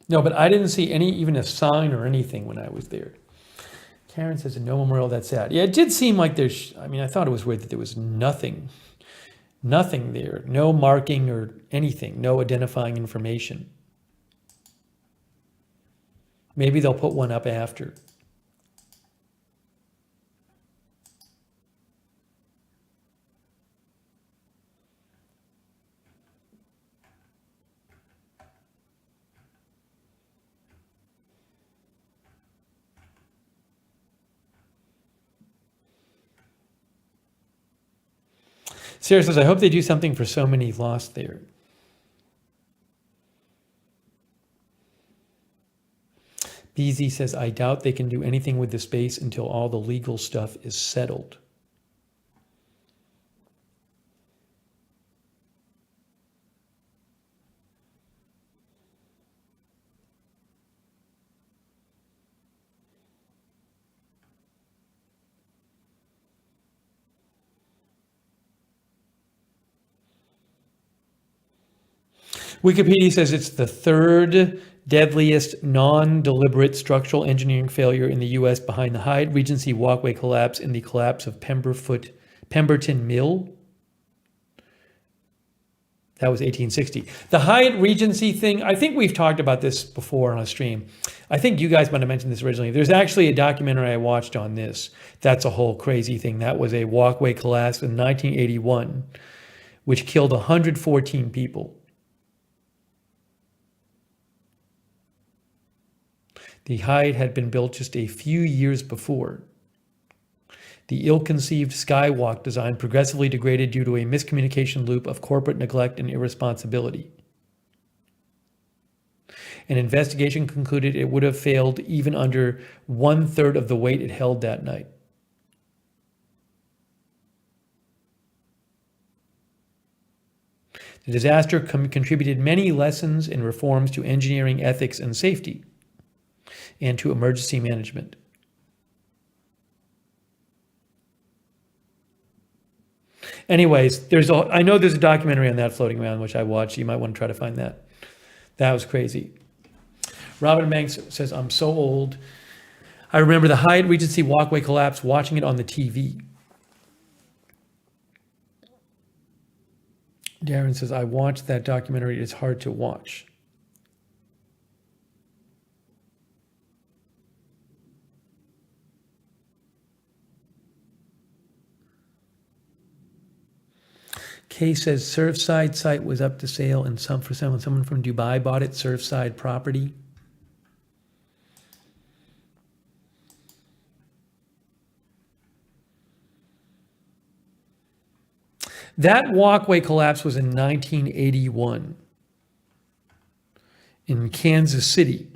No, but I didn't see even a sign or anything when I was there. Karen says, no memorial, that's sad. Yeah, it did seem like I thought it was weird that there was nothing there. No marking or anything, no identifying information. Maybe they'll put one up after. Sarah says, I hope they do something for so many lost there. BZ says, I doubt they can do anything with the space until all the legal stuff is settled. Wikipedia says it's the third deadliest non-deliberate structural engineering failure in the U.S. behind the Hyatt Regency walkway collapse and the collapse of Pemberton Mill. That was 1860. The Hyatt Regency thing, I think we've talked about this before on a stream. I think you guys might have mentioned this originally. There's actually a documentary I watched on this. That's a whole crazy thing. That was a walkway collapse in 1981, which killed 114 people. The Hyatt had been built just a few years before. The ill-conceived skywalk design progressively degraded due to a miscommunication loop of corporate neglect and irresponsibility. An investigation concluded it would have failed even under 1/3 of the weight it held that night. The disaster contributed many lessons and reforms to engineering ethics and safety and to emergency management. Anyways, I know there's a documentary on that floating around, which I watched. You might want to try to find that. That was crazy. Robin Banks says, I'm so old. I remember the Hyatt Regency walkway collapse, watching it on the TV. Darren says, I watched that documentary. It's hard to watch. Kay says, Surfside site was up to sale and for someone from Dubai bought it, Surfside property. That walkway collapse was in 1981 in Kansas City.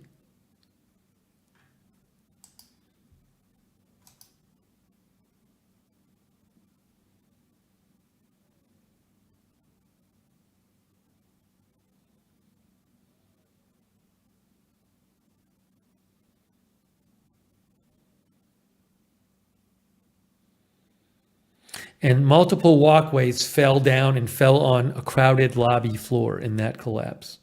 And multiple walkways fell down and fell on a crowded lobby floor in that collapse.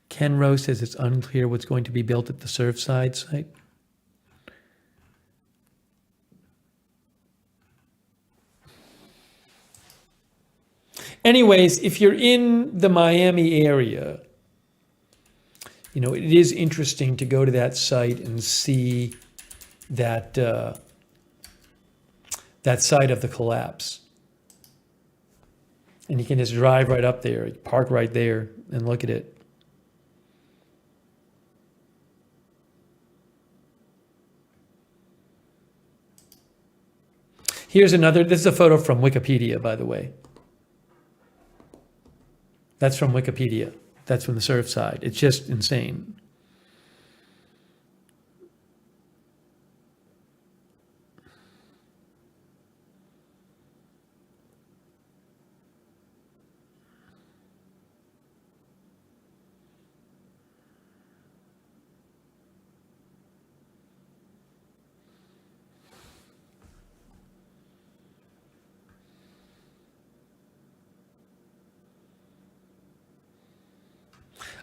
Ken Rose says it's unclear what's going to be built at the Surfside site. Anyways, if you're in the Miami area, you know, it is interesting to go to that site and see that that site of the collapse. And you can just drive right up there, park right there and look at it. Here's another, this is a photo from Wikipedia, by the way. That's from Wikipedia. That's from the Surfside. It's just insane.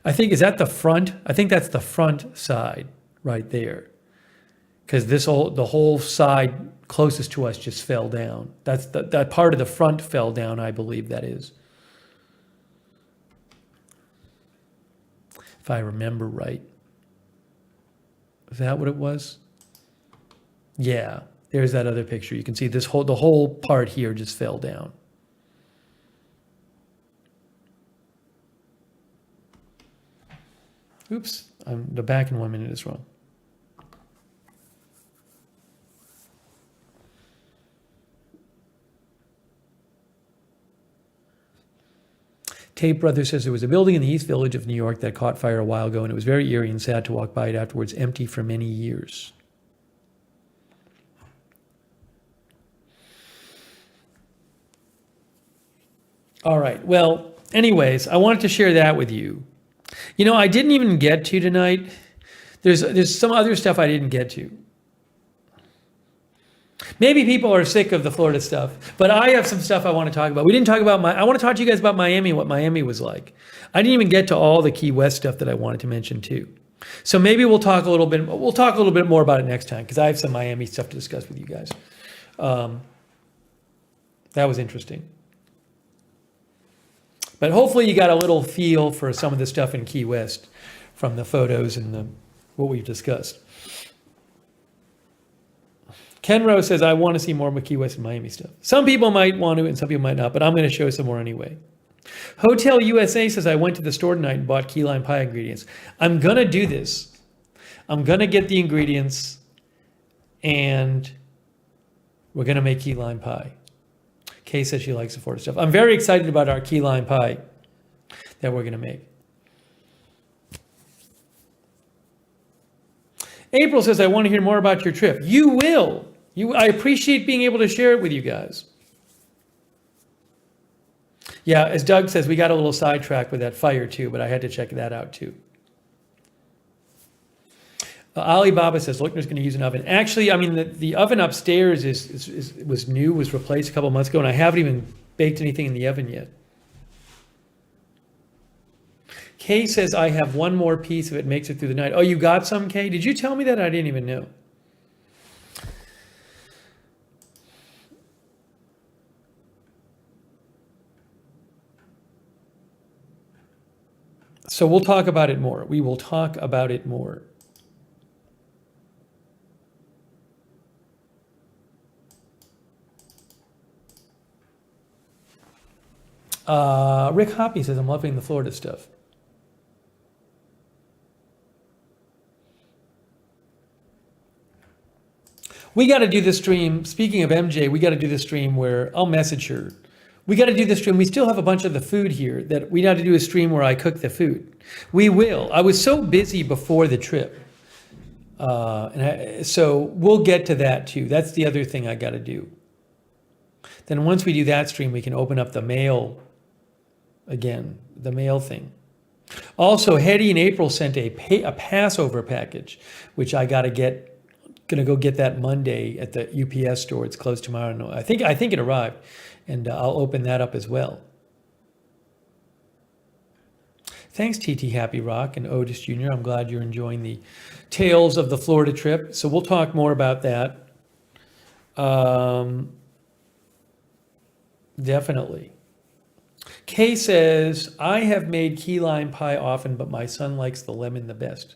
I think, is that the front? I think that's the front side right there. Because the whole side closest to us just fell down. That's that part of the front fell down, I believe that is. If I remember right. Is that what it was? Yeah, there's that other picture. You can see the whole part here just fell down. Oops, the back in 1 minute is wrong. Tape Brother says there was a building in the East Village of New York that caught fire a while ago, and it was very eerie and sad to walk by it afterwards, empty for many years. All right, well, anyways, I wanted to share that with you. You know, I didn't even get to tonight. There's some other stuff I didn't get to. Maybe people are sick of the Florida stuff, but I have some stuff I want to talk about. We didn't talk about I want to talk to you guys about Miami and what Miami was like. I didn't even get to all the Key West stuff that I wanted to mention too. So maybe we'll talk a little bit more about it next time, because I have some Miami stuff to discuss with you guys. That was interesting. But hopefully you got a little feel for some of the stuff in Key West from the photos and what we've discussed. Ken Rose says, I want to see more of Key West and Miami stuff. Some people might want to and some people might not, but I'm going to show some more anyway. Hotel USA says, I went to the store tonight and bought key lime pie ingredients. I'm going to do this. I'm going to get the ingredients and we're going to make key lime pie. Kay says she likes the Florida stuff. I'm very excited about our key lime pie that we're going to make. April says, I want to hear more about your trip. You will. I appreciate being able to share it with you guys. Yeah, as Doug says, we got a little sidetracked with that fire too, but I had to check that out too. Alibaba says, Lookner's going to use an oven. Actually, I mean, the oven upstairs was new, was replaced a couple months ago, and I haven't even baked anything in the oven yet. Kay says, I have one more piece if it makes it through the night. Oh, you got some, Kay? Did you tell me that? I didn't even know. So we'll talk about it more. We will talk about it more. Rick Hoppy says, I'm loving the Florida stuff. We got to do this stream. Speaking of MJ, we got to do this stream where I'll message her. We got to do this stream. We still have a bunch of the food here that we got to do a stream where I cook the food. We will. I was so busy before the trip. So we'll get to that too. That's the other thing I got to do. Then once we do that stream, we can open up the mail again, the mail thing. Also, Hetty and April sent a Passover package, which I got to get. Going to go get that Monday at the UPS store. It's closed tomorrow. No, I think it arrived, and I'll open that up as well. Thanks, TT Happy Rock and Otis Jr. I'm glad you're enjoying the tales of the Florida trip. So we'll talk more about that. Definitely. Kay says, I have made key lime pie often, but my son likes the lemon the best.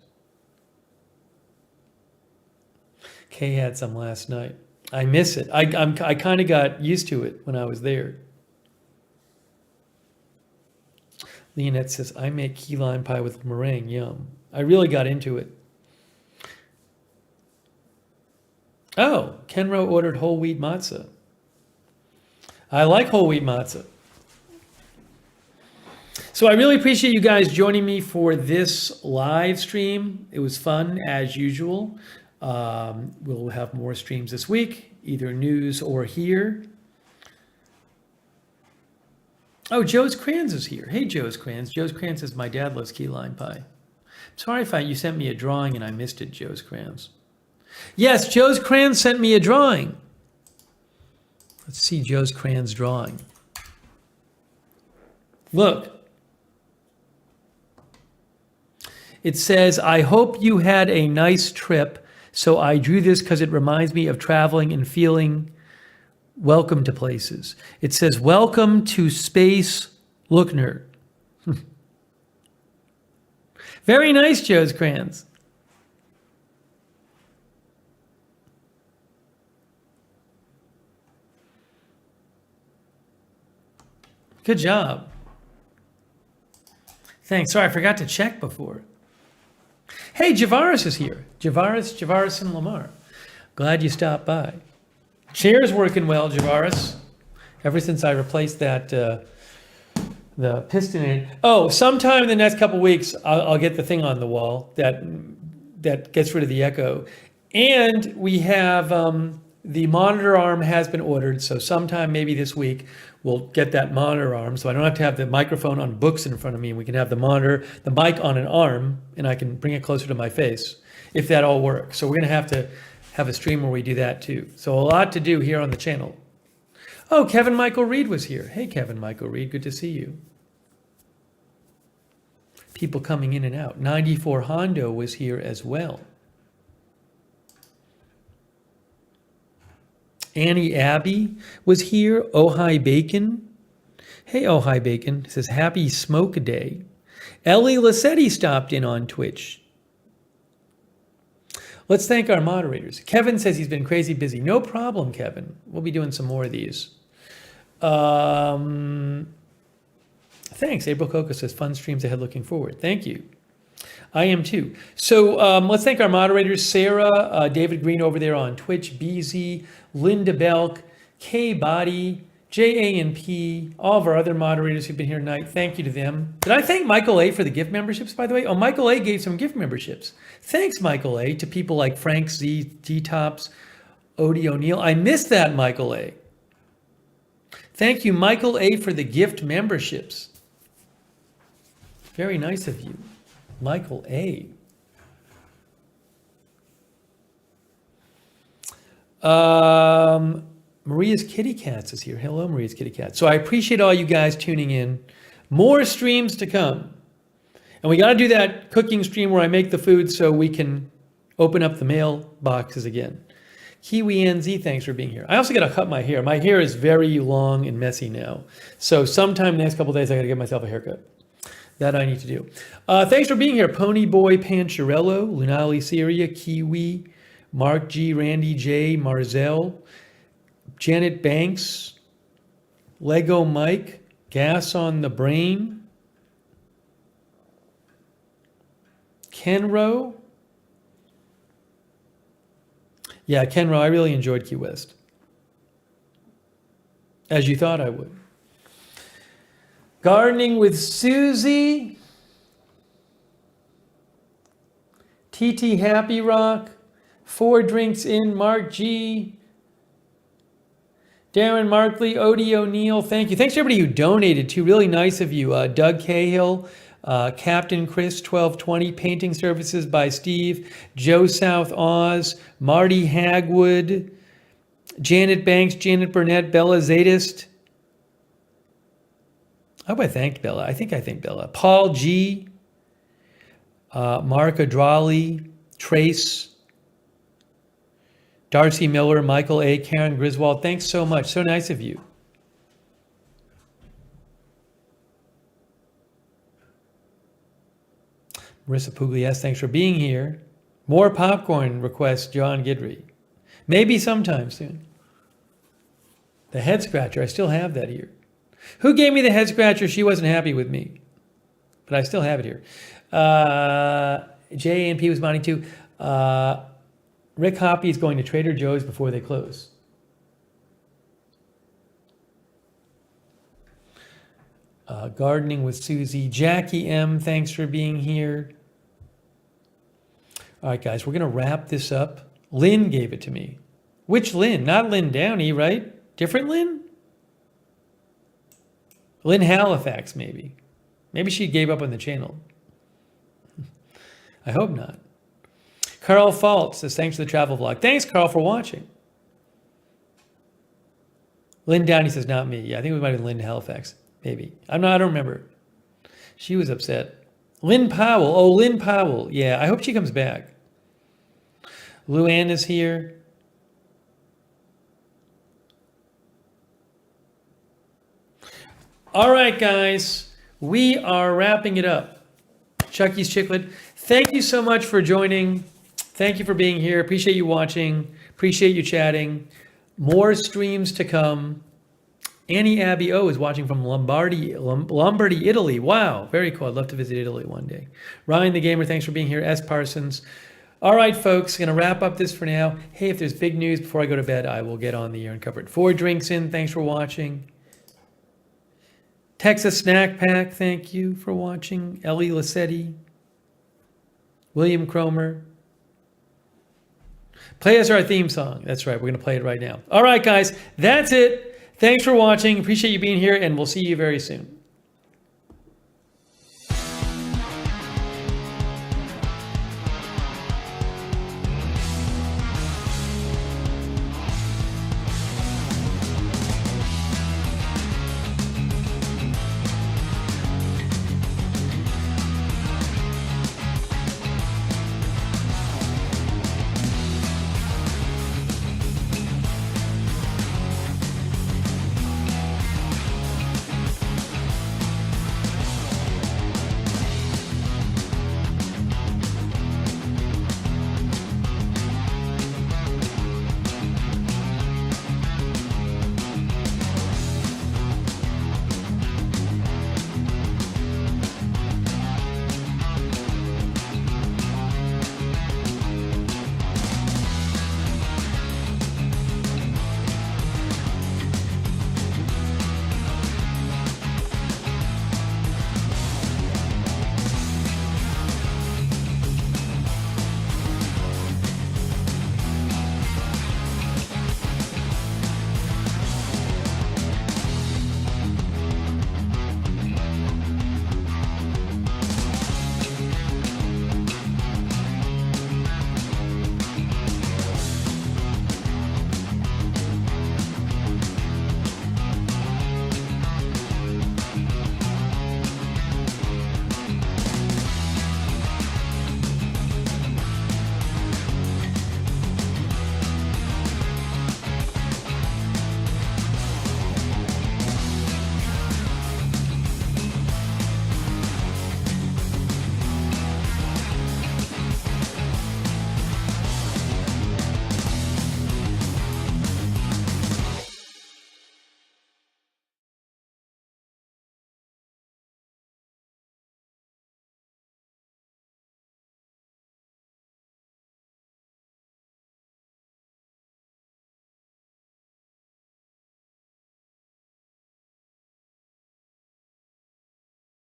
Kay had some last night. I miss it. I kind of got used to it when I was there. Leonette says, I make key lime pie with meringue. Yum. I really got into it. Oh, Kenro ordered whole wheat matzah. I like whole wheat matzah. So I really appreciate you guys joining me for this live stream. It was fun as usual. We'll have more streams this week, either news or here. Oh, Joe's Crans is here. Hey, Joe's Crans. Joe's Crans says, my dad loves key lime pie. I'm sorry if you sent me a drawing and I missed it, Joe's Crans. Yes, Joe's Crans sent me a drawing. Let's see Joe's Crans drawing. Look. It says, I hope you had a nice trip. So I drew this because it reminds me of traveling and feeling welcome to places. It says, welcome to Space Lookner. Very nice, Joe's Crans. Good job. Thanks. Sorry, I forgot to check before. Hey, Javaris is here. Javaris and Lamar. Glad you stopped by. Chair's working well, Javaris. Ever since I replaced that, the piston in it. Oh, sometime in the next couple weeks, I'll get the thing on the wall that gets rid of the echo. And we have the monitor arm has been ordered, so sometime maybe this week we'll get that monitor arm, so I don't have to have the microphone on books in front of me. We can have the monitor, the mic on an arm, and I can bring it closer to my face, if that all works. So we're going to have a stream where we do that too. So a lot to do here on the channel. Oh, Kevin Michael Reed was here. Hey, Kevin Michael Reed, good to see you. People coming in and out. 94 Hondo was here as well. Annie Abbey was here. Ojai Bacon. Hey, Ojai Bacon. It says, happy smoke day. Ellie Lassetti stopped in on Twitch. Let's thank our moderators. Kevin says he's been crazy busy. No problem, Kevin. We'll be doing some more of these. Thanks. April Coco says, fun streams ahead, looking forward. Thank you. I am too. So let's thank our moderators, Sarah, David Green over there on Twitch, BZ, Linda Belk, K Body, JANP, all of our other moderators who've been here tonight. Thank you to them. Did I thank Michael A for the gift memberships, by the way? Oh, Michael A gave some gift memberships. Thanks, Michael A, to people like Frank Z, D-Tops, Odie O'Neill. I missed that, Michael A. Thank you, Michael A, for the gift memberships. Very nice of you, Michael A. Maria's Kitty Cats is here. Hello, Maria's Kitty Cats. So I appreciate all you guys tuning in. More streams to come. And we got to do that cooking stream where I make the food so we can open up the mail boxes again. Kiwi NZ, thanks for being here. I also got to cut my hair. My hair is very long and messy now. So sometime the next couple of days, I got to give myself a haircut. That I need to do. Thanks for being here. Ponyboy Pancherello, Lunali Syria, Kiwi, Mark G, Randy J, Marzell, Janet Banks, Lego Mike, Gas on the Brain, Kenro. Yeah, Kenro, I really enjoyed Key West. As you thought I would. Gardening with Susie. TT Happy Rock. 4 Drinks In, Mark G. Darren Markley, Odie O'Neill, thank you. Thanks to everybody who donated too. Really nice of you. Doug Cahill, Captain Chris, 1220, Painting Services by Steve, Joe South Oz, Marty Hagwood, Janet Banks, Janet Burnett, Bella Zadist. I hope I thanked Bella. I think I thanked Bella. Paul G, Mark Adrali, Trace, Darcy Miller, Michael A., Karen Griswold, thanks so much. So nice of you. Marissa Pugliese, thanks for being here. More popcorn requests, John Gidry. Maybe sometime soon. The head scratcher, I still have that here. Who gave me the head scratcher? She wasn't happy with me. But I still have it here. J&P was wanting to. Rick Hoppy is going to Trader Joe's before they close. Gardening with Susie. Jackie M, thanks for being here. All right, guys, we're going to wrap this up. Lynn gave it to me. Which Lynn? Not Lynn Downey, right? Different Lynn? Lynn Halifax, maybe. Maybe she gave up on the channel. I hope not. Carl Fault says, thanks for the travel vlog. Thanks, Carl, for watching. Lynn Downey says, not me. Yeah, I think we might have been Lynn Halifax. Maybe. I don't remember. She was upset. Lynn Powell. Oh, Lynn Powell. Yeah, I hope she comes back. Luann is here. All right, guys. We are wrapping it up. Chucky's Chiclet. Thank you so much for joining. Thank you for being here. Appreciate you watching. Appreciate you chatting. More streams to come. Annie Abbey O is watching from Lombardy, Italy. Wow, very cool. I'd love to visit Italy one day. Ryan the Gamer, thanks for being here. S. Parsons. All right, folks, going to wrap up this for now. Hey, if there's big news before I go to bed, I will get on the air and cover it. 4 Drinks In, thanks for watching. Texas Snack Pack, thank you for watching. Ellie Lassetti. William Cromer. Play us our theme song. That's right. We're going to play it right now. All right, guys. That's it. Thanks for watching. Appreciate you being here, and we'll see you very soon.